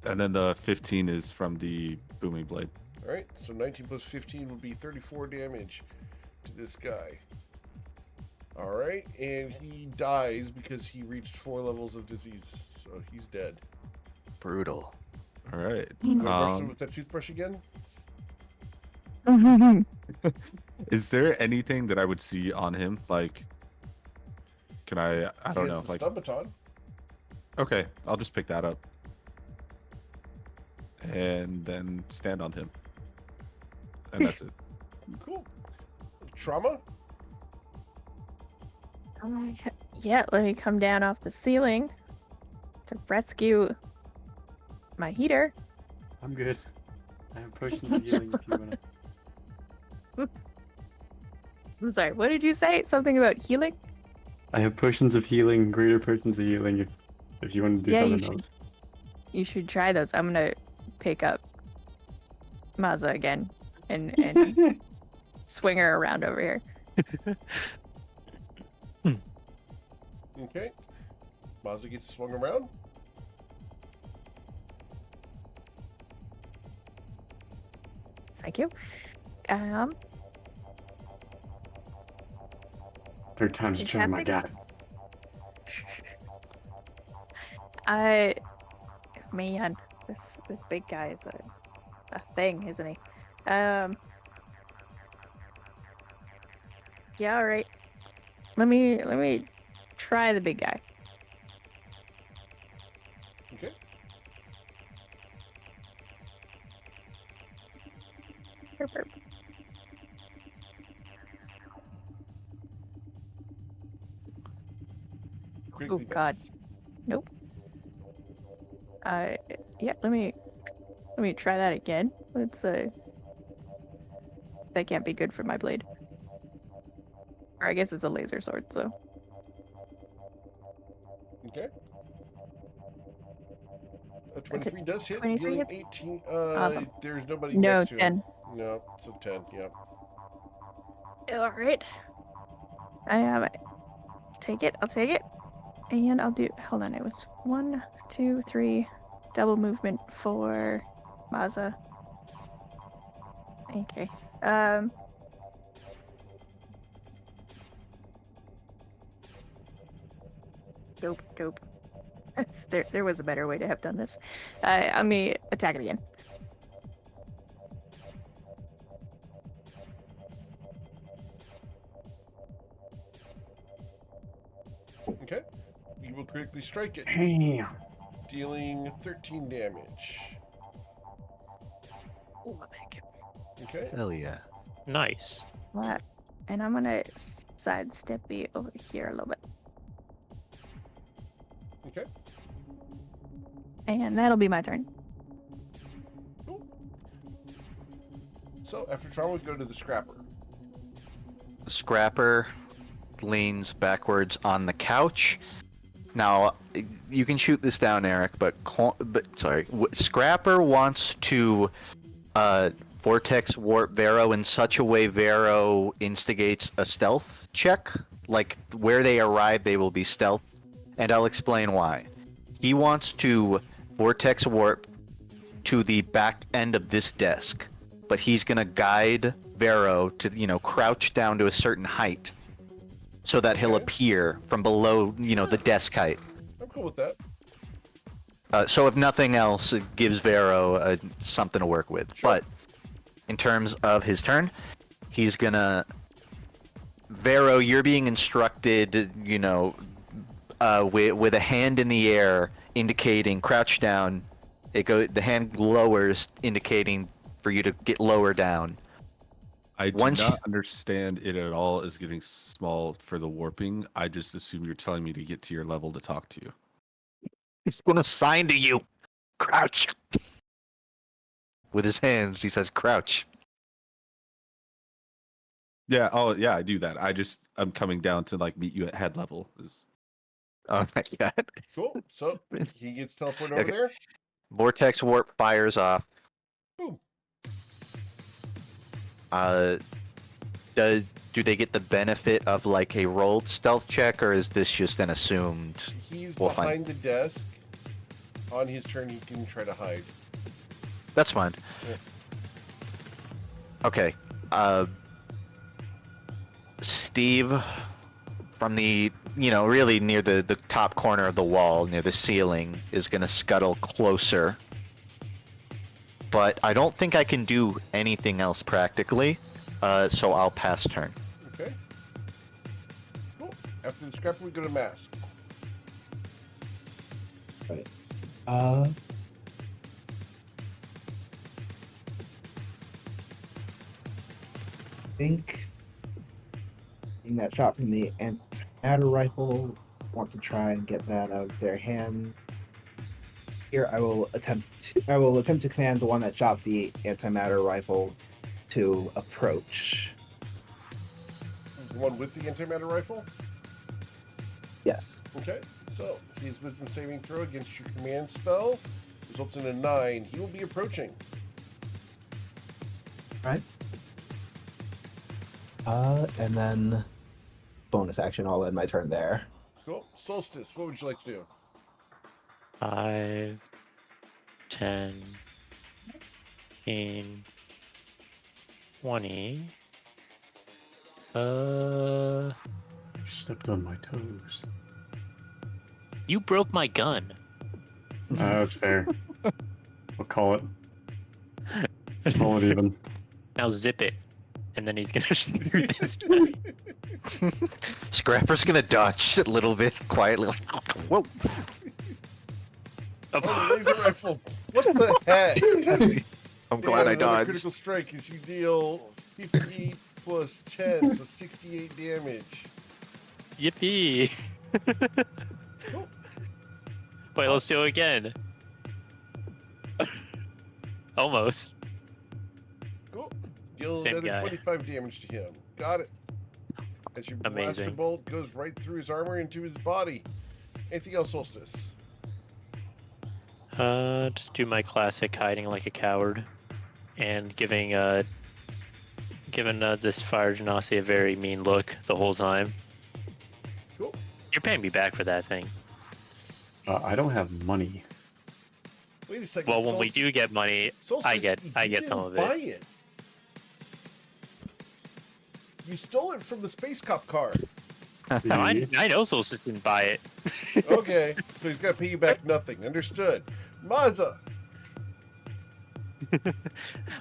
And then the 15 is from the booming blade. All right, so 19 plus 15 would be 34 damage to this guy. All right, and he dies because he reached 4 levels of disease, so he's dead. Brutal. All right. Brush him with that toothbrush again. Is there anything that I would see on him? Like, can I don't He know. has the Like, stun baton. okay, I'll just pick that up. And then stand on him. And that's it. Cool. Trauma. Yeah, let me come down off the ceiling to rescue my heater. I'm good. I have potions of healing if you wanna. I'm sorry. What did you say? Something about healing? I have potions of healing, greater potions of healing. If you want to do Yeah, you something should. else. You should try those. I'm gonna pick up Maza again and swing her around over here. Okay. Mazda gets swung around. Thank you. Third time's a charm, I got it. Man, this big guy is a thing, isn't he? Yeah, all right. Let me try the big guy. Okay. Burp, burp. Critically God. miss. Nope. Yeah, let me try that again. Let's that can't be good for my blade. Or I guess it's a laser sword, so. Okay. A 23 does hit, 23 dealing hits? 18. Awesome. There's nobody No, next to 10. him. No, it's a 10, yeah. All right. Take it. I'll take it. And I'll do, hold on, it was 1, 2, 3, double movement for Maza. Okay. Dope. There was a better way to have done this. Let me attack it again. Okay. You will critically strike it, Damn. dealing 13 damage. Oh, my back. Okay. Hell yeah. Nice. That. And I'm gonna sidestep you over here a little bit. Okay. And that'll be my turn. Cool. So after trauma, we go to the scrapper. The scrapper leans backwards on the couch. Now, you can shoot this down, Eric, but Scrapper wants to vortex warp Vero in such a way Vero instigates a stealth check. Like, where they arrive, they will be stealth. And I'll explain why. He wants to vortex warp to the back end of this desk, but he's going to guide Vero to, crouch down to a certain height so that he'll Okay. appear from below, the desk height. I'm cool with that. So if nothing else, it gives Vero something to work with. Sure. But in terms of his turn, he's gonna... Vero, you're being instructed, with a hand in the air indicating crouch down. The hand lowers, indicating for you to get lower down. I do Once not you- understand it at all as getting small for the warping. I just assume you're telling me to get to your level to talk to you. He's gonna sign to you. Crouch. With his hands, he says crouch. Yeah, I do that. I'm coming down to meet you at head level. Oh my god. Cool. So he gets teleported over Okay. there. Vortex warp fires off. Boom. Do they get the benefit of a rolled stealth check, or is this just an assumed? He's We'll find- behind the desk. On his turn, he can try to hide. That's fine. Yeah. Okay. Steve, from the really near the top corner of the wall, near the ceiling, is gonna scuttle closer. But I don't think I can do anything else practically, so I'll pass turn. Okay. Cool. After the scrapper, we go to mask. Right. Think being that shot from the antimatter rifle, want to try and get that out of their hand. Here, I will attempt to command the one that shot the antimatter rifle to approach. The one with the antimatter rifle? Yes. Okay, so his wisdom saving throw against your command spell results in a 9. He will be approaching. Right. And then bonus action, I'll end my turn there. Cool. Solstice, what would you like to do? 5, 10, 15, 20. You stepped on my toes. You broke my gun. That's fair. We'll call it. Call it even. Now zip it. And then he's gonna shoot this guy. Scrapper's gonna dodge a little bit quietly. Whoa! Oh, laser rifle. What the heck? I'm glad I another dodged. Critical strike as you deal 50 plus 10, so 68 damage. Yippee! Cool. Wait, let's do it again. Almost. Cool. Deal Same another guy. 25 damage to him. Got it. As your blaster Amazing. bolt goes right through his armor into his body. Anything else, Solstice? Just do my classic hiding like a coward, and giving this fire genasi a very mean look the whole time. Cool. You're paying me back for that thing. I don't have money. Wait a second. Well, when we do get money, Solstice, I get you some of didn't it. buy it. You stole it from the space cop car. No, I know Solstice didn't buy it. Okay, so he's got to pay you back nothing. Understood. Maza. Well,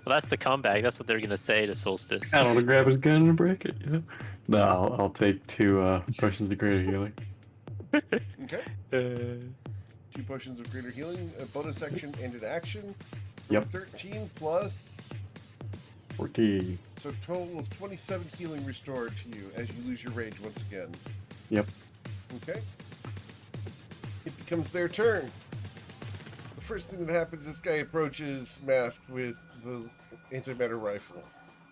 that's the comeback. That's what they're gonna say to Solstice. I don't want to grab his gun and break it, you know? No, I'll take 2 potions of greater healing. Okay. 2 potions of greater healing, a bonus action and an action. Yep. 13 plus. 14. So a total of 27 healing restored to you as you lose your rage once again. Yep. Okay. It becomes their turn. The first thing that happens, this guy approaches masked with the antimatter rifle,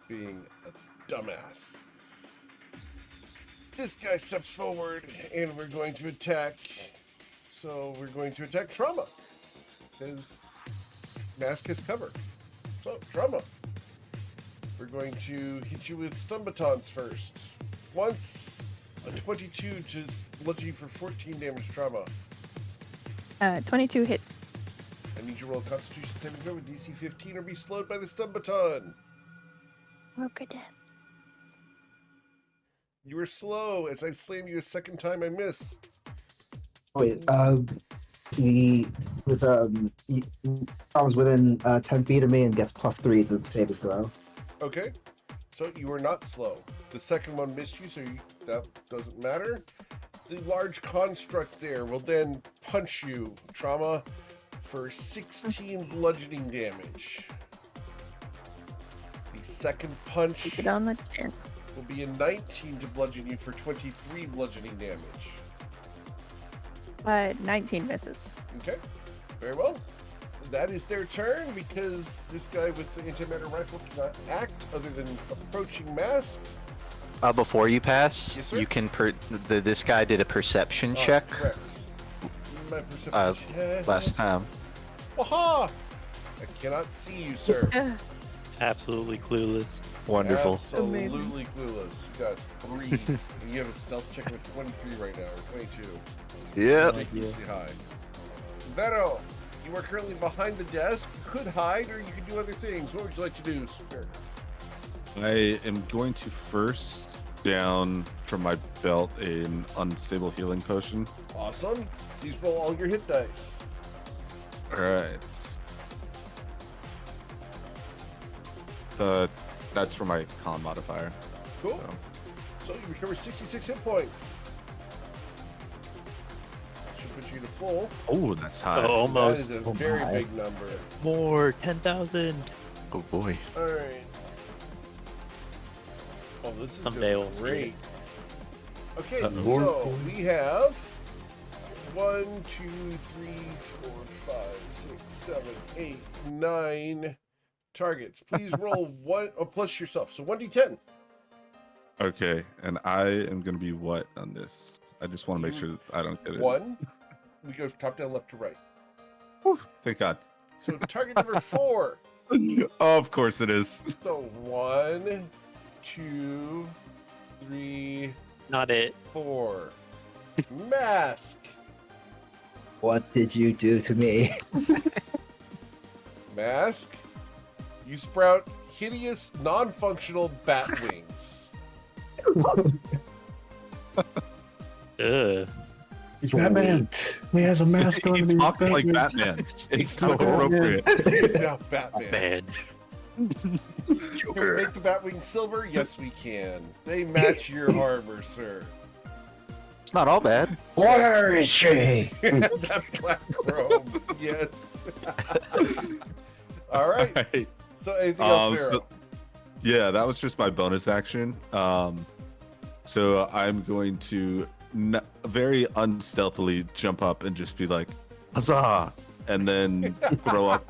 being a dumbass. This guy steps forward, and we're going to attack. So we're going to attack Trauma. His mask has cover. So, Trauma. We're going to hit you with stun batons first. Once, a 22 to bludgeon you for 14 damage, Trauma. 22 hits. I need you to roll a Constitution saving throw with DC 15 or be slowed by the stun baton. Oh, goodness. You were slow as I slam you a second time. I miss. Wait, I was within 10 feet of me and gets +3 to the saving throw. Okay, so you were not slow. The second one missed you, so that doesn't matter. The large construct there will then punch you, Trauma, for 16 bludgeoning damage. The second punch Keep it on the chair. will be a 19 to bludgeon you for 23 bludgeoning damage. 19 misses. Okay, very well. That is their turn because this guy with the antimatter rifle cannot act other than approaching mask. Before you pass, Yes, sir. you can this guy did a perception check Correct. My perception check. last time. Aha! I cannot see you, sir. Absolutely clueless. Wonderful. Absolutely clueless. You got 3. And you have a stealth check with 23 right now, or 22. Yep. Ridiculously high. Vero, you are currently behind the desk. You could hide, or you could do other things. What would you like to do, sir? I am going to first down from my belt an unstable healing potion. Awesome. Please roll all your hit dice. All right. That's for my con modifier. Cool. So, So you recover 66 hit points. Should put you to full. oh, that's high. Oh, almost. That is a Oh very my. big number. More 10,000. Oh boy. All right. Oh, this is Someday going we'll see great. Okay, More so points. we have 1, 2, 3, 4, 5, 6, 7, 8, 9 targets. Please roll one plus yourself. So 1d10. Okay, and I am gonna be what on this? I just want to make You- sure that I don't get it. 1. We go top down, left to right. Whew, thank God. So target number 4. Oh, of course it is. So 1, 2, 3, Not it. 4. Mask. What did you do to me? Mask. You sprout hideous, non-functional bat wings. Ugh. He's Batman. He has a mask on. He and he's talks like Batman. Batman. It's so Batman. appropriate. He's now Batman. Man. Can we make the bat wings silver? Yes, we can. They match your armor, sir. It's not all bad. Where is she? That black chrome. Yes. All right. Right. So anything else, so- Pharaoh? Yeah, that was just my bonus action. So I'm going to very unstealthily jump up and just be like, huzzah! And then throw up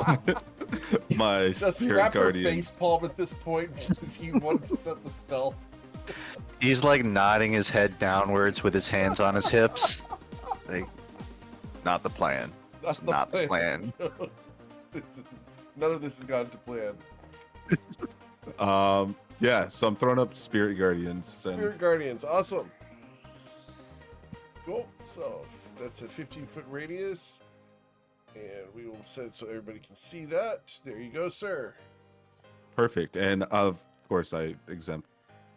my Does spirit Scrapper guardian. face palm at this point because he wanted to set the stealth? He's like nodding his head downwards with his hands on his hips. Like, not the plan. It's not the plan. None of this has gone to plan. Yeah, so I'm throwing up spirit guardians. Spirit Guardians, awesome. Cool. So that's a 15-foot radius. And we will set it so everybody can see that. There you go, sir. Perfect. And of course, I exempt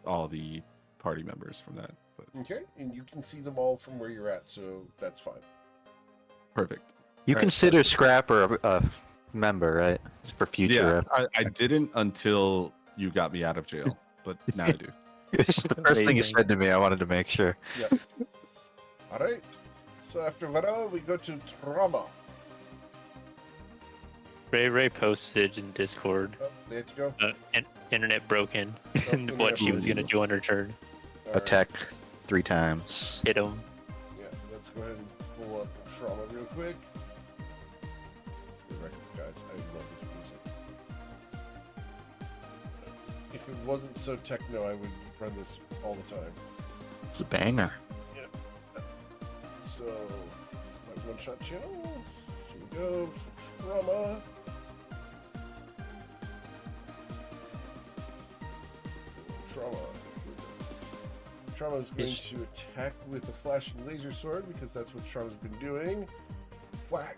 all the party members from that. But Okay. And you can see them all from where you're at, so that's fine. perfect. You All right, consider Scrapper a member, right? Just for future. Yeah, reference. I didn't until you got me out of jail, but now I do. It's the first thing you Amazing. said to me. I wanted to make sure. All right. So after Vero, we go to Trauma. Ray posted in Discord. Oh, they have to go. Internet broken. and internet what she was gonna broken. do on her turn. All right. Attack 3 times. Hit him. Yeah, let's go ahead and pull up Trauma real quick. For the record, guys, I love this music. If it wasn't so techno, I would run this all the time. It's a banger. So, my one-shot channel. Here we go for Trauma. Trauma. Trauma is going to attack with a flashing laser sword because that's what Trauma's been doing. Whack.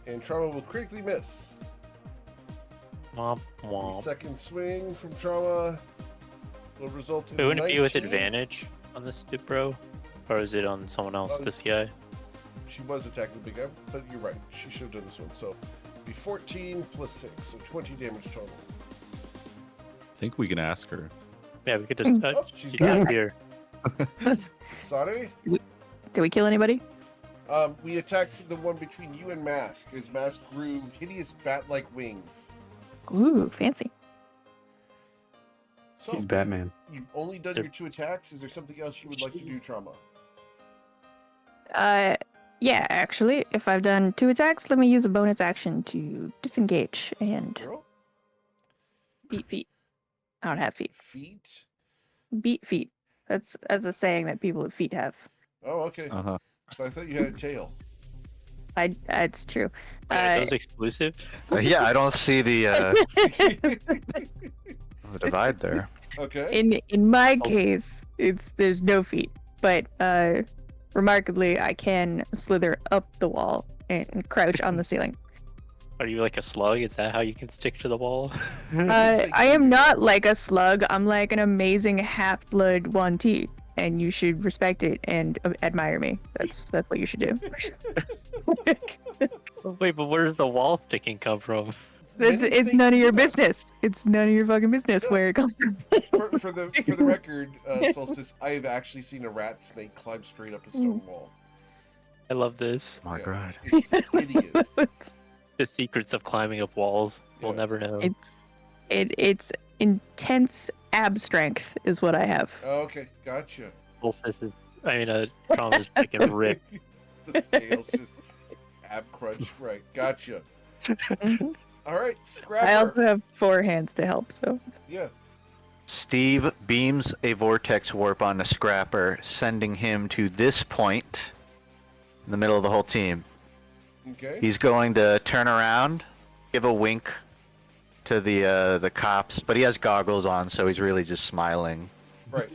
And Trauma will critically miss. Womp The womp. second swing from Trauma will result in Wait, wouldn't it be with 19. advantage on this Dupro? Or is it on someone else, Oh. this guy? She was attacking the big guy, but you're right. She should have done this one. So, be 14 plus 6, so 20 damage total. I think we can ask her. Yeah, we could just Oh, she's she's back. not here. Sorry. Did we kill anybody? We attacked the one between you and Mask. His mask grew hideous bat-like wings. Ooh, fancy. So, He's Batman. you've only done your 2 attacks. Is there something else you would like to do, Trauma? Yeah, actually, if I've done 2 attacks, let me use a bonus action to disengage and Girl? beat feet. I don't have feet. Feet? Beat feet. That's a saying that people with feet have. Oh, okay. Uh-huh. But I thought you had a tail. It's true. Wait, are those exclusive? Yeah, I don't see the divide there. Okay. in my Oh. case, there's no feet, but remarkably, I can slither up the wall and crouch on the ceiling. Are you like a slug? Is that how you can stick to the wall? like I am not like a slug. I'm like an amazing half-blood 1T, and you should respect it and admire me. That's what you should do. Wait, but where does the wall sticking come from? It's Many snakes none of do your that. business. It's none of your fucking business Yeah. where it comes from. For the record, Solstice, I have actually seen a rat snake climb straight up a stone wall. I love this. Oh my Yeah. god. It's hideous. The secrets of climbing up walls. We'll Yeah. never know. It's intense ab strength is what I have. Oh, okay, gotcha. Solstice is, Trauma's freaking ripped. The scales just ab crunch. Right, gotcha. Mhm. All right, Scrapper. I also have 4 hands to help, so Yeah. Steve beams a vortex warp on the Scrapper, sending him to this point in the middle of the whole team. Okay. He's going to turn around, give a wink to the cops, but he has goggles on, so he's really just smiling. Right.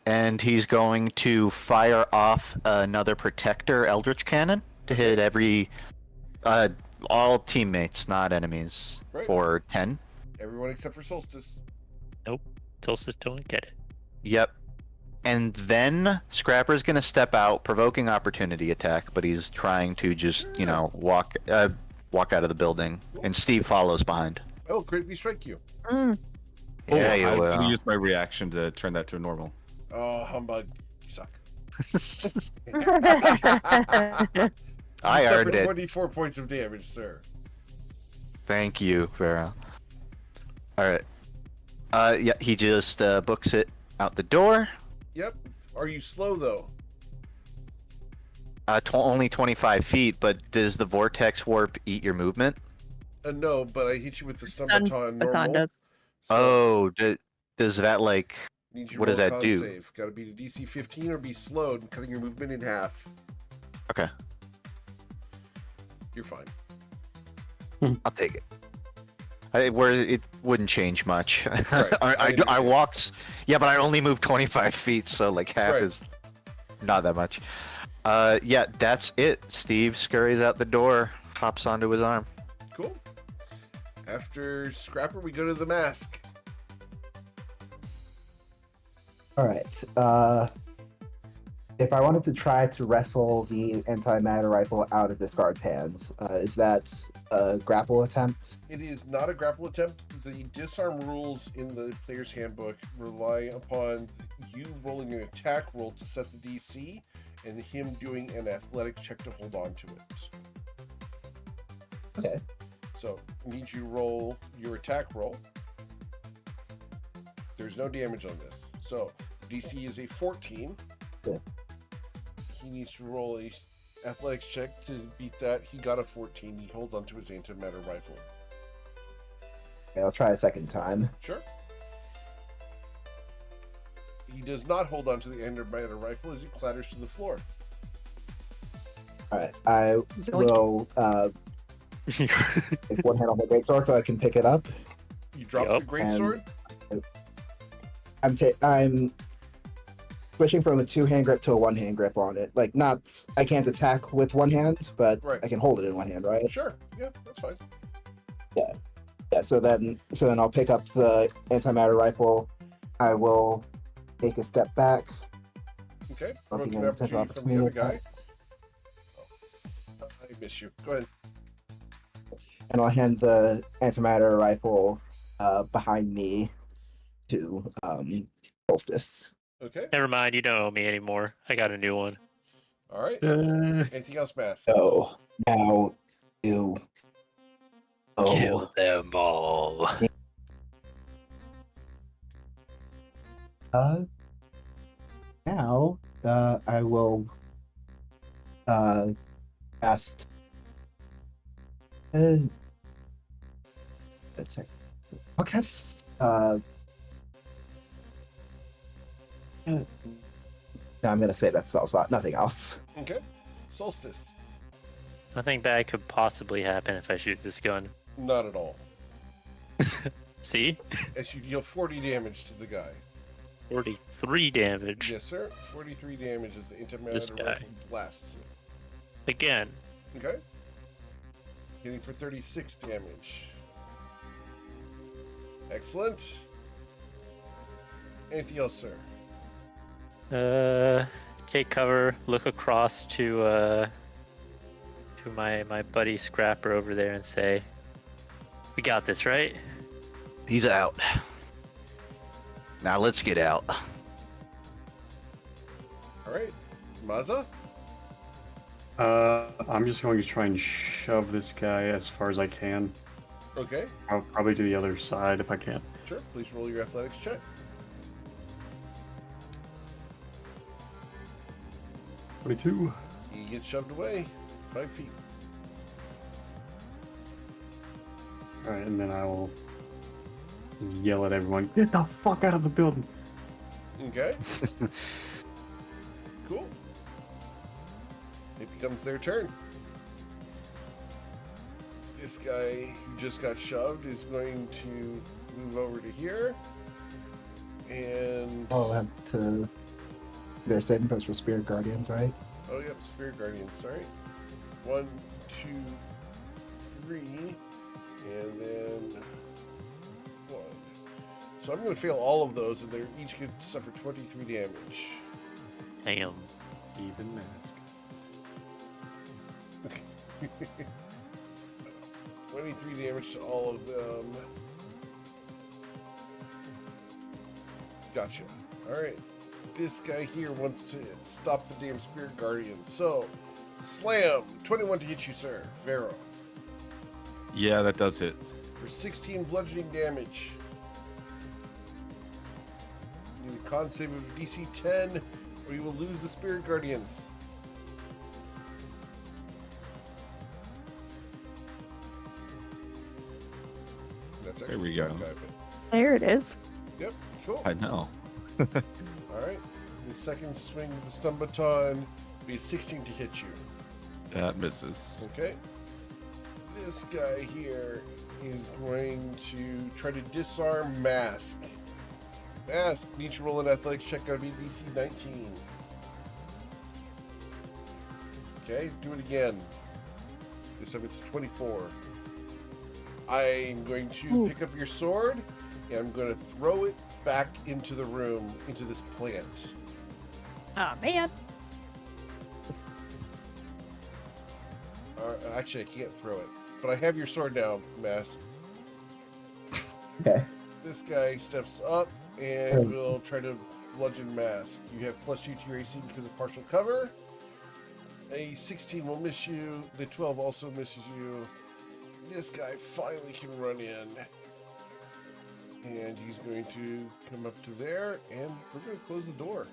And he's going to fire off another Protector Eldritch Cannon to hit every all teammates, not enemies, Right. for 10. Everyone except for Solstice. Solstice don't get it. Yep. And then Scrapper's gonna step out, provoking opportunity attack, but he's trying to just, walk out of the building, and Steve follows behind. Oh, critically strike you. Yeah, you I'm will. gonna use my reaction to turn that to normal. Oh, humbug. You suck. I You earned suffered it. 24 points of damage, sir. Thank you, Vera. Alright. Yeah, he just books it out the door. Yep. Are you slow, though? Only 25 feet, but does the vortex warp eat your movement? No, but I hit you with the stun Stun baton baton normal. does. Oh, does that Need you what does roll a that con do? Save. Gotta be a DC 15 or be slowed, cutting your movement in half. Okay, You're fine. I'll take it. Where it wouldn't change much. Right, I I understand. walked, yeah, but I only moved 25 feet, so like half Right. is not that much. Yeah, that's it. Steve scurries out the door, hops onto his arm. Cool. After Scrapper, we go to the mask. All right. If I wanted to try to wrestle the antimatter rifle out of this guard's hands, is that a grapple attempt? It is not a grapple attempt. The disarm rules in the player's handbook rely upon you rolling an attack roll to set the DC and him doing an athletics check to hold on to it. Okay. So, I need you to roll your attack roll. There's no damage on this. So, the DC is a 14. Yeah. He needs to roll a athletics check to beat that. He got a 14. He holds onto his antimatter rifle. Okay, I'll try a second time. Sure. He does not hold onto the antimatter rifle as it clatters to the floor. All right. I will take one hand on my greatsword so I can pick it up. You drop Yup. the greatsword. I'm switching from a two-hand grip to a one-hand grip on it. Like, I can't attack with one hand, but Right. I can hold it in one hand, right? Sure. Yeah, that's fine. Yeah. So then I'll pick up the antimatter rifle. I will take a step back, Okay. looking Provoking at potential opportunity from the other opportunity guy. attack, I miss you. Go ahead. and I'll hand the antimatter rifle behind me to Solstice. Okay. Never mind, you don't owe me anymore. I got a new one. All right. Uh, Anything else, Mass? So now you. Kill them all. Now I will cast. Let's see. I'll cast. No, I'm gonna say that spell slot. Nothing else. Okay. Solstice. Nothing bad could possibly happen if I shoot this gun. Not at all. See? As you deal 40 damage to the guy. 43 damage. Yes, sir. 43 damage as the This antimatter guy. rifle blasts you. Again. Okay. Hitting for 36 damage. Excellent. Anything else, sir? Take cover, look across to my buddy Scrapper over there and say, "We got this, right?" He's out. Now let's get out. All right. Maza? I'm just going to try and shove this guy as far as I can. Okay. Probably to the other side if I can. Sure. Please roll your athletics check. 22. He gets shoved away 5 feet. Alright, and then I will Yell at everyone, get the fuck out of the building. Okay. Cool. It becomes their turn. This guy who just got shoved is going to move over to here. And I'll have to. They're saving throws for Spirit Guardians, right? oh yep, Spirit Guardians, sorry. 1, 2, 3, and then 1. So I'm going to fail all of those, and they're each going to suffer 23 damage. Damn. Even mask. 23 damage to all of them. Gotcha. Alright. This guy here wants to stop the damn Spirit Guardian. So, slam. 21 to hit you, sir. Vero. Yeah, that does hit. For 16 bludgeoning damage. You need a con save of DC 10, or you will lose the Spirit Guardians. That's There actually we go. one guy, but- There it is. Yep, cool. I know. Alright. The second swing with the stun baton be 16 to hit you. That misses. Okay. This guy here is going to try to disarm Mask. Mask needs to roll an athletics check out of DC 19. Okay, do it again. This time it's a 24. I'm going to pick up your sword and I'm going to throw it back into the room, into this plant. Oh man. Actually, I can't throw it. But I have your sword now, Mask. Okay. This guy steps up and will try to bludgeon Mask. You have +2 to your AC because of partial cover. A 16 will miss you. The 12 also misses you. This guy finally can run in. And he's going to come up to there, and we're going to close the door.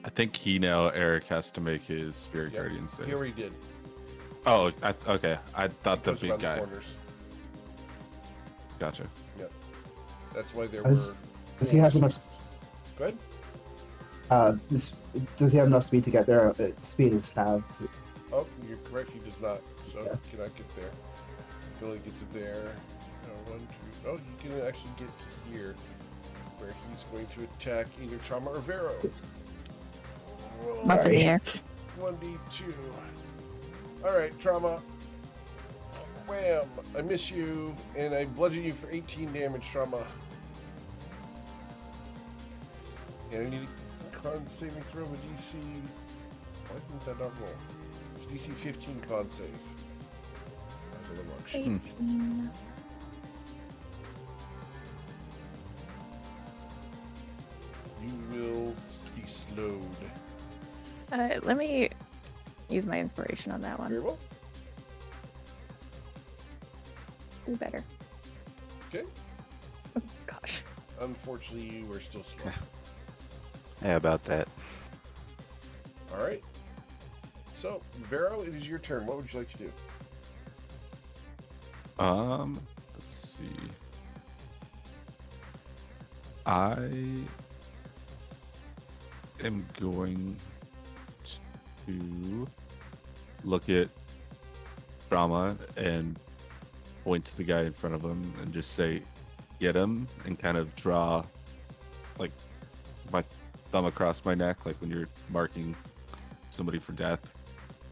I think he now, Eric, has to make his Spirit Yep, Guardian He save. already did. Oh, okay. I thought the Goes big around the guy. corners. Gotcha. That's why there Does- were... Does he have enough? Go ahead. Does he have enough speed to get there? Speed is halved. Oh, you're correct. He does not. So Yeah. he cannot get there. He can only get to there. 1, 2. Oh, he can actually get to here, where he's going to attack either Trauma or Vero. Oops. I'm up in the air. 1d2. All right, Trauma. Wham! I miss you, and I bludgeon you for 18 damage, Trauma. And I need a con saving throw of a DC. Why didn't that not roll? It's DC 15 con save. That was a little much. 18. You will be slowed. Let me use my inspiration on that Very one. well. Do better. Okay. Oh, gosh. Unfortunately, you were still slow. Yeah, about that. All right. So, Vero, it is your turn. What would you like to do? Let's see. I am going to look at Drama and point to the guy in front of him and just say, get him, and kind of draw like my thumb across my neck, like when you're marking somebody for death,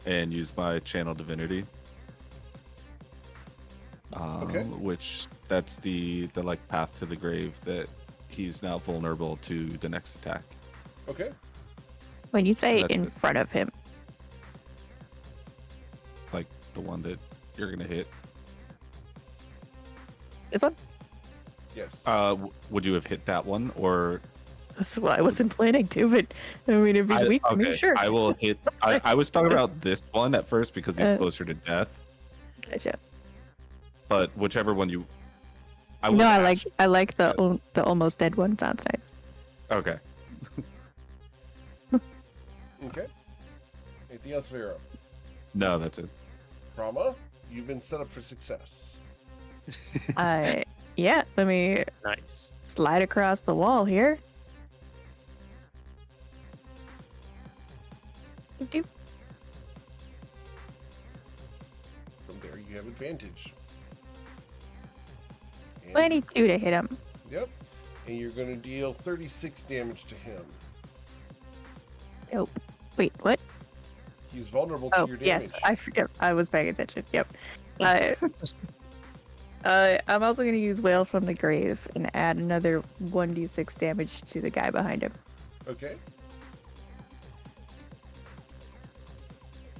and use my channel divinity. Okay. Which that's the like path to the grave that he's now vulnerable to the next attack. Okay. When you say That's in it. front of him, Like the one that you're gonna hit. this one? Yes. Would you have hit that one, or This is what I wasn't planning to, but I mean, if he's weak to me, sure. I will hit. I was talking about this one at first because he's closer to death, Gotcha. but whichever one you. No, would I ask- like the almost dead one. Sounds nice. Okay. Okay. Anything else, Vero? No, that's it. Trauma, you've been set up for success. Yeah, let me Nice. slide across the wall here. Doop. From there, you have advantage. And 22 to hit him. Yep. And you're going to deal 36 damage to him. Oh, wait, what? He's vulnerable to Oh, your damage. yes, I forget. I was paying attention. Yep. I'm also going to use Wail from the Grave and add another 1d6 damage to the guy behind him. Okay.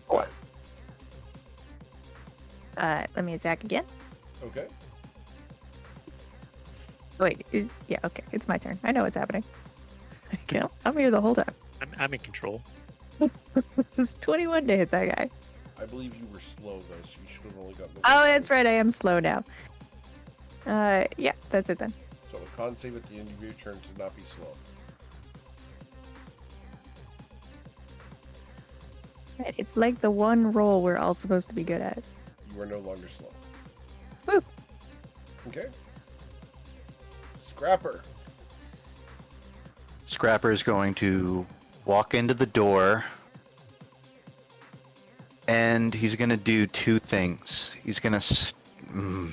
Four. Let me attack again. Okay. Wait, yeah, okay, it's my turn. I know what's happening. I'm here the whole time. I'm in control. It's 21 to hit that guy. I believe you were slow, though, so you should have only gotten the Oh, one that's save. right, I am slow now. Yeah, that's it then. So a con save at the end of your turn to not be slow. Right, it's like the one roll we're all supposed to be good at. You are no longer slow. Woo. Okay. Scrapper. Scrapper is going to walk into the door, and he's going to do two things. He's going to...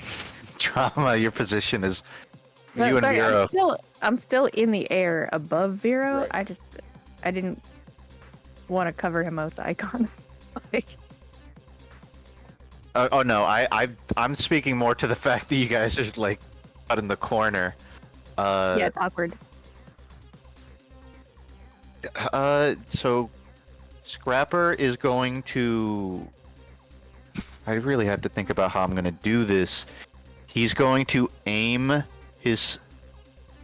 Trauma, your position is... No, you and sorry, Vero... I'm still in the air above Vero. Right. I didn't want to cover him with the icon. Like, Oh no, I'm speaking more to the fact that you guys are like out in the corner. yeah, it's awkward. So Scrapper is going to... I really have to think about how I'm going to do this. He's going to aim his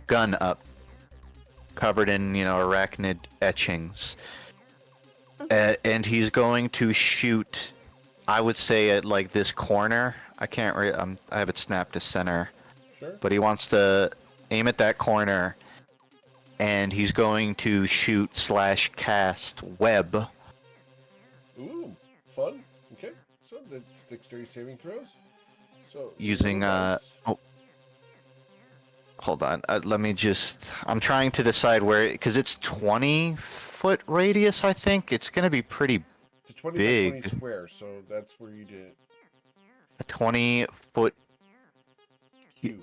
gun up, covered in, arachnid etchings. And he's going to shoot, I would say, at like this corner. I can't I have it snapped to center. Sure. But he wants to aim at that corner, and he's going to shoot/cast web. Ooh, fun. Okay. So that's dexterity saving throws. So Using, hold on, let me I'm trying to decide where, because it's 20-foot radius, I think. It's going to be pretty it's a 20 big. by 20 square, so that's where you did it. A 20-foot, Cube.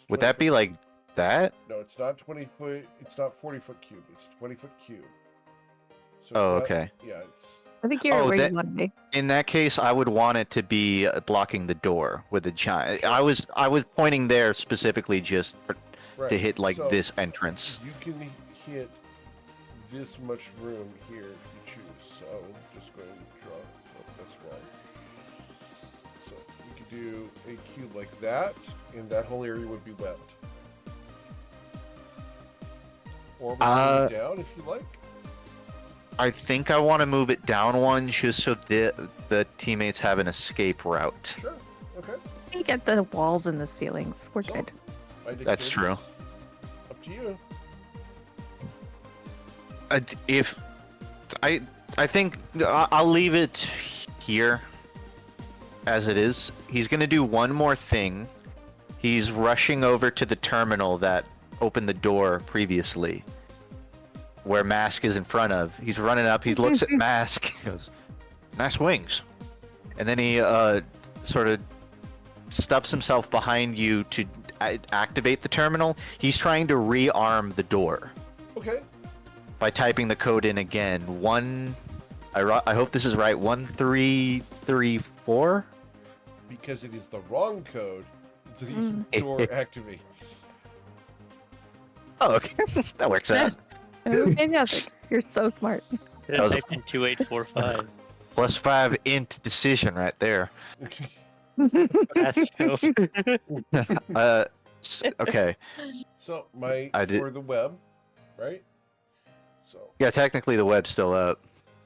would that be like that? No, it's not 20 foot. It's not 40-foot cube. It's a 20-foot cube. So it's Oh, not- okay. Yeah, it's I think you're Oh, where that- you want to be. In that case, I would want it to be blocking the door with a giant. Sure. I was pointing there specifically just right. to hit like So this entrance. You can hit this much room here if you choose. So just go ahead and draw. Oh, that's wrong. So you could do a cube like that, and that whole area would be webbed. Or we can move down if you like. I think I want to move it down one just so the teammates have an escape route. Sure. Okay. We get the walls and the ceilings. We're So, good. my That's true. dexterity's Up to you. If I think I'll leave it here as it is. He's gonna do one more thing. He's rushing over to the terminal that opened the door previously, where Mask is in front of. He's running up. He looks at Mask. He goes, "Nice wings," and then he sort of stuffs himself behind you to activate the terminal. He's trying to rearm the door Okay. by typing the code in again. I hope this is right. 1334. Because it is the wrong code, the door activates. Oh, okay, that works out. Oh, fantastic. You're so smart. Did I type in 2845? +5 int decision right there. That's dope. Okay. So for the web, right? So Yeah, technically the web's still up.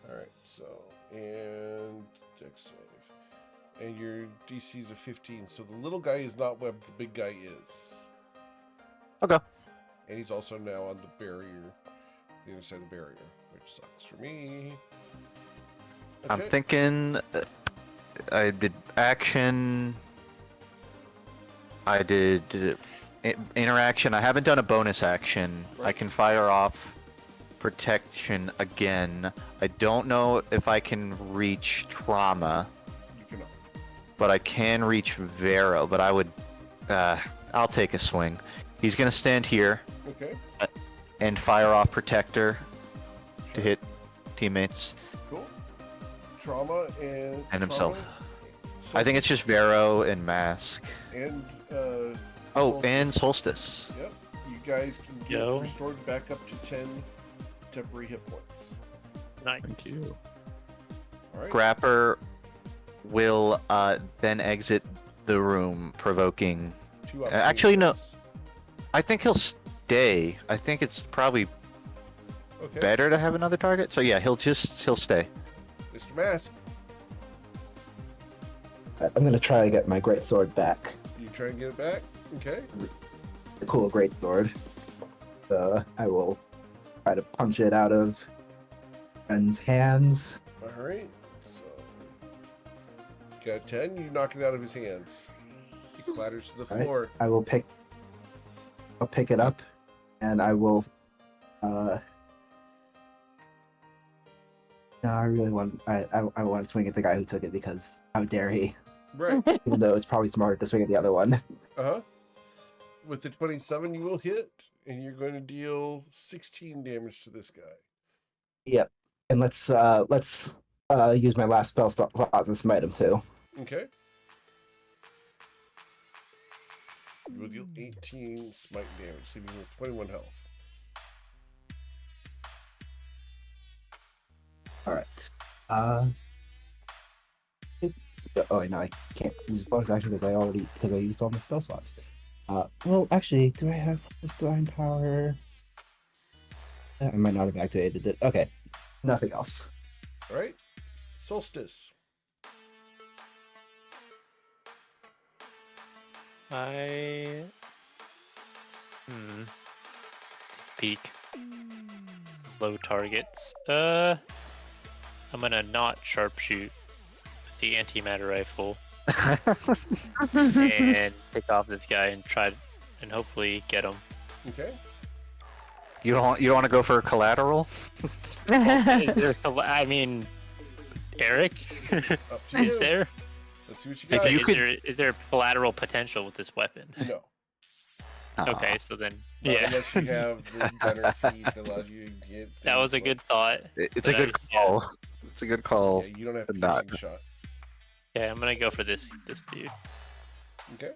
all right. So and dex save, and your DC is a 15. So the little guy is not webbed. The big guy is. Okay. And he's also now on the barrier, the other side of the barrier, which sucks for me. I'm thinking I did action. I did interaction. I haven't done a bonus action. I Right. can fire off protection again. I don't know if I can reach trauma, You cannot. but I can reach Vero. But I would, I'll take a swing. He's gonna stand here Okay. and fire off protector to Sure. hit teammates Cool. Trauma and trauma, himself. I think it's just solstice, Vero and Mask. and Oh, and solstice. Solstice. Yep. You guys can get Yo. restored back up to 10 temporary hit points. Nice. Thank you. All right. Scrapper will then exit the room, provoking. Two Actually, no. opportunities. I think he'll stay. I think it's probably Okay. better to have another target. So yeah, he'll stay. Mr. Mask, I'm gonna try to get my great sword back. you try and get it back. Okay. The cool great sword. I will try to punch it out of Ben's hands. All right. So, got 10. You knock it out of his hands. He clatters to the All right. floor. I'll pick it up, and I will. No, I really want. I want to swing at the guy who took it because how dare he? Right. Even though it's probably smarter to swing at the other one. Uh huh. With the 27, you will hit, and you're going to deal 16 damage to this guy. Yep. And let's use my last spell slot to smite him too. Okay. You will deal 18 smite damage, leaving you with 21 health. All right. Oh no, I can't use bonus action because I used all my spell slots. Well, actually, do I have this divine power? I might not have activated it. Okay, nothing else. All right. Solstice. I peek. Low targets. I'm gonna not sharpshoot the antimatter rifle and pick off this guy and try and hopefully get him. Okay. You don't want to go for collateral? I mean, Eric, Up to you. is there Let's see what you If got. you is there collateral potential with this weapon? No. Okay, so then Not yeah, unless you have the gunner feat that allows you to get. that was a things good thought. It's a But good call. It's a good call. Yeah, you don't have but to not. piercing shot. Yeah, I'm gonna go for this dude. Okay.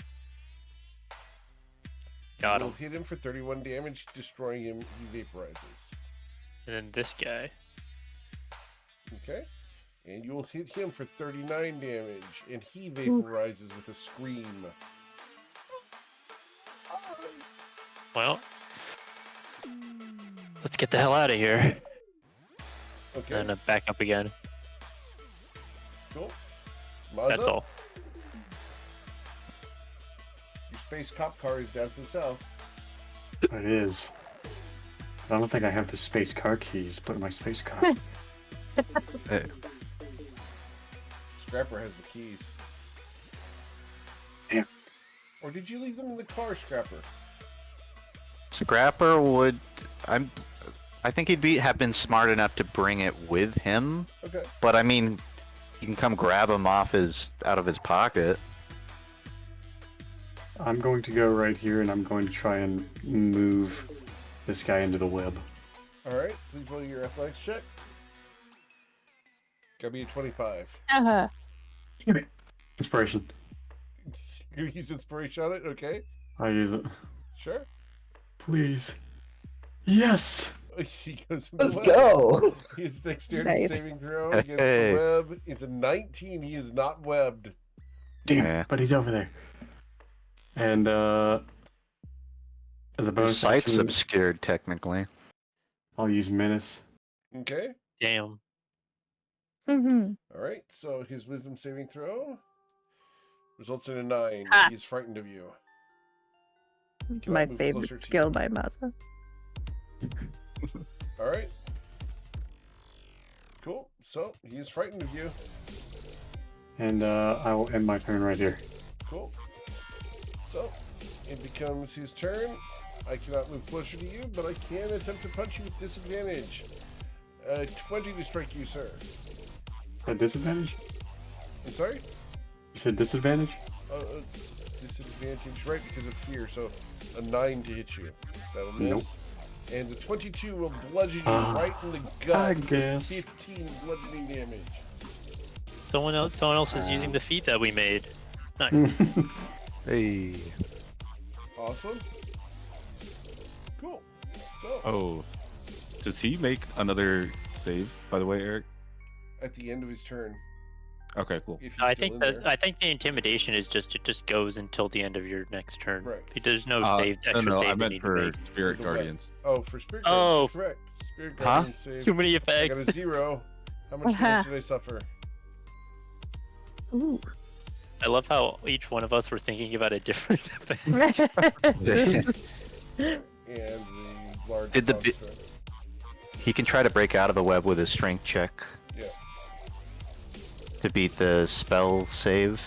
Got You'll him. hit him for 31 damage, destroying him. He vaporizes. And then this guy. Okay. And you'll hit him for 39 damage, and he vaporizes with a scream. Well, let's get the hell out of here. Okay. And back up again. Cool. That's Maza, all. your space cop car is down to the south. It is. I don't think I have the space car keys, but my space car. Hey, Scrapper has the keys. Damn. Or did you leave them in the car, Scrapper? Scrapper would. I think he'd have been smart enough to bring it with him. Okay. But I mean, you can come grab him out of his pocket. I'm going to go right here, and I'm going to try and move this guy into the web. All right. Please roll your athletics check. Gotta be a 25. Uh-huh. Damn it. Inspiration. You use inspiration on it? Okay. I use it. Sure. Please. Yes! He goes in Let's the web. go. His dexterity Nice. saving throw against Hey. the web is a 19. He is not webbed. Damn, Yeah. but he's over there. And, as a His bonus sight's action, obscured technically. I'll use Menace. Okay. Damn. Mm-hmm. All right. So his wisdom saving throw results in a 9. Ha. He's frightened of you. My move favorite closer to skill you. by Maza. All right. Cool. So he is frightened of you. And, I will end my turn right here. Cool. So, it becomes his turn. I cannot move closer to you, but I can attempt to punch you with disadvantage. 20 to strike you, sir. A disadvantage? I'm sorry? You said disadvantage? Disadvantage, right, because of fear. So, a 9 to hit you. That'll miss. Nope. And the 22 will bludgeon you right in the I gut. guess. 15 bludgeoning damage. Someone else is using the feat that we made. Nice. Hey. Awesome. Cool. So, Oh, does he make another save? By the way, Eric. at the end of his turn, Okay, cool. if he's I still think in that there. I think the intimidation is just it just goes until the end of your next turn. Right. There's no save No, extra no, save I you meant need to for make. Spirit The what? Guardians. Oh, for Spirit Oh. Guardians, correct. Spirit Huh? Guardians save. Too many I got a effects. 0. How much damage did I suffer? Ooh. I love how each one of us were thinking about a different effect. And the large Did the construct. He can try to break out of the web with his strength check Yeah. to beat the spell save,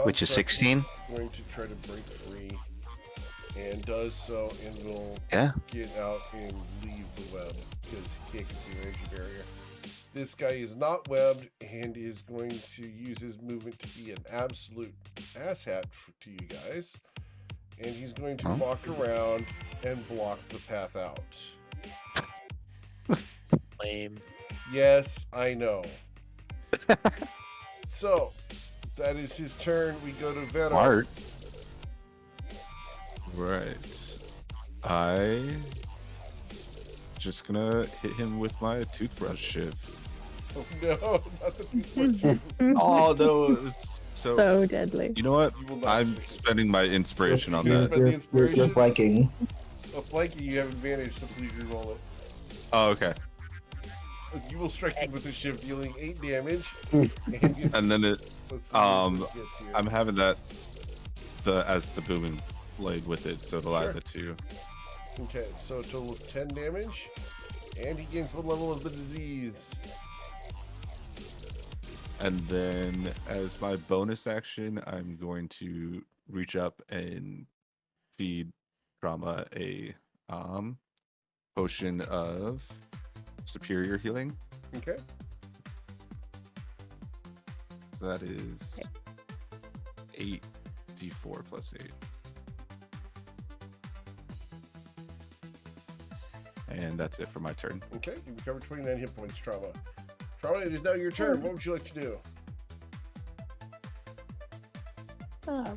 which is Construct 16. Going to try to break free, and does so, and will Yeah. get out and leave the web because he can't get through the energy barrier. This guy is not webbed and is going to use his movement to be an absolute asshat to you guys. And he's going to Huh? walk around and block the path out. Lame. Yes, I know. So, that is his turn. We go to Venom. Smart. Right. I just gonna hit him with my toothbrush shiv. Oh, no, not the toothbrush. Oh no, it was so. So deadly. You know what? You will not I'm take it. spending my inspiration on You that. spend the inspiration. You're flanking. A flanking, you have advantage, so please reroll it. Oh, okay. You will strike him with a shiv, dealing 8 damage. And then it, Let's see um, what this gets here. I'm having that as the booming blade with it, so it'll Sure. add the 2. Okay, so a total of 10 damage. And he gains 1 level of the disease. And then as my bonus action, I'm going to reach up and feed Trauma a potion of superior healing. Okay. So that is 8d4 plus 8. And that's it for my turn. Okay, you recover 29 hit points, Trauma. Trauma, it is now your turn. What would you like to do?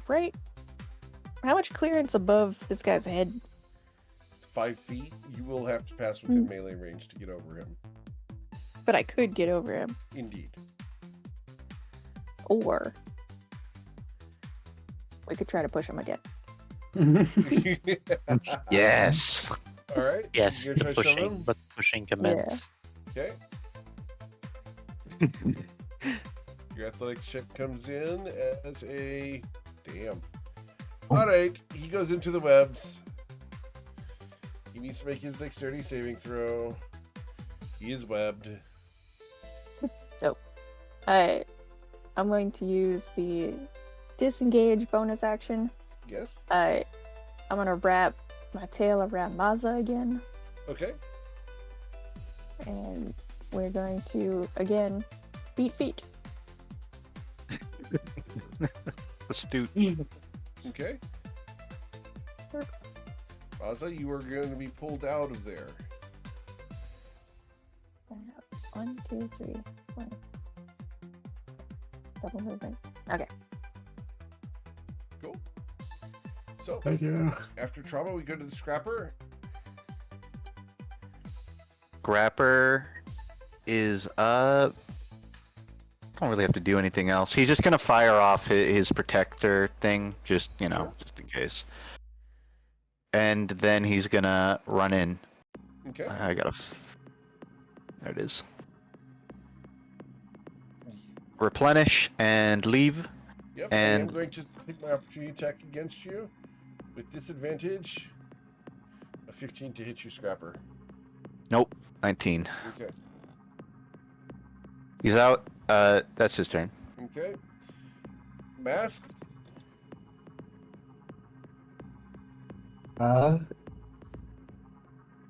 Right. How much clearance above this guy's head? 5 feet. You will have to pass within melee range to get over him. But I could get over him. Indeed. Or we could try to push him again. Yes. All right. Yes, You're gonna try to shove him? let the pushing commence. Okay. Your athletics check comes in as a damn. All right, he goes into the webs. He needs to make his dexterity saving throw. He is webbed. So, I'm going to use the disengage bonus action. Yes. I'm gonna wrap my tail around Maza again, Okay. and we're going to again beat feet. Astute. Okay. Baza, you are going to be pulled out of there. 1, 2, 3, 4. Double movement. Okay. Cool. So, Thank you. after trauma, we go to the scrapper. Grapper is don't really have to do anything else. He's just gonna fire off his protector thing, just Sure. just in case. And then he's gonna run in. Okay. I gotta. There it is. Replenish and leave. Yep. I am And- going to take my opportunity attack against you with disadvantage. A 15 to hit you, scrapper. Nope. 19. Okay. He's out. That's his turn. Okay. Mask.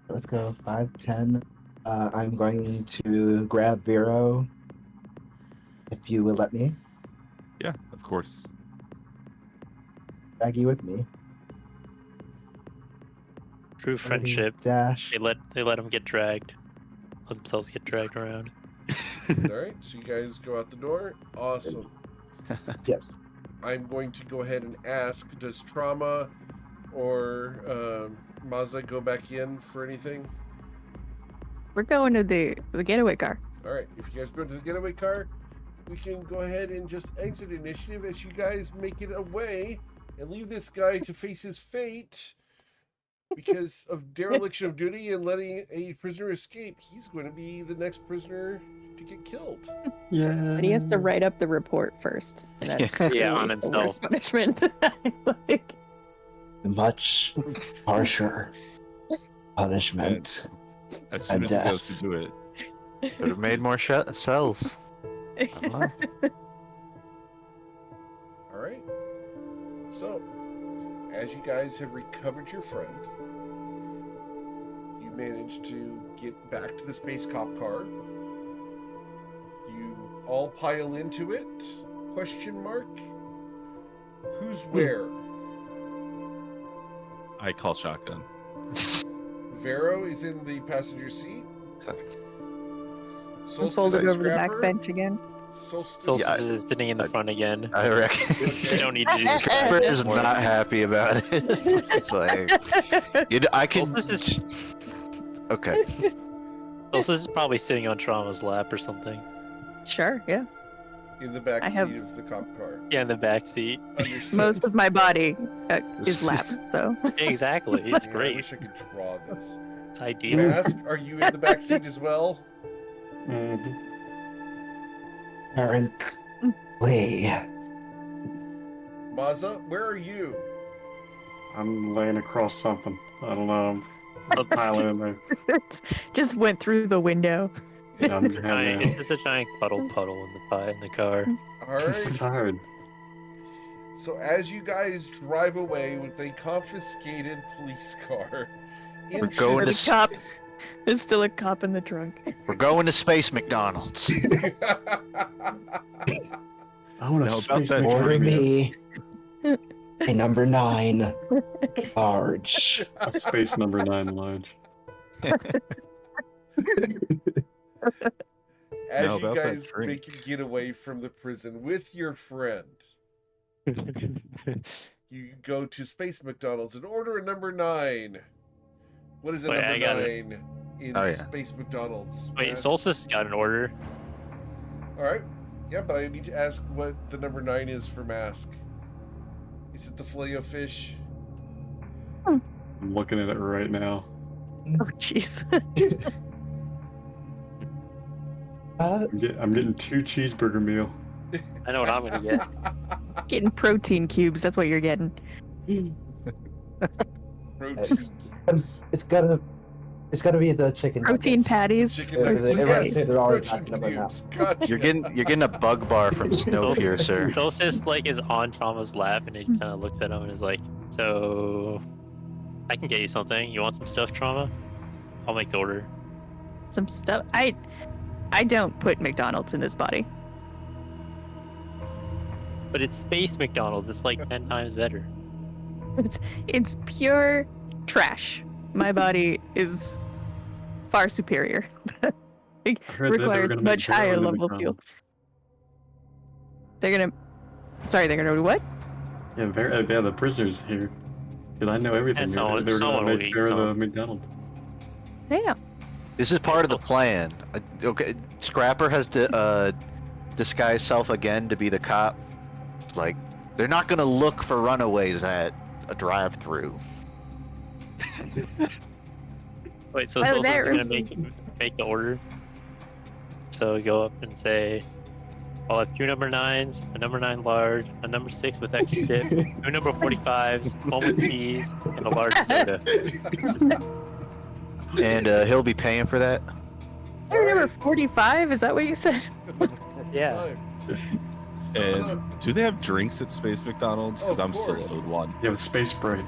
Let's go 5, 10. I'm going to grab Vero, if you will let me. Yeah, of course. Drag you with me. True friendship. Dash. They let them get dragged. Let themselves get dragged around. All right, so you guys go out the door. Awesome. Yes. I'm going to go ahead and ask, does Trauma or Mazda go back in for anything? We're going to the getaway car. All right, if you guys go to the getaway car, we can go ahead and just exit initiative as you guys make it away and leave this guy to face his fate because of dereliction of duty and letting a prisoner escape. He's going to be the next prisoner to get killed. Yeah. But he has to write up the report first. And that's Yeah, on really the himself. worst punishment. Like, Much harsher punishment. As soon as he death. goes to do it, Could have made more cells. I don't know. All right. So, as you guys have recovered your friend, you managed to get back to the space cop car. You all pile into it. Question mark. Who's where? I call shotgun. Vero is in the passenger seat. Solstice fold it and over the back Scrapper. bench again. Solstice. Solstice is sitting in the front again. I reckon. You don't need to do Scrapper this is anymore. not happy about it. It's like, I can. Solstice is, Okay. Solstice is probably sitting on Trauma's lap or something. Sure, yeah. In the back I have- seat of the cop car. Yeah, in the back seat. Understood. Most of my body is lap, so. Exactly. It's Man, I great. wish I could draw this. It's ideal. Mask, are you in the back seat as well? Mhm. Apparently. Maza, where are you? I'm laying across something. I don't know. I'm piling in there. Just went through the window. Yeah, I'm It's just a giant puddle in the car. All right. tired. So as you guys drive away with a confiscated police car, We're going to cop. There's still a cop in the trunk. We're going to Space McDonald's. I want Now, to about space that Order McDonald's. me a number 9 large. A space number 9 large. As Now you about that guys drink. make a getaway from the prison with your friend, you go to Space McDonald's and order a number 9. What is a Wait, I number got it. 9 in Oh, yeah. Space McDonald's? Wait, Mask? Solstice got an order. All right. Yeah, but I need to ask what the number 9 is for Mask. Is it the filet-o-fish? I'm looking at it right now. Oh, jeez. I'm getting 2 cheeseburger meal. I know what I'm gonna get. Getting protein cubes. That's what you're getting. Protein. It's gotta be the chicken Protein nuggets. patties. Chicken Yeah, nuggets. they- Yes, everyone said they're already protein talking about cubes. Gotcha. You're getting a bug bar from Snowpiercer. Solstice like is on Trauma's lap and he kind of looks at him and is like, "So, I can get you something. You want some stuff, Trauma? I'll make the order." Some stuff. I don't put McDonald's in this body. But it's Space McDonald's. It's like 10 times better. It's pure trash. My body is far superior. It I heard that they were requires gonna make much Vero higher into level fuel. McDonald's. They're gonna do what? Yeah, the prisoners here. Because I know everything. And They were someone gonna will make eat Vero the some. McDonald's. Yeah. This is part of the plan. Okay, Scrapper has to disguise self again to be the cop. Like, they're not gonna look for runaways at a drive-through. Wait, so Oh, Solstice is there. gonna make the order. So go up and say, "I'll have 2 number 9s, a number 9 large, a number 6 with extra dip, 2 number 45s, 1 with cheese, and a large soda." And he'll be paying for that. I remember 45. Is that what you said? Yeah. And do they have drinks at Space McDonald's? Because Of I'm still course. owed one. You have Space Sprite.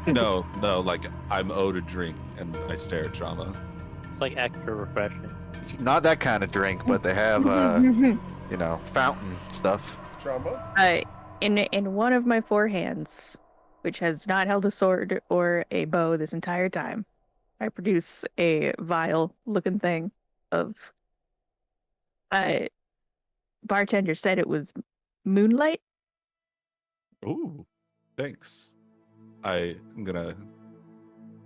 No, like I'm owed a drink and I stare at Drama. It's like extra refreshing. Not that kind of drink, but they have, fountain stuff. Trauma? In one of my 4 hands, which has not held a sword or a bow this entire time, I produce a vial-looking thing of. Bartender said it was moonlight. Ooh, thanks. I'm gonna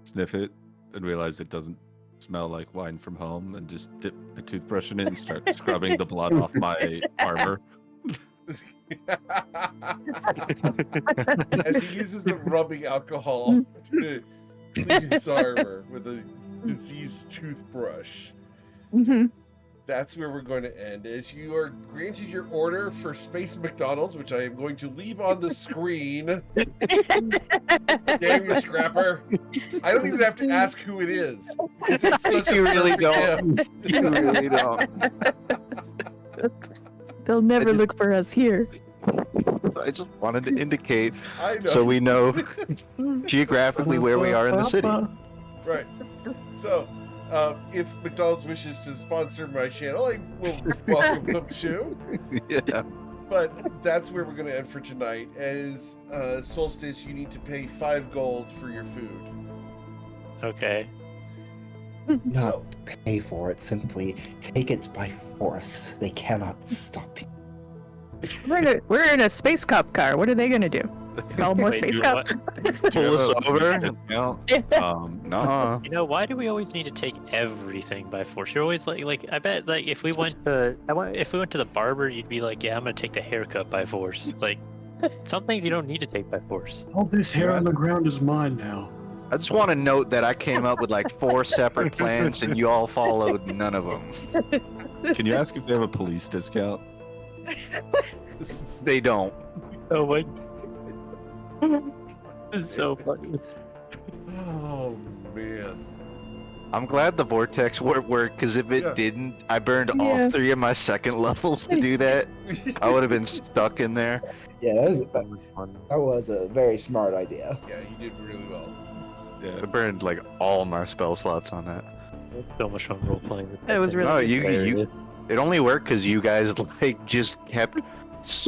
sniff it and realize it doesn't smell like wine from home, and just dip the toothbrush in it and start scrubbing the blood off my armor. As he uses the rubbing alcohol to clean his armor with a diseased toothbrush. That's where we're going to end. As you are granted your order for Space McDonald's, which I am going to leave on the screen. Damn you, Scrapper. I don't even have to ask who it is. It's such You a really perfect don't. You really don't. They'll never look for us here. I just wanted to indicate I know. so we know geographically where we are in the city. Right. So, if McDonald's wishes to sponsor my channel, I will welcome them to. Yeah. But that's where we're going to end for tonight. As Solstice, you need to pay 5 gold for your food. Okay. Not pay for it, simply take it by force. They cannot stop you. We're in a space cop car. What are they gonna do? Call more Wait, space you cops? Pull us over? Discount? No. You know, why do we always need to take everything by force? You're always like I bet like if we went to the barber, you'd be like, yeah, I'm gonna take the haircut by force. Like some things you don't need to take by force. All this hair on the ground is mine now. I just want to note that I came up with like 4 separate plans and you all followed none of them. Can you ask if they have a police discount? They don't. Oh my. It's so funny. Oh, man. I'm glad the vortex worked because if it Yeah. didn't, I burned Yeah. all 3 of my second levels to do that. I would have been stuck in there. Yeah, So much fun. that was a very smart idea. Yeah, you did really well. I burned like all my spell slots on that. So much fun role playing. That was really No, good. you it only worked because you guys like just kept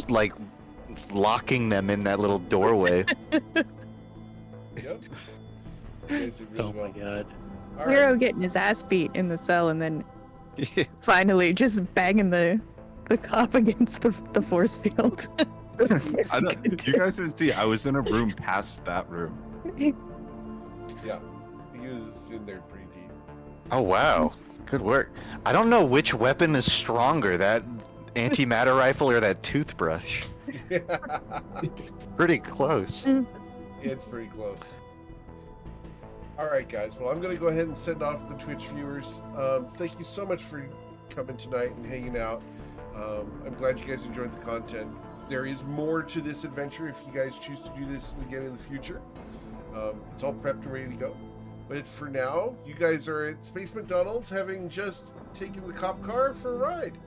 like locking them in that little doorway. Yep. You guys did really Oh my well. god. All Hero right. getting his ass beat in the cell and then finally just banging the cop against the force field. You guys didn't see. I was in a room past that room. Yeah. He was in there pretty deep. Oh wow, good work. I don't know which weapon is stronger, that antimatter rifle or that toothbrush. Pretty close. It's pretty close. All right, guys. Well, I'm going to go ahead and send off the Twitch viewers. Thank you so much for coming tonight and hanging out. I'm glad you guys enjoyed the content. There is more to this adventure if you guys choose to do this again in the future. It's all prepped and ready to go. But for now, you guys are at Space McDonald's, having just taken the cop car for a ride.